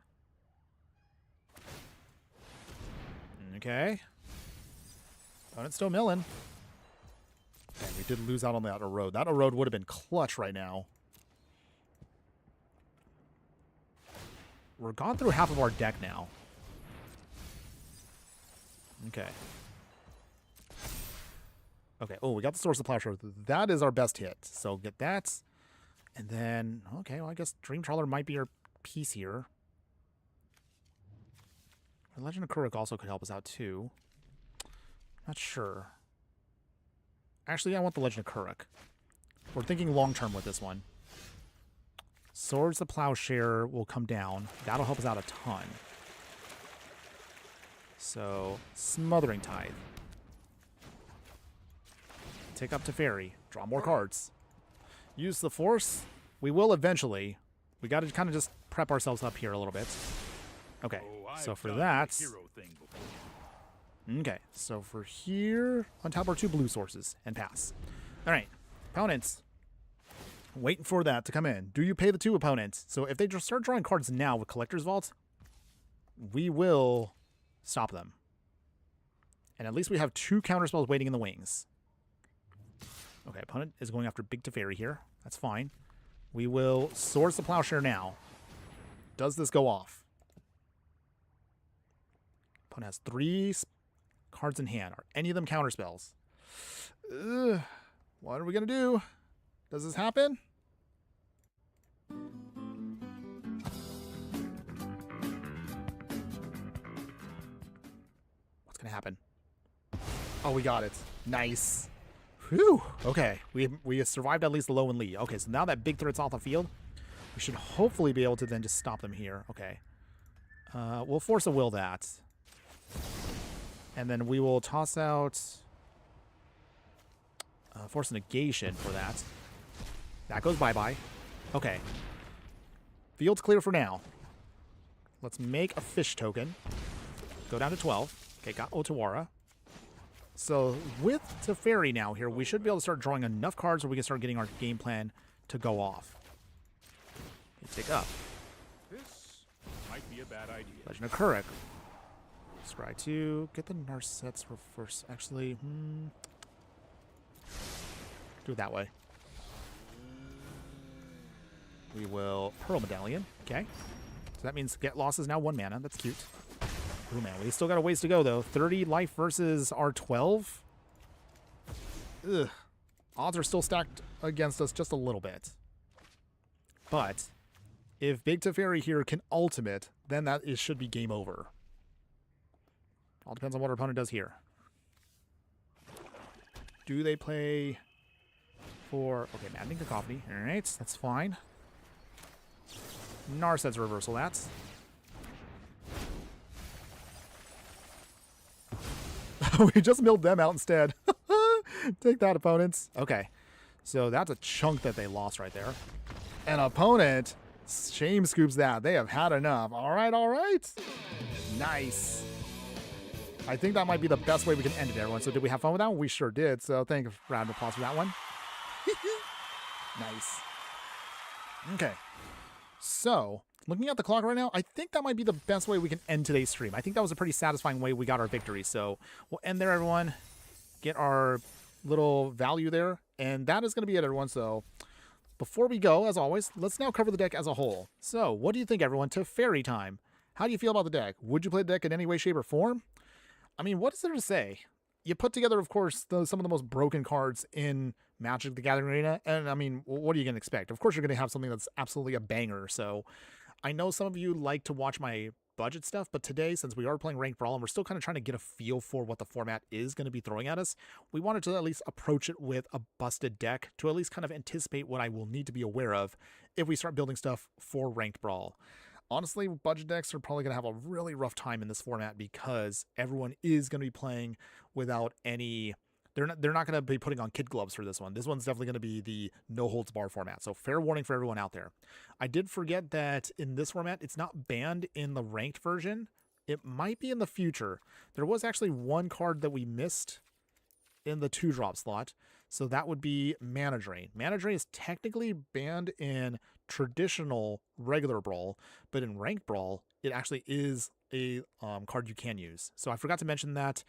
A: Okay. Opponent's still milling. Okay, we did lose out on that erode. That erode would have been clutch right now. We're gone through half of our deck now. Okay. Okay. Oh, we got the Source of Plowshare. That is our best hit. So get that. And then, okay, well, I guess Dream Trawler might be our piece here. Legend of Kuruk also could help us out too. Not sure. Actually, I want the Legend of Kuruk. We're thinking long-term with this one. Swords of Plowshare will come down. That'll help us out a ton. So, Smothering Tithe. Take up Teferi. Draw more cards. Use the Force. We will eventually. We got to kind of just prep ourselves up here a little bit. Okay, so for that... Okay, so for here, untap our 2 blue sources and pass. All right, opponents. Waiting for that to come in. Do you pay the 2 opponents? So if they just start drawing cards now with Collector's Vault, we will stop them. And at least we have 2 counterspells waiting in the wings. Okay, opponent is going after Big Teferi here. That's fine. We will Swords to Plowshare now. Does this go off? Opponent has 3 cards in hand. Are any of them counterspells? What are we going to do? Does this happen? What's going to happen? Oh, we got it. Nice. Whew. Okay. We survived at least the low and lead. Okay, so now that big threat's off the field, we should hopefully be able to then just stop them here. Okay. We'll force a will that. And then we will toss out force negation for that. That goes bye-bye. Okay. Field's clear for now. Let's make a fish token. Go down to 12. Okay, got Otawara. So with Teferi now here, we should be able to start drawing enough cards where we can start getting our game plan to go off. Okay, take up.
B: This might be a bad idea.
A: Legend of Kuruk. Scry 2. Get the Narsets reverse. Actually, do it that way. We will Pearl Medallion. Okay. So that means Get Lost is now 1 mana. That's cute. Oh man, we still got a ways to go though. 30 life versus our 12. Ugh. Odds are still stacked against us just a little bit. But if Big Teferi here can ultimate, then that should be game over. All depends on what our opponent does here. Do they play for... Okay, Maddening Cacophony. Alright, that's fine. Narset's reversal, that's... We just milled them out instead. Take that, opponents. Okay, so that's a chunk that they lost right there. An opponent shame scoops that. They have had enough. All right, all right. Nice. I think that might be the best way we can end it, everyone. So did we have fun with that one? We sure did. So thank you. Round of applause for that one. Nice. Okay. So, looking at the clock right now, I think that might be the best way we can end today's stream. I think that was a pretty satisfying way we got our victory. So, we'll end there, everyone. Get our little value there. And that is going to be it, everyone. So, before we go, as always, let's now cover the deck as a whole. So, what do you think, everyone? Teferi time. How do you feel about the deck? Would you play the deck in any way, shape, or form? I mean, what is there to say? You put together, of course, some of the most broken cards in Magic the Gathering Arena, and I mean, what are you going to expect? Of course, you're going to have something that's absolutely a banger. So I know some of you like to watch my budget stuff, but today, since we are playing Ranked Brawl and we're still kind of trying to get a feel for what the format is going to be throwing at us, we wanted to at least approach it with a busted deck to at least kind of anticipate what I will need to be aware of if we start building stuff for Ranked Brawl. Honestly, budget decks are probably going to have a really rough time in this format because everyone is going to be playing without any they're not going to be putting on kid gloves for this one. This one's definitely going to be the no holds bar format. So fair warning for everyone out there. I did forget that in this format, it's not banned in the ranked version. It might be in the future. There was actually one card that we missed in the 2-drop slot. So that would be Mana Drain. Mana Drain is technically banned in traditional regular Brawl, but in ranked Brawl, it actually is a card you can use. So I forgot to mention that.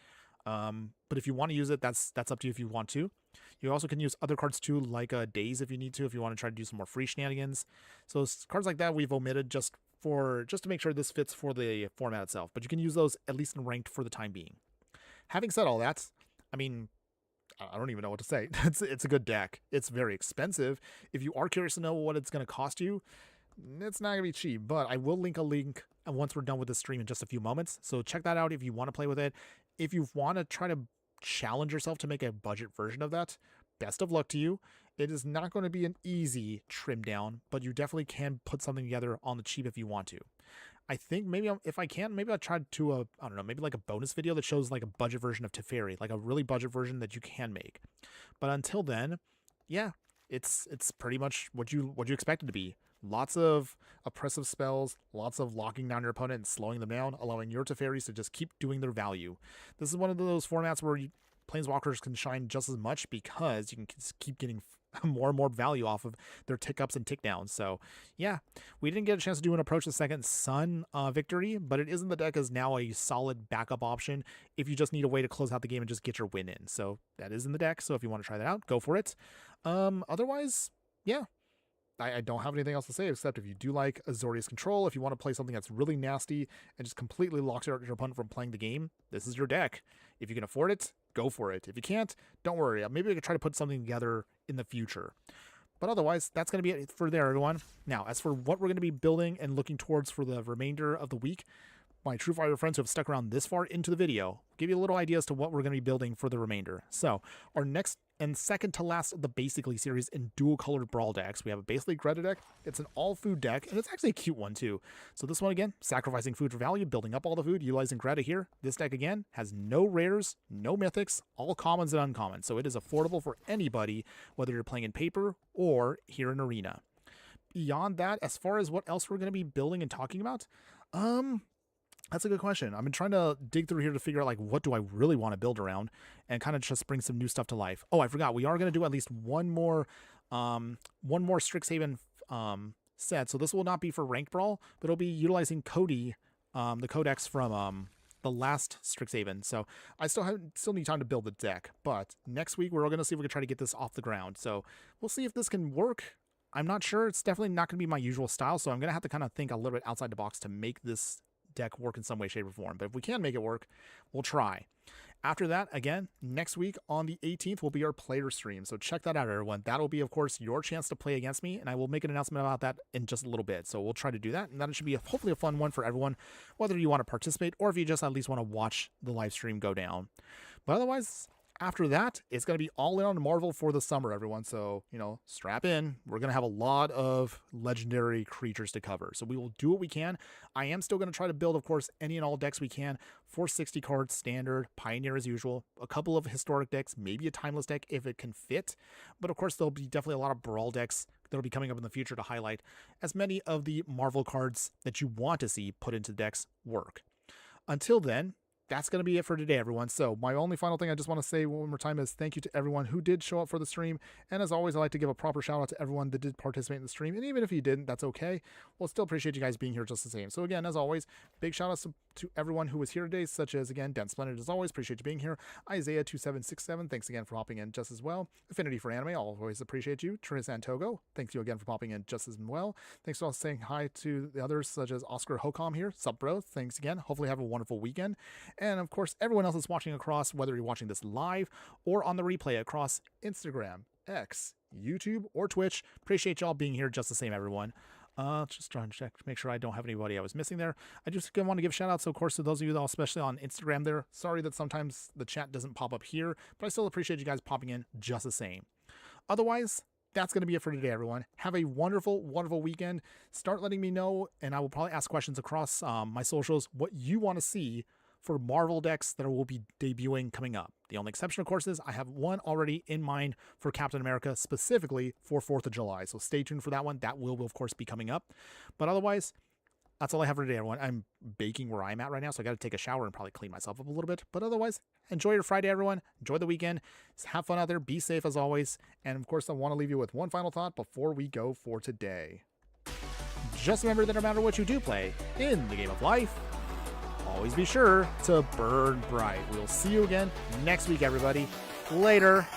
A: But if you want to use it, that's up to you if you want to. You also can use other cards too, like Daze if you need to, if you want to try to do some more free shenanigans. So cards like that we've omitted just to make sure this fits for the format itself. But you can use those at least in ranked for the time being. Having said all that, I mean, I don't even know what to say. It's a good deck. It's very expensive. If you are curious to know what it's going to cost you, it's not going to be cheap, but I will link a link once we're done with this stream in just a few moments. So check that out if you want to play with it. If you want to try to challenge yourself to make a budget version of that, best of luck to you. It is not going to be an easy trim down, but you definitely can put something together on the cheap if you want to. I think maybe if I can, maybe I'll try to I don't know, maybe like a bonus video that shows like a budget version of Teferi, like a really budget version that you can make. But until then, yeah, it's pretty much what you expect it to be. Lots of oppressive spells, lots of locking down your opponent and slowing them down, allowing your Teferis to just keep doing their value. This is one of those formats where Planeswalkers can shine just as much because you can just keep getting more and more value off of their tick ups and tick downs. So yeah, we didn't get a chance to do an Approach the Second Sun victory, but it is in the deck as now a solid backup option if you just need a way to close out the game and just get your win in. So that is in the deck. So if you want to try that out, go for it. Otherwise, yeah, I don't have anything else to say except if you do like Azorius Control, if you want to play something that's really nasty and just completely locks your opponent from playing the game, this is your deck. If you can afford it, go for it. If you can't, don't worry. Maybe I could try to put something together in the future. But otherwise, that's going to be it for there, everyone. Now, as for what we're going to be building and looking towards for the remainder of the week, my true fire friends who have stuck around this far into the video will give you a little idea as to what we're going to be building for the remainder. So our next and second to last of the Basically series in dual colored Brawl decks, we have a Basically Greta deck. It's an all food deck, and it's actually a cute one too. So this one again, sacrificing food for value, building up all the food, utilizing Greta here. This deck again has no rares, no mythics, all commons and uncommons. So it is affordable for anybody, whether you're playing in paper or here in Arena. Beyond that, as far as what else we're going to be building and talking about, that's a good question. I've been trying to dig through here to figure out like what do I really want to build around and kind of just bring some new stuff to life. Oh, I forgot. We are going to do at least one more Strixhaven set. So this will not be for Ranked Brawl, but it'll be utilizing Cody, the codex from the last Strixhaven. So I still need time to build the deck, but next week we're going to see if we can try to get this off the ground. So we'll see if this can work. I'm not sure. It's definitely not going to be my usual style, so I'm going to have to kind of think a little bit outside the box to make this deck work in some way, shape, or form. But if we can make it work, we'll try. After that, again, next week on the 18th will be our player stream. So check that out, everyone. That'll be, of course, your chance to play against me, and I will make an announcement about that in just a little bit. So we'll try to do that, and that should be hopefully a fun one for everyone, whether you want to participate or if you just at least want to watch the live stream go down. But otherwise, after that, it's going to be all in on Marvel for the summer, everyone. So, strap in. We're going to have a lot of legendary creatures to cover. So we will do what we can. I am still going to try to build, of course, any and all decks we can. 460 cards, standard, Pioneer as usual. A couple of historic decks, maybe a timeless deck if it can fit. But, of course, there'll be definitely a lot of Brawl decks that'll be coming up in the future to highlight as many of the Marvel cards that you want to see put into decks work. Until then, that's going to be it for today, everyone. So my only final thing I just want to say one more time is thank you to everyone who did show up for the stream. And as always, I like to give a proper shout out to everyone that did participate in the stream. And even if you didn't, that's okay. We'll still appreciate you guys being here just the same. So again, as always, big shout outs to everyone who was here today, such as, again, Den Splendid, as always, appreciate you being here. Isaiah2767, thanks again for popping in just as well. Affinity for Anime, I'll always appreciate you. Tris Antogo, thanks you again for popping in just as well. Thanks for all saying hi to the others, such as Oscar Hocom here. Sup, bro? Thanks again. Hopefully have a wonderful weekend. And of course, everyone else that's watching across, whether you're watching this live or on the replay across Instagram, X, YouTube, or Twitch, appreciate y'all being here just the same, everyone. Just trying to check to make sure I don't have anybody I was missing there. I just want to give shout outs, of course, to those of you that, especially on Instagram there. Sorry that sometimes the chat doesn't pop up here, but I still appreciate you guys popping in just the same. Otherwise, that's going to be it for today, everyone. Have a wonderful, wonderful weekend. Start letting me know, and I will probably ask questions across my socials, what you want to see for Marvel decks that will be debuting coming up. The only exception, of course, is I have one already in mind for Captain America, specifically for 4th of July. So stay tuned for that one. That will of course, be coming up. But otherwise, that's all I have for today, everyone. I'm baking where I'm at right now, so I got to take a shower and probably clean myself up a little bit. But otherwise, enjoy your Friday, everyone. Enjoy the weekend. Have fun out there. Be safe as always. And of course, I want to leave you with one final thought before we go for today. Just remember that no matter what you do play in the game of life, always be sure to burn bright. We'll see you again next week, everybody. Later.